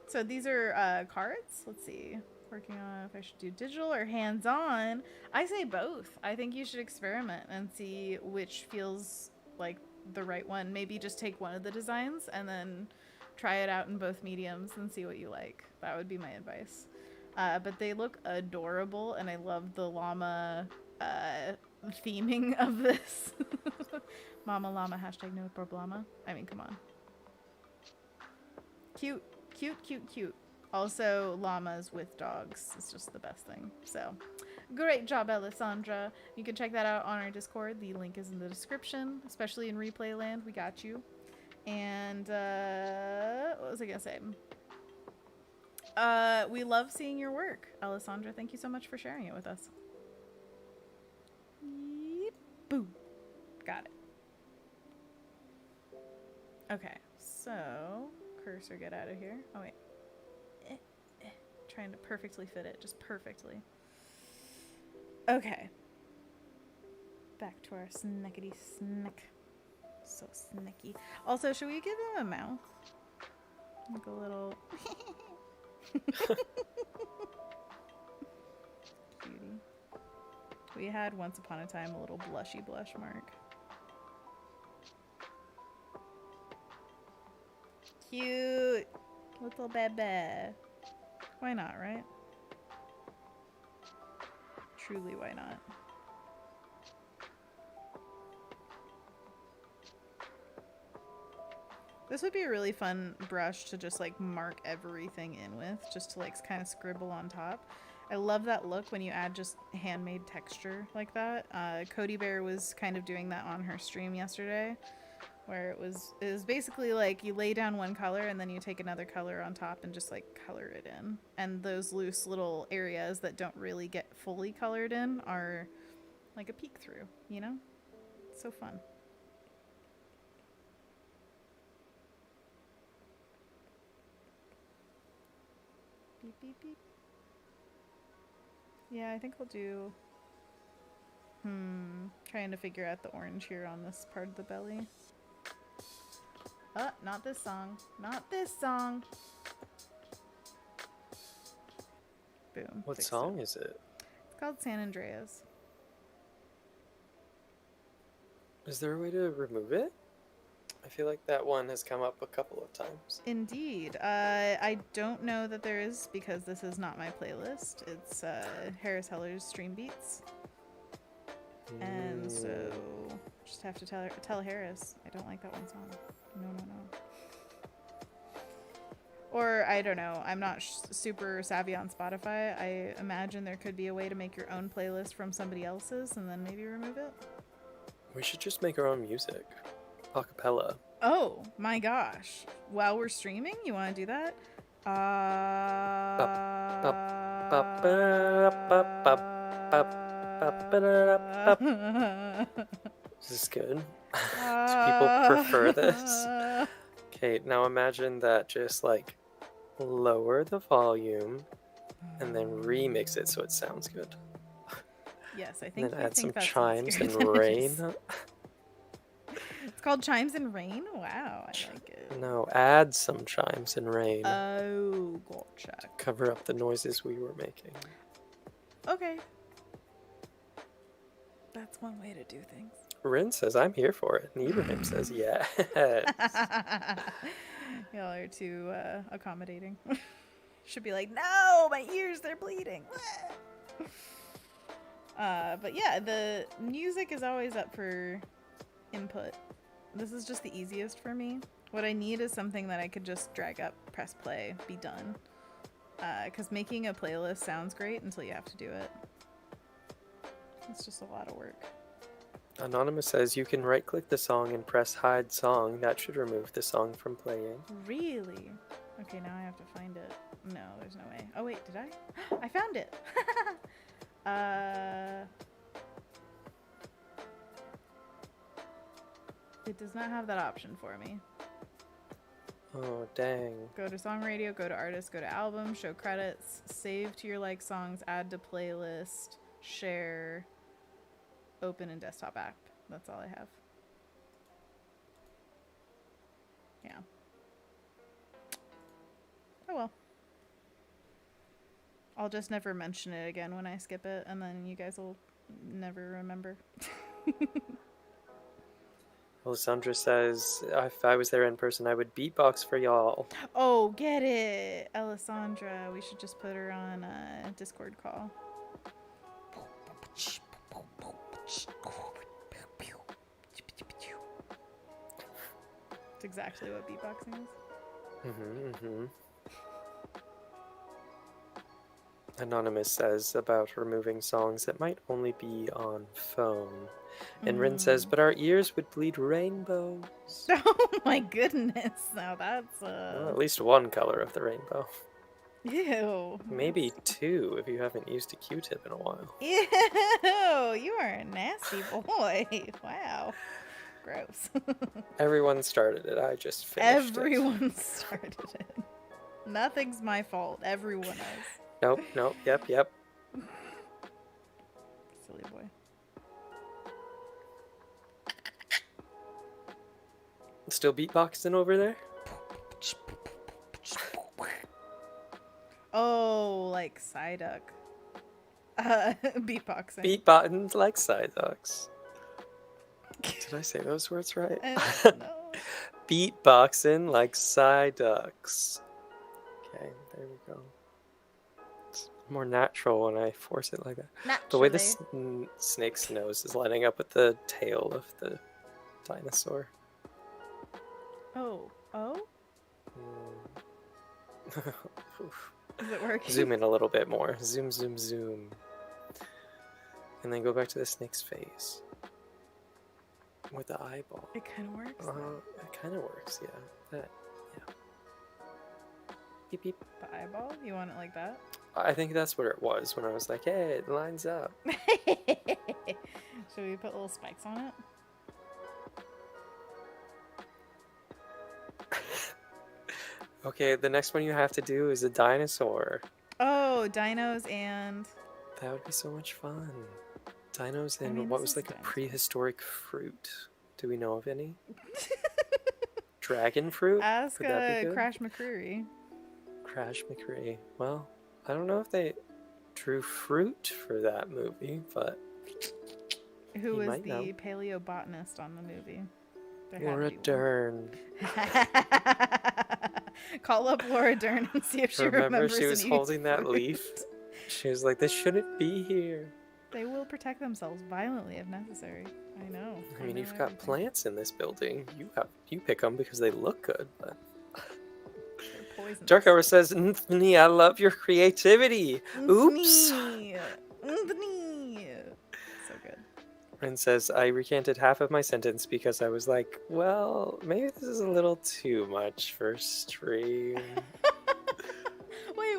So these are cards. Let's see. Working on if I should do digital or hands-on. I say both. I think you should experiment and see which feels like the right one. Maybe just take one of the designs and then try it out in both mediums and see what you like. That would be my advice. But they look adorable, and I love the llama theming of this. Mama llama, hashtag no problema. I mean, come on. Cute, cute, cute, cute. Also, llamas with dogs is just the best thing. So, great job, Alessandra. You can check that out on our Discord. The link is in the description, especially in replay land. We got you. And, what was I gonna say? We love seeing your work, Alessandra. Thank you so much for sharing it with us. Yeep. Boom. Got it. Okay, so cursor, get out of here. Oh wait. Trying to perfectly fit it, just perfectly. Okay. Back to our snackety snack. So snacky. Also, should we give him a mouth? Like a little cutie. We had once upon a time a little blushy blush mark. Cute little baby. Why not, right? Truly, why not? This would be a really fun brush to just like mark everything in with, just to like kind of scribble on top. I love that look when you add just handmade texture like that. Cody Bear was kind of doing that on her stream yesterday, where it was basically like you lay down one color and then you take another color on top and just like color it in. And those loose little areas that don't really get fully colored in are like a peek through, you know? It's so fun. Beep, beep, beep. Yeah, I think we'll do... Trying to figure out the orange here on this part of the belly. Not this song. Not this song. Boom. What fixed song it. is it? It's called San Andreas. Is there a way to remove it? I feel like that one has come up a couple of times. Indeed. I don't know that there is because this is not my playlist. It's Harris Heller's Stream Beats. And so just have to tell Harris I don't like that one song. No. Or I don't know. I'm not super savvy on Spotify. I imagine there could be a way to make your own playlist from somebody else's and then maybe remove it. We should just make our own music. Acapella. Oh my gosh. While we're streaming, you want to do that? This is good. Do people prefer this? Okay, now imagine that just like lower the volume and then remix it so it sounds good. Yes, I And think. then I add some think that's chimes and easier than it is. rain. It's called Chimes and Rain? Wow, I like it. No, add some chimes and rain. Oh, gotcha. Cover up the noises we were making. Okay. That's one way to do things. Rynn says, I'm here for it. And Ibrahim says, yes. Y'all are too accommodating. Should be like, no, my ears, they're bleeding. But yeah, the music is always up for input. This is just the easiest for me. What I need is something that I could just drag up, press play, be done. Because making a playlist sounds great until you have to do it. It's just a lot of work. Anonymous says, you can right-click the song and press hide song. That should remove the song from playing. Really? Okay, now I have to find it. No, there's no way. Oh wait, did I? I found it! It does not have that option for me. Oh, dang. Go to song radio, go to artist, go to album, show credits, save to your like songs, add to playlist, share, open in desktop app. That's all I have. Yeah. Oh well. I'll just never mention it again when I skip it, and then you guys will never remember. Alessandra says, if I was there in person, I would beatbox for y'all. Oh, get it! Alessandra. We should just put her on a Discord call. It's exactly what beatboxing is. Anonymous says about removing songs that might only be on phone. And Rynn says, but our ears would bleed rainbows. Oh my goodness. Now that's Well, at least one color of the rainbow. Ew. Maybe two if you haven't used a Q-tip in a while. Ew. You are a nasty boy. Wow. Gross. Everyone started it. I just finished Everyone started it. Nothing's my fault. Everyone else. Nope. Yep. Silly boy. Still beatboxing over there? Oh, like Psyduck. Beatboxing. Beatboxing like Psyducks. Did I say those words right? No. Beatboxing like Psyducks. Okay, there we go. It's more natural when I force it like that. Naturally. The way the snake's nose is lining up with the tail of the dinosaur. Oh. Oof. Is it working? Zoom in a little bit more. Zoom. And then go back to the snake's face. With the eyeball. It kind of works. It kind of works, yeah. Yeah. Beep, beep. The eyeball? You want it like that? I think that's what it was when I was like, hey, it lines up. Should we put little spikes on it? Okay, the next one you have to do is a dinosaur. Oh, dinos and... That would be so much fun. Dinos and mean, what this was is like a dinosaur. prehistoric fruit? Do we know of any? Dragon fruit? Ask Could that be good? Crash McCreary. Crash McCree. Well, I don't know if they... drew fruit for that movie, but Who he was might the know. paleobotanist on the movie? There had to Laura be one. Dern. Call up Laura Dern and see if she Remember remembers she was any holding that fruit. leaf? She was like, this shouldn't be here. They will protect themselves violently if necessary. I know. I mean, know you've got everything. plants in this building. You pick them because they look good, but... They're poisonous. Dark Hour says, Anthony, I love your creativity. Oops. Anthony. So good. Rynn says, I recanted half of my sentence because I was like, well, maybe this is a little too much for stream. Wait,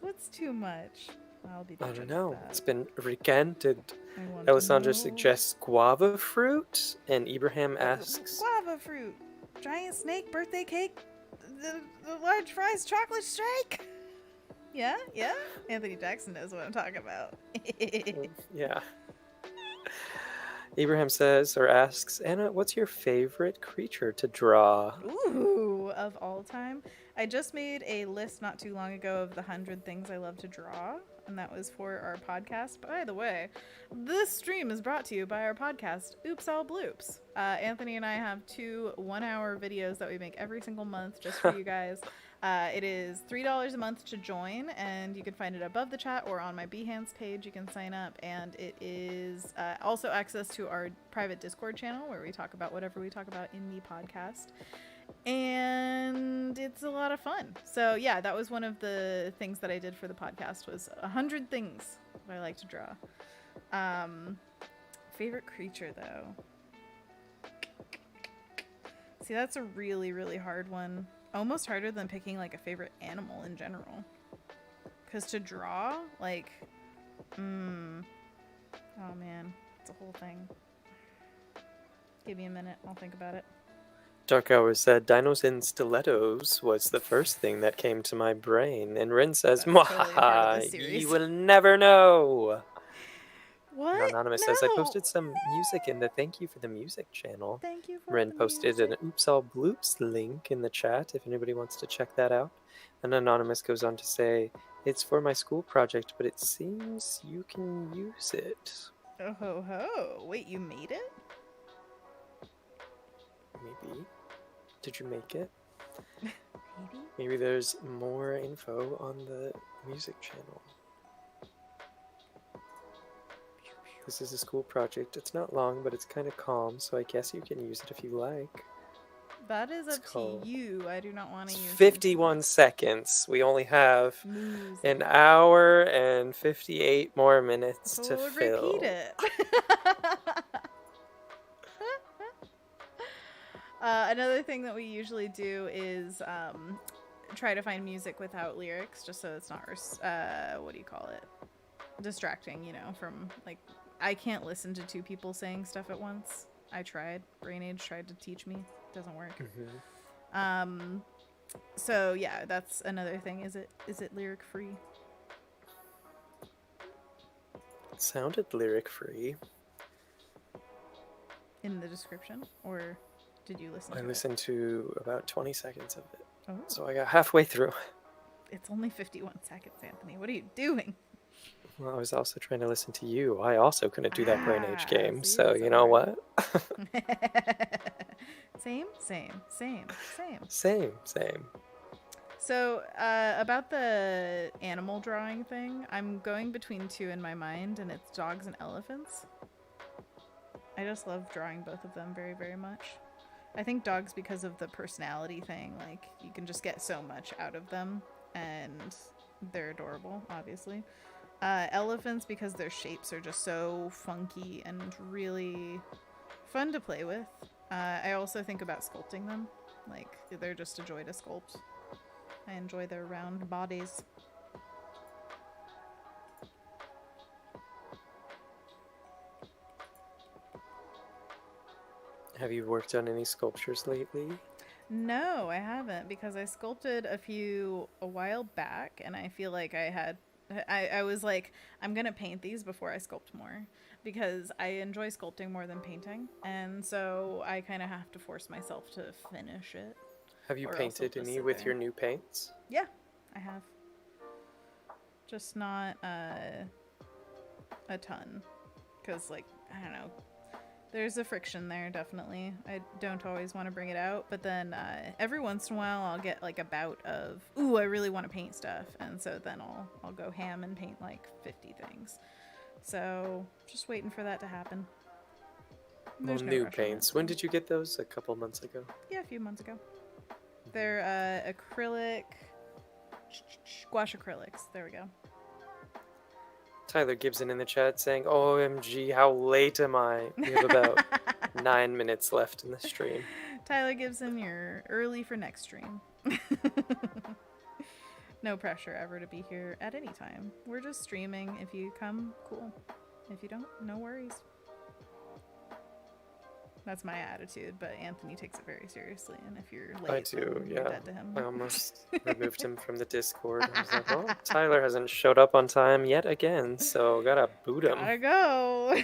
what's too much? I'll be I judging don't know. that. It's been recanted. I want to Alessandra know. suggests guava fruit, and Ibrahim asks, Guava fruit, giant snake, birthday cake, the large fries, chocolate shake. Yeah. Anthony Jackson knows what I'm talking about. yeah. Ibrahim says or asks, Anna, what's your favorite creature to draw? Ooh, of all time. I just made a list not too long ago of the 100 things I love to draw, and that was for our podcast. By the way, this stream is brought to you by our podcast, Oops All Bloops. Anthony and I have 2 one-hour videos that we make every single month just for you guys. It is $3 a month to join, and you can find it above the chat or on my Behance page. You can sign up, and it is also access to our private Discord channel where we talk about whatever we talk about in the podcast. And it's a lot of fun. So yeah, that was one of the things that I did for the podcast was 100 things that I like to draw. Favorite creature though. See, that's a really, really hard one. Almost harder than picking like a favorite animal in general. Because to draw, like, oh man, it's a whole thing. Give me a minute, I'll think about it. Dark Hour said, Dinos in Stilettos was the first thing that came to my brain. And Rynn says, That's totally a part of this Mwahaha, series. you will never know. What? And Anonymous says, I No. posted some music in the thank you for the music channel. Thank you for Rynn the posted music. an Oops All Bloops link in the chat if anybody wants to check that out. And Anonymous goes on to say, it's for my school project, but it seems you can use it. Oh ho ho. Wait, you made it? Maybe. Did you make it? Maybe. Maybe there's more info on the music channel. This is a school project. It's not long, but it's kind of calm, so I guess you can use it if you like. That is It's up called- to you. I do not want to It's use 51 seconds. We only have music. an hour and 58 more minutes So to we'll fill. repeat it. Another thing that we usually do is try to find music without lyrics, just so it's not, what do you call it? Distracting, you know, from, like, I can't listen to 2 people saying stuff at once. I tried. Brain Age tried to teach me. Doesn't work. Mhm. So yeah, that's another thing. Is it lyric free? It sounded lyric free. In the description, or did you listen to I it? listened to about 20 seconds of it, Oh, so I got halfway through. it's only 51 seconds, Anthony. What are you doing? Well, I was also trying to listen to you. I also couldn't do that Brain Age game, see, so that's you so know hard. what? Same. Same. So, about the animal drawing thing, I'm going between 2 in my mind, and it's dogs and elephants. I just love drawing both of them very, very much. I think dogs because of the personality thing, like, you can just get so much out of them, and they're adorable, obviously. Elephants because their shapes are just so funky and really fun to play with. I also think about sculpting them. Like, they're just a joy to sculpt. I enjoy their round bodies. Have you worked on any sculptures lately? No, I haven't, because I sculpted a few a while back, and I feel like I was like, I'm gonna paint these before I sculpt more, because I enjoy sculpting more than painting, and so I kind of have to force myself to finish it. Have you Or else painted it'll just any sit with there. your new paints? Yeah, I have. just not a ton. Because, like, I don't know. There's a friction there, definitely. I don't always want to bring it out, but then every once in a while I'll get like a bout of, ooh, I really want to paint stuff, and so then I'll go ham and paint like 50 things. So just waiting for that to happen. Well, There's no new rush on paints. that, When so- did you get those? A couple months ago. Yeah, a few months ago. They're acrylic, gouache acrylics. There we go. Tyler Gibson in the chat saying, OMG, how late am I? We have about 9 minutes left in the stream. Tyler Gibson, you're early for next stream. No pressure ever to be here at any time. We're just streaming. If you come, cool. If you don't, no worries. That's my attitude, but Anthony takes it very seriously, and if you're late, I do, then you're yeah. dead to him. I almost removed him from the Discord. I was like, well, Tyler hasn't showed up on time yet again, so gotta boot him. Gotta go.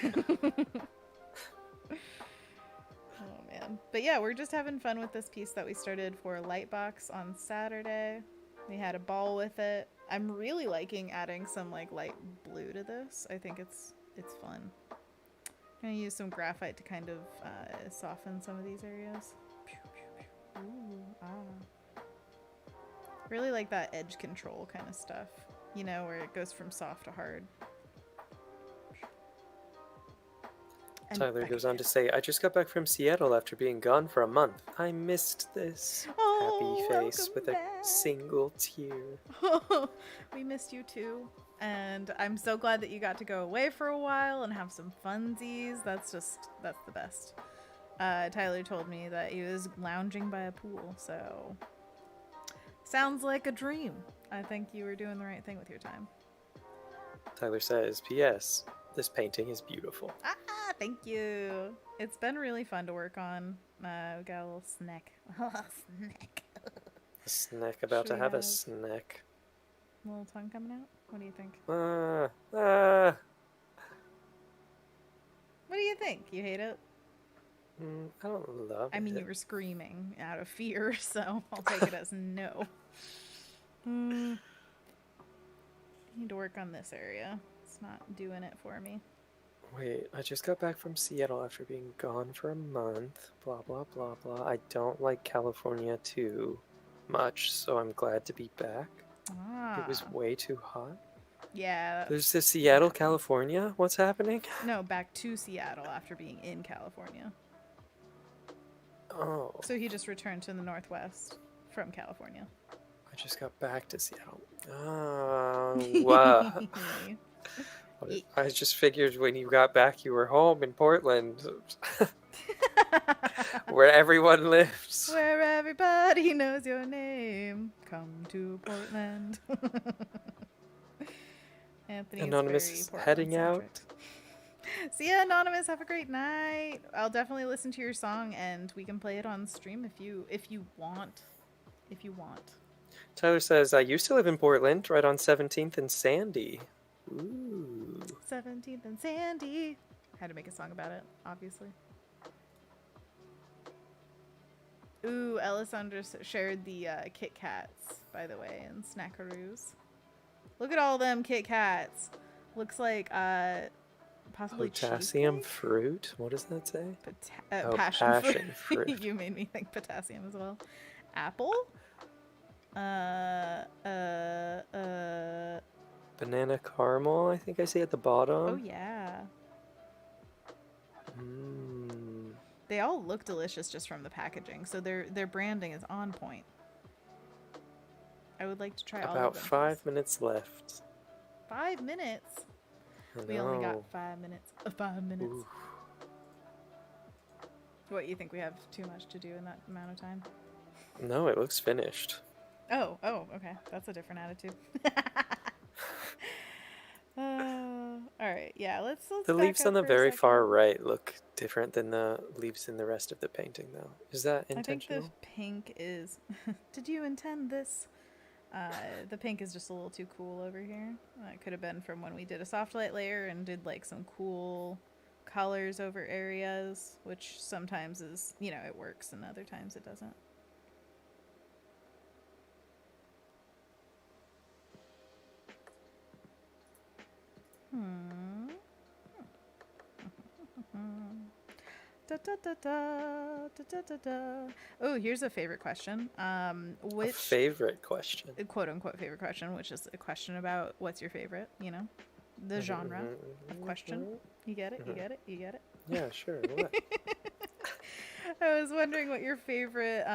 Oh man, but yeah, we're just having fun with this piece that we started for Lightbox on Saturday. We had a ball with it. I'm really liking adding some like light blue to this. I think it's fun. I'm gonna use some graphite to kind of soften some of these areas. Ooh, ah. Really like that edge control kind of stuff. You know, where it goes from soft to hard. And Tyler back goes on to again. say, I just got back from Seattle after being gone for a month. I missed this. Oh, Happy face welcome with back. a single tear. We missed you too. And I'm so glad that you got to go away for a while and have some funsies. That's the best. Tyler told me that he was lounging by a pool, so sounds like a dream. I think you were doing the right thing with your time. Tyler says, P.S. This painting is beautiful. Ah, thank you. It's been really fun to work on. We got a little snack. Snack. A snack about Should to we have a have- snack. Little tongue coming out? What do you think? Ah. What do you think? You hate it? I don't love I mean, it. you were screaming out of fear, so I'll take it as no. Need to work on this area. It's not doing it for me. Wait, I just got back from Seattle after being gone for a month. Blah, blah, blah, blah. I don't like California too much, so I'm glad to be back. Ah. It was way too hot. Yeah. There's the Seattle, California? What's happening? No, back to Seattle after being in California. Oh, So he just returned to the Northwest from California. I just got back to Seattle. Wow. I just figured when you got back, you were home in Portland, where everyone lives. Where everybody knows your name. Come to Portland. Anthony Anonymous is is very heading Portland-centric. out. See ya, Anonymous. Have a great night. I'll definitely listen to your song, and we can play it on stream if you want. If you want. Tyler says, I used to live in Portland, right on 17th and Sandy. Ooh. 17th and Sandy. Had to make a song about it, obviously. Ooh, Alessandra shared the Kit Kats, by the way, and Snackaroos. Look at all them Kit Kats. Looks like possibly Potassium cheesecake? fruit? What does that say? Oh, Passion passion fruit. fruit. You made me think potassium as well. Apple? Banana caramel, I think I see at the bottom. Oh yeah. Mm. They all look delicious just from the packaging, so their branding is on point. I would like to try all of About them. 5 minutes left. 5 minutes. I We only know. got 5 minutes. 5 minutes. Ooh. What, you think we have too much to do in that amount of time? No, it looks finished. Oh, okay. That's a different attitude. All right, yeah. Let's The back leaves up on the for a very second. far right look different than the leaves in the rest of the painting, though. Is that I think intentional? the pink is. Did you intend this? The pink is just a little too cool over here. It could have been from when we did a soft light layer and did like some cool colors over areas, which sometimes is, you know, it works and other times it doesn't. Da, da, da, da, da, da, da, da. Oh, here's a favorite question. A Which favorite question. quote unquote favorite question, which is a question about what's your favorite, the genre of question. You get it? You get it? You get it? Yeah, sure. What? I was wondering what your favorite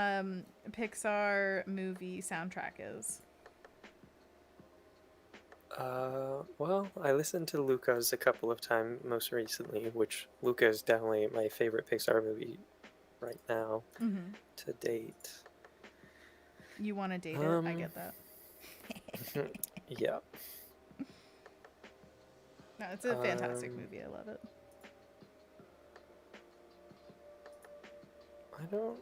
Pixar movie soundtrack is. Well, I listened to Luca's a couple of times most recently, which Luca is definitely my favorite Pixar movie right now to date. You want to date it? I get that. Yeah. No, it's a fantastic movie. I love it. I don't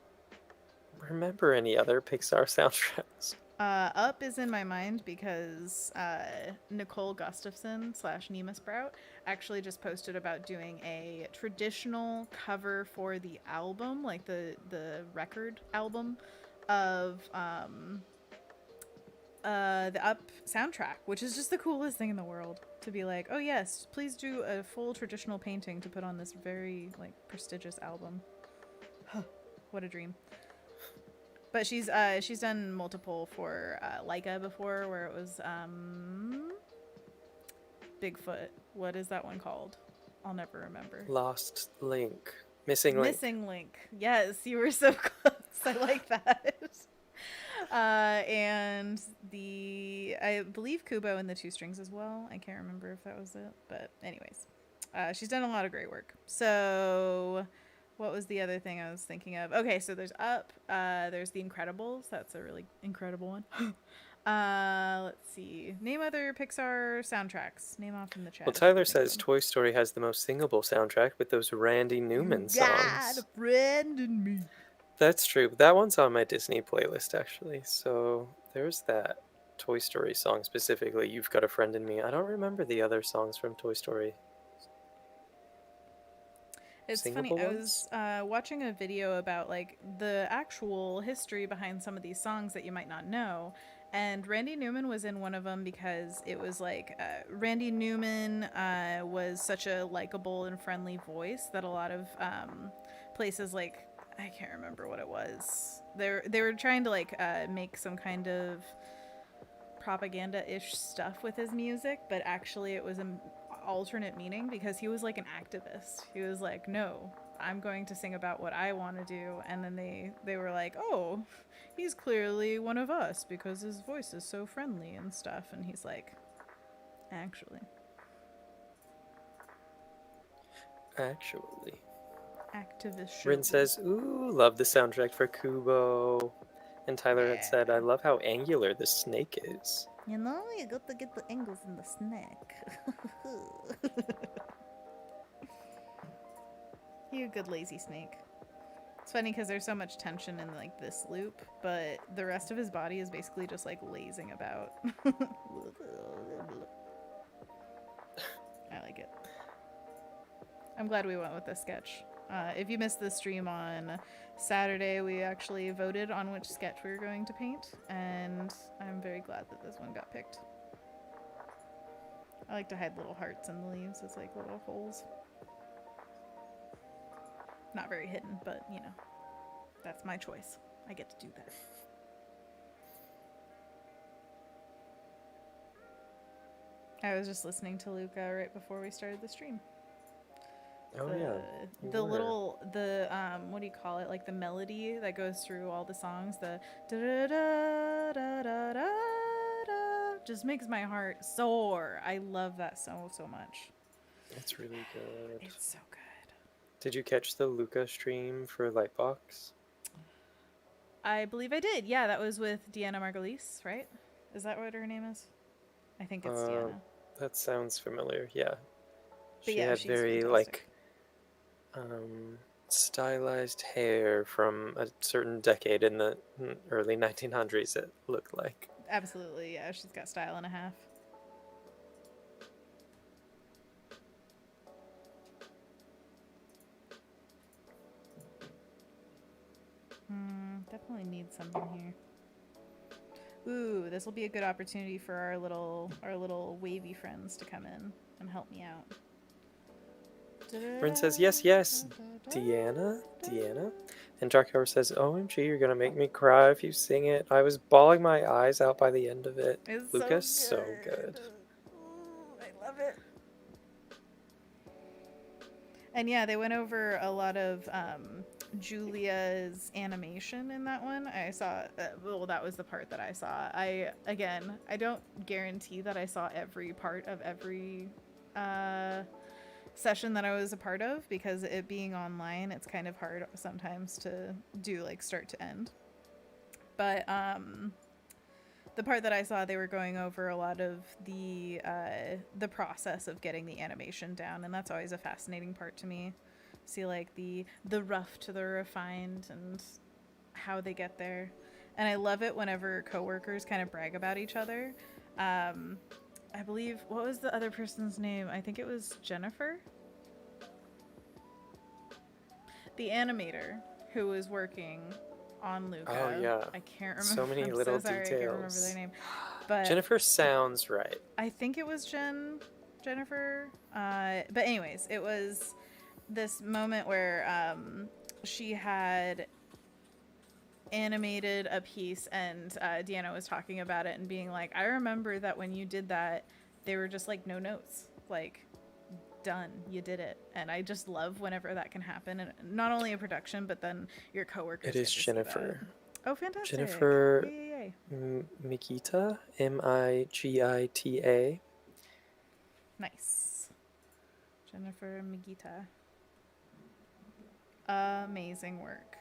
remember any other Pixar soundtracks. Up is in my mind because Nicole Gustafson / Nima Sprout actually just posted about doing a traditional cover for the album, like the record album of the Up soundtrack, which is just the coolest thing in the world. To be like, oh yes, please do a full traditional painting to put on this very prestigious album. What a dream. But she's done multiple for Leica before, where it was Bigfoot. What is that one called? I'll never remember. Lost Link. Missing Link. Missing Link. Yes, you were so close. I like that. And I believe Kubo and the Two Strings as well. I can't remember if that was it. But anyways, she's done a lot of great work. So what was the other thing I was thinking of? Okay, so there's Up. There's The Incredibles. That's a really incredible one. Let's see. Name other Pixar soundtracks. Name off in the chat. Well, Tyler says Toy Story has the most singable soundtrack with those Randy Newman songs. God, a friend in me. That's true. That one's on my Disney playlist, actually. So there's that Toy Story song specifically. You've Got a Friend in Me. I don't remember the other songs from Toy Story. It's Singable funny. ones? I was watching a video about the actual history behind some of these songs that you might not know. And Randy Newman was in one of them because it was Randy Newman was such a likable and friendly voice that a lot of places I can't remember what it was. They were trying to make some kind of propaganda-ish stuff with his music, but actually it was an alternate meaning because he was an activist. He was like, no, I'm going to sing about what I want to do. And then they were like, oh, he's clearly one of us because his voice is so friendly and stuff. And he's like, actually. Activist. Rynn says, ooh, love the soundtrack for Kubo. And Tyler had said, I love how angular the snake is. You got to get the angles in the snake. You a good lazy snake. It's funny because there's so much tension in this loop, but the rest of his body is basically just lazing about. I like it. I'm glad we went with this sketch. If you missed the stream on Saturday, we actually voted on which sketch we were going to paint, and I'm very glad that this one got picked. I like to hide little hearts in the leaves as little holes. Not very hidden, but that's my choice. I get to do that. I was just listening to Luca right before we started the stream. Oh, yeah. What do you call it? The melody that goes through all the songs, the da da da da da da, just makes my heart soar. I love that so much. It's really good. It's so good. Did you catch the Luca stream for Lightbox? I believe I did. Yeah, that was with Deanna Margulies, right? Is that what her name is? I think it's Deanna. That sounds familiar, yeah. But she yeah, had she's very fantastic. stylized hair from a certain decade in the early 1900s, it looked like. Absolutely, yeah. She's got style and a half. Definitely need something here. Ooh, this will be a good opportunity for our little wavy friends to come in and help me out. Rynn says, yes, yes, Deanna. And Dark Hour says, OMG, you're gonna make me cry if you sing it. I was bawling my eyes out by the end of it. It's Lucas, so so good. Ooh, I love it. And yeah, they went over a lot of Julia's animation in that one. I saw, well, that was the part that I saw. I don't guarantee that I saw every part of every session that I was a part of, because it being online, it's kind of hard sometimes to do like start to end. But the part that I saw, they were going over a lot of the process of getting the animation down, and that's always a fascinating part to me. See like the rough to the refined and how they get there. And I love it whenever coworkers kind of brag about each other. I believe, what was the other person's name? I think it was Jennifer, the animator who was working on Luca. Oh, yeah. I can't remember. So many I'm little so sorry, details. I can't remember their name. But Jennifer sounds right. I think it was Jennifer. But anyways, it was this moment where she had animated a piece, and Deanna was talking about it and being like, I remember that when you did that, they were just like no notes, like done, you did it. And I just love whenever that can happen, and not only a production, but then your coworkers. It is Jennifer. Oh, fantastic. Jennifer Yay. Migita, Migita. Nice. Jennifer Migita. Amazing work.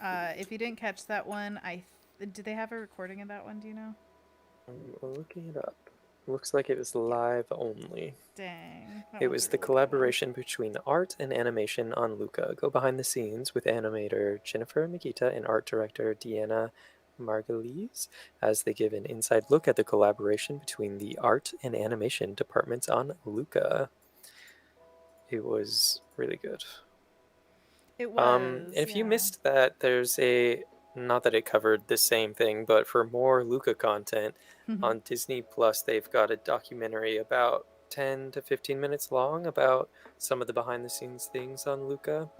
If you didn't catch that one, did they have a recording of that one? Do you know? I'm looking it up. Looks like it was live only. Dang. It was the collaboration between art and animation on Luca. Go behind the scenes with animator Jennifer Migita and art director Deanna Margulies as they give an inside look at the collaboration between the art and animation departments on Luca. It was really good. It was. If you missed that, there's not that it covered the same thing, but for more Luca content on Disney Plus, they've got a documentary about 10 to 15 minutes long about some of the behind the scenes things on Luca.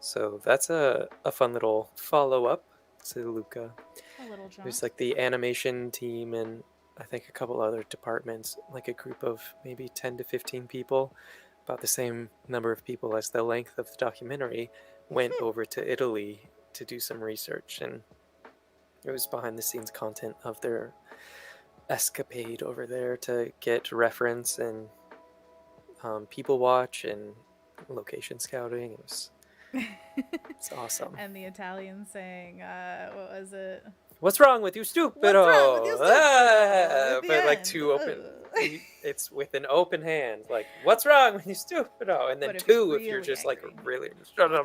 So that's a fun little follow up to Luca. A little jaunt. There's like the animation team and I think a couple other departments, like a group of maybe 10 to 15 people, about the same number of people as the length of the documentary, went over to Italy to do some research, and it was behind the scenes content of their escapade over there to get reference and people watch and location scouting. It's awesome. And the Italian saying, what was it? What's wrong with you, stupido? What's wrong with you, stupido? But like two open. It's with an open hand. Like, what's wrong with you, stupido? And then two if you're just angry. like really. You stupido.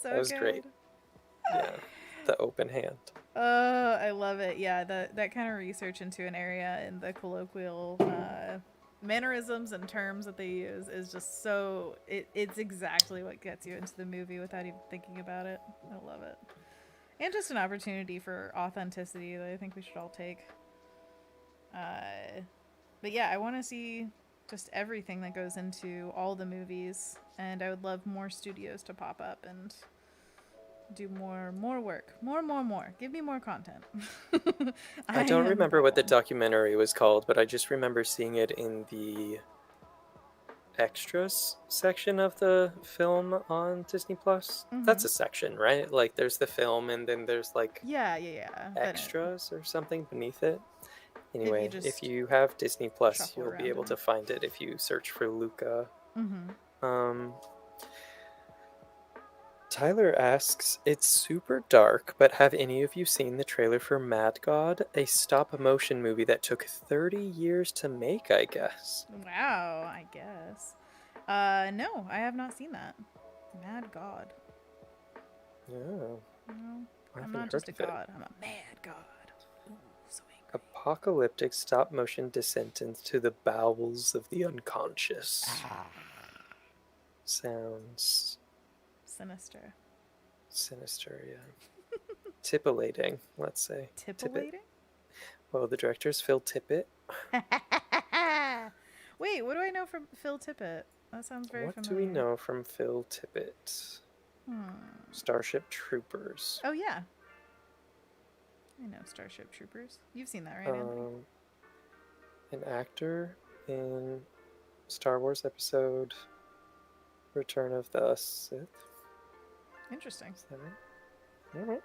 So that was good. great. Yeah, the open hand. Oh, I love it. Yeah, that kind of research into an area and the colloquial mannerisms and terms that they use is just so. It's exactly what gets you into the movie without even thinking about it. I love it. And just an opportunity for authenticity that I think we should all take. But yeah, I want to see just everything that goes into all the movies, and I would love more studios to pop up and do more work. More. Give me more content. I don't remember what the documentary was called, but I just remember seeing it in the extras section of the film on Disney Plus. That's a section, right? Like there's the film and then there's like yeah extras or something beneath it. Anyway, if you just have Disney Plus, you'll around be able to find it if you search for Luca. Tyler asks, it's super dark, but have any of you seen the trailer for Mad God, a stop-motion movie that took 30 years to make, I guess? Wow, I guess. No, I have not seen that. Mad God. No. No, I I'm haven't not just a heard of it. god. I'm a mad god. Ooh, so angry. Apocalyptic stop-motion descent into the bowels of the unconscious. Sounds Sinister. sinister, yeah. Tippulating, let's say. Tippett. Tippulating? Well, the director's Phil Tippett. Wait, what do I know from Phil Tippett? That sounds very What do we familiar. know from Phil Tippett? Starship Troopers. Oh, yeah. I know Starship Troopers. You've seen that, right, Anthony? An actor in Star Wars episode Return of the Sith. Interesting. Is that right?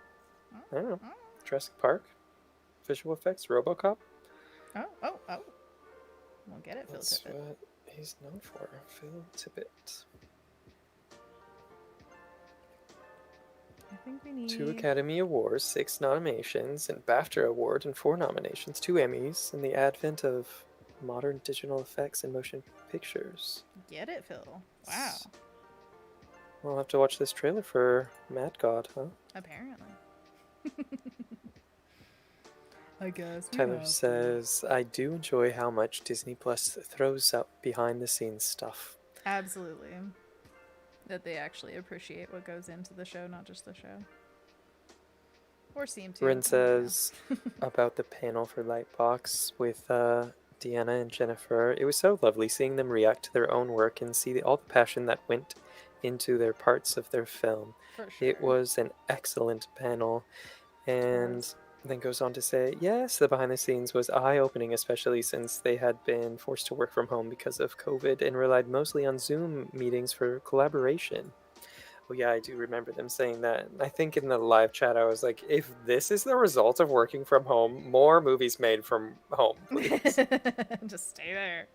I don't know. Jurassic Park. Visual effects. RoboCop. Oh. We'll get it, Phil That's Tippett. what he's known for. Phil Tippett. I think we need 2 Academy Awards, 6 nominations, and BAFTA Award and 4 nominations, 2 Emmys, in the advent of modern digital effects and motion pictures. Get it, Phil. Wow. We'll have to watch this trailer for Mad God, huh? Apparently. I guess. Tyler says, I do enjoy how much Disney Plus throws up behind the scenes stuff. Absolutely. That they actually appreciate what goes into the show, not just the show. Or seem to. Rynn says about the panel for Lightbox with Deanna and Jennifer. It was so lovely seeing them react to their own work and see all the passion that went into their parts of their film. For sure. It was an excellent panel. And then goes on to say, yes, the behind the scenes was eye-opening, especially since they had been forced to work from home because of COVID and relied mostly on Zoom meetings for collaboration. Oh yeah, I do remember them saying that. I think in the live chat I was like, if this is the result of working from home, more movies made from home, please. Just stay there.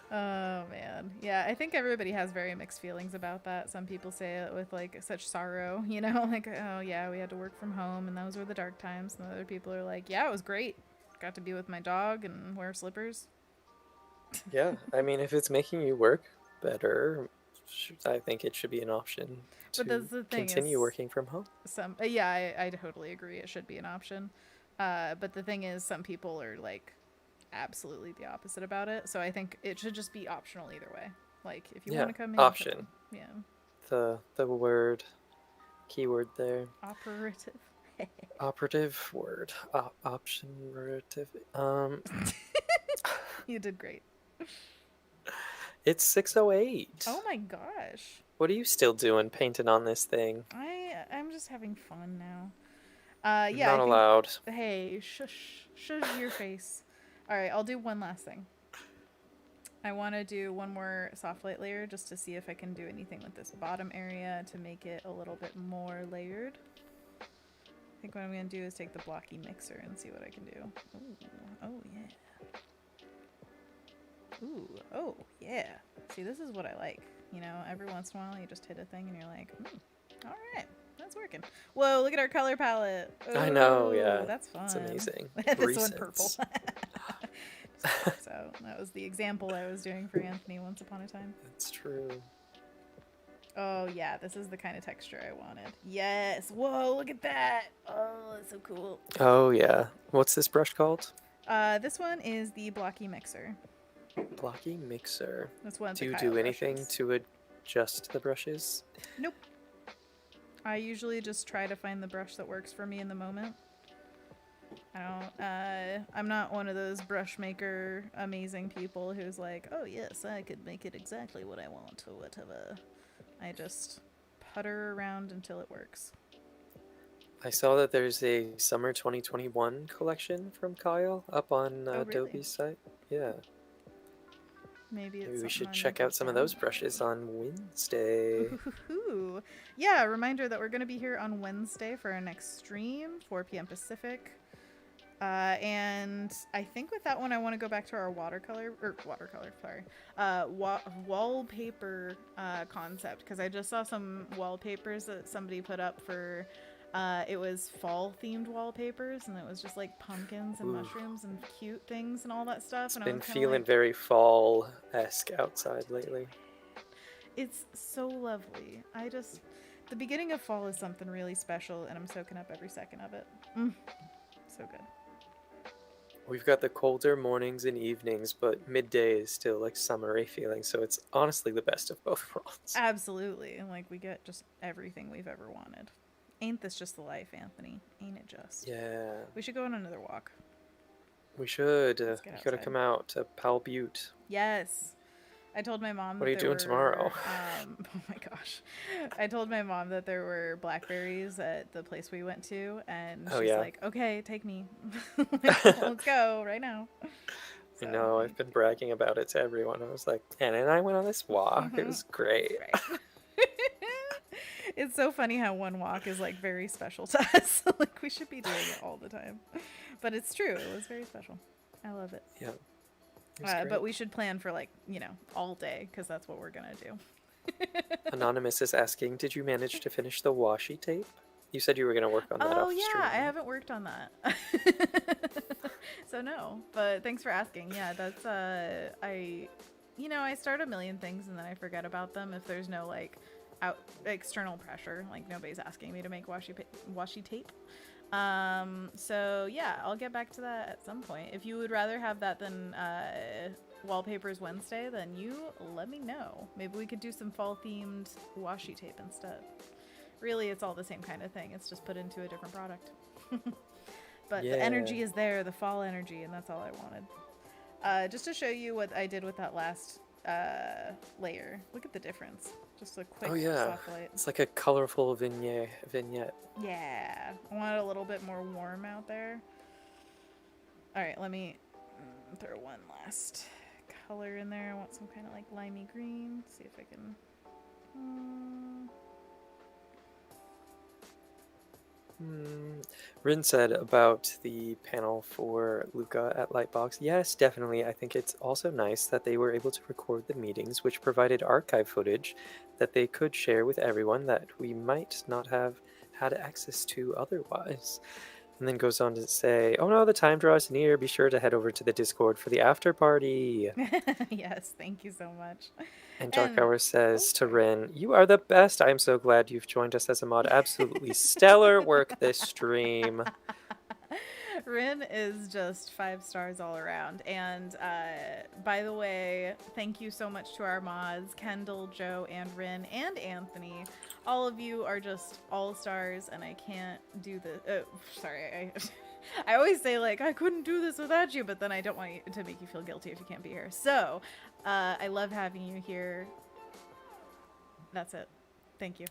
Oh man. Yeah, I think everybody has very mixed feelings about that. Some people say it with like such sorrow, you know, like, oh yeah, we had to work from home and those were the dark times. And other people are like, yeah, it was great. Got to be with my dog and wear slippers. Yeah, I mean, if it's making you work better, I think it should be an option to continue working from home. I totally agree. It should be an option. But the thing is, some people are like absolutely the opposite about it. So I think it should just be optional either way. Like if you want to come in, option. Yeah. The word, keyword there. Operative. Operative word. Optionative. You did great. It's 6:08. Oh my gosh. What are you still doing painting on this thing? I'm just having fun now. Not allowed. Hey, shush your face. All right, I'll do one last thing. I want to do one more soft light layer just to see if I can do anything with this bottom area to make it a little bit more layered. I think what I'm going to do is take the blocky mixer and see what I can do. Ooh, oh yeah. Ooh, oh yeah. See, this is what I like. You know, every once in a while you just hit a thing and you're like, all right, that's working. Whoa, look at our color palette. Ooh, I know, yeah. That's fun. It's amazing. This one purple. So that was the example I was doing for Anthony once upon a time. That's true. Oh yeah, this is the kind of texture I wanted. Yes. Whoa, look at that. Oh, that's so cool. Oh yeah. What's this brush called? This one is the blocky mixer. Blocky mixer. That's one of Do the you Kyle do anything brushes. to adjust the brushes? Nope. I usually just try to find the brush that works for me in the moment. I'm not one of those brush maker amazing people who's like, oh yes, I could make it exactly what I want or whatever. I just putter around until it works. I saw that there's a summer 2021 collection from Kyle up on Adobe's site. Yeah. Maybe we should check out some of those brushes on Wednesday. Ooh. Yeah, reminder that we're going to be here on Wednesday for our next stream, 4 p.m. Pacific. And I think with that one, I want to go back to our wallpaper concept, because I just saw some wallpapers that somebody put up for, it was fall themed wallpapers, and it was just like pumpkins and mushrooms and cute things and all that stuff. It's and been feeling very fall-esque outside lately. It's so lovely. The beginning of fall is something really special, and I'm soaking up every second of it. So good. We've got the colder mornings and evenings, but midday is still like summery feeling, so it's honestly the best of both worlds. Absolutely. And like we get just everything we've ever wanted. Ain't this just the life, Anthony? Ain't it just? Yeah, We should go on another walk. we should. Let's get You gotta outside. come out to Pal Butte. Yes. I told my mom What that are you there doing were, tomorrow? oh my gosh. I told my mom that there were blackberries at the place we went to, and Oh, she's yeah. like, okay, take me. Let's go right now. I know, I've been bragging about it to everyone. I was like, Anna and I went on this walk. It was great. Right. It's so funny how one walk is like very special to us. Like we should be doing it all the time. But it's true. It was very special. I love it. Yeah. It was But great. we should plan for like, all day because that's what we're going to do. Anonymous is asking, did you manage to finish the washi tape? You said you were going to work on that off Oh, yeah. stream. I haven't worked on that. So no, but thanks for asking. Yeah, that's, I start a million things and then I forget about them if there's no like external pressure. Like nobody's asking me to make washi tape. So yeah, I'll get back to that at some point. If you would rather have that than Wallpapers Wednesday, then you let me know. Maybe we could do some fall themed washi tape instead. Really, it's all the same kind of thing. It's just put into a different product. But the energy is there, the fall energy, and that's all I wanted. Just to show you what I did with that last layer. Look at the difference. Just a quick soft light. It's like a colorful vignette. Yeah. I want it a little bit more warm out there. Alright, let me throw one last color in there. I want some kind of like limey green. See if I can... Rynn said about the panel for Luca at Lightbox. Yes, definitely. I think it's also nice that they were able to record the meetings, which provided archive footage that they could share with everyone that we might not have had access to otherwise. And then goes on to say, oh no, the time draws near. Be sure to head over to the Discord for the after party. Yes, thank you so much. And Dark Hour says to Rynn, you are the best. I am so glad you've joined us as a mod. Absolutely stellar work this stream. Rynn is just 5 stars all around. And by the way, thank you so much to our mods, Kendall, Joe, and Rynn, and Anthony. All of you are just all stars, and I can't do the... sorry, I always say, like, I couldn't do this without you, but then I don't want to make you feel guilty if you can't be here. So, I love having you here. That's it. Thank you.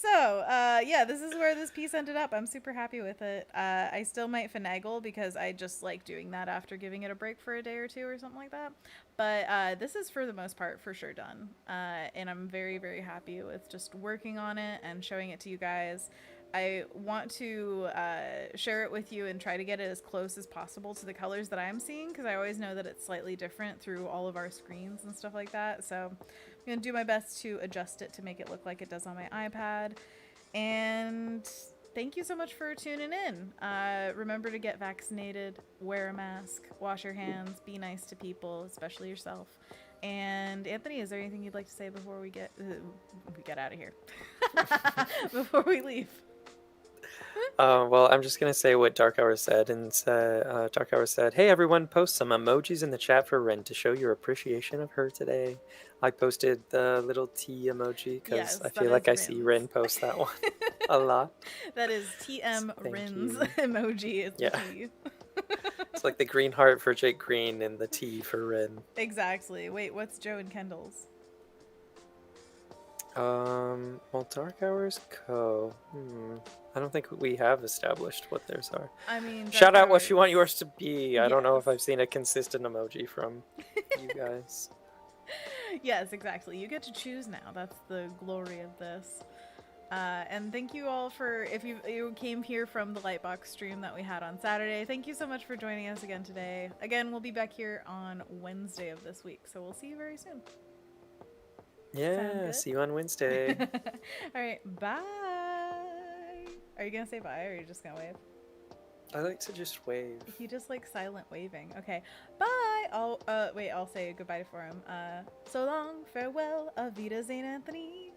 So, yeah, this is where this piece ended up. I'm super happy with it. I still might finagle because I just like doing that after giving it a break for a day or two or something like that. But this is, for the most part, for sure done. And I'm very, very happy with just working on it and showing it to you guys. I want to share it with you and try to get it as close as possible to the colors that I'm seeing, because I always know that it's slightly different through all of our screens and stuff like that. So I'm going to do my best to adjust it to make it look like it does on my iPad. And thank you so much for tuning in. Remember to get vaccinated, wear a mask, wash your hands, be nice to people, especially yourself. And Anthony, is there anything you'd like to say before we get out of here? Before we leave? Well, I'm just going to say what Dark Hour said. And Dark Hour said, hey, everyone, post some emojis in the chat for Rynn to show your appreciation of her today. I posted the little T emoji because I feel like I see Rynn post that one a lot. That is TM Rynn's emoji. It's the T. It's like the green heart for Jake Green and the T for Rynn. Exactly. Wait, what's Joe and Kendall's? Well, Dark Hour's Co. I don't think we have established what theirs are. I mean, shout out what you want yours to be. I don't know if I've seen a consistent emoji from you guys. Yes, exactly. You get to choose now. That's the glory of this. And thank you all for, if you came here from the Lightbox stream that we had on Saturday, thank you so much for joining us again today. Again, we'll be back here on Wednesday of this week, so we'll see you very soon. Yeah, see you on Wednesday. All right, bye. Are you going to say bye, or are you just going to wave? I like to just wave. He just like silent waving. Okay, bye. Wait, I'll say goodbye for him. So long, farewell, Avita Zane Anthony.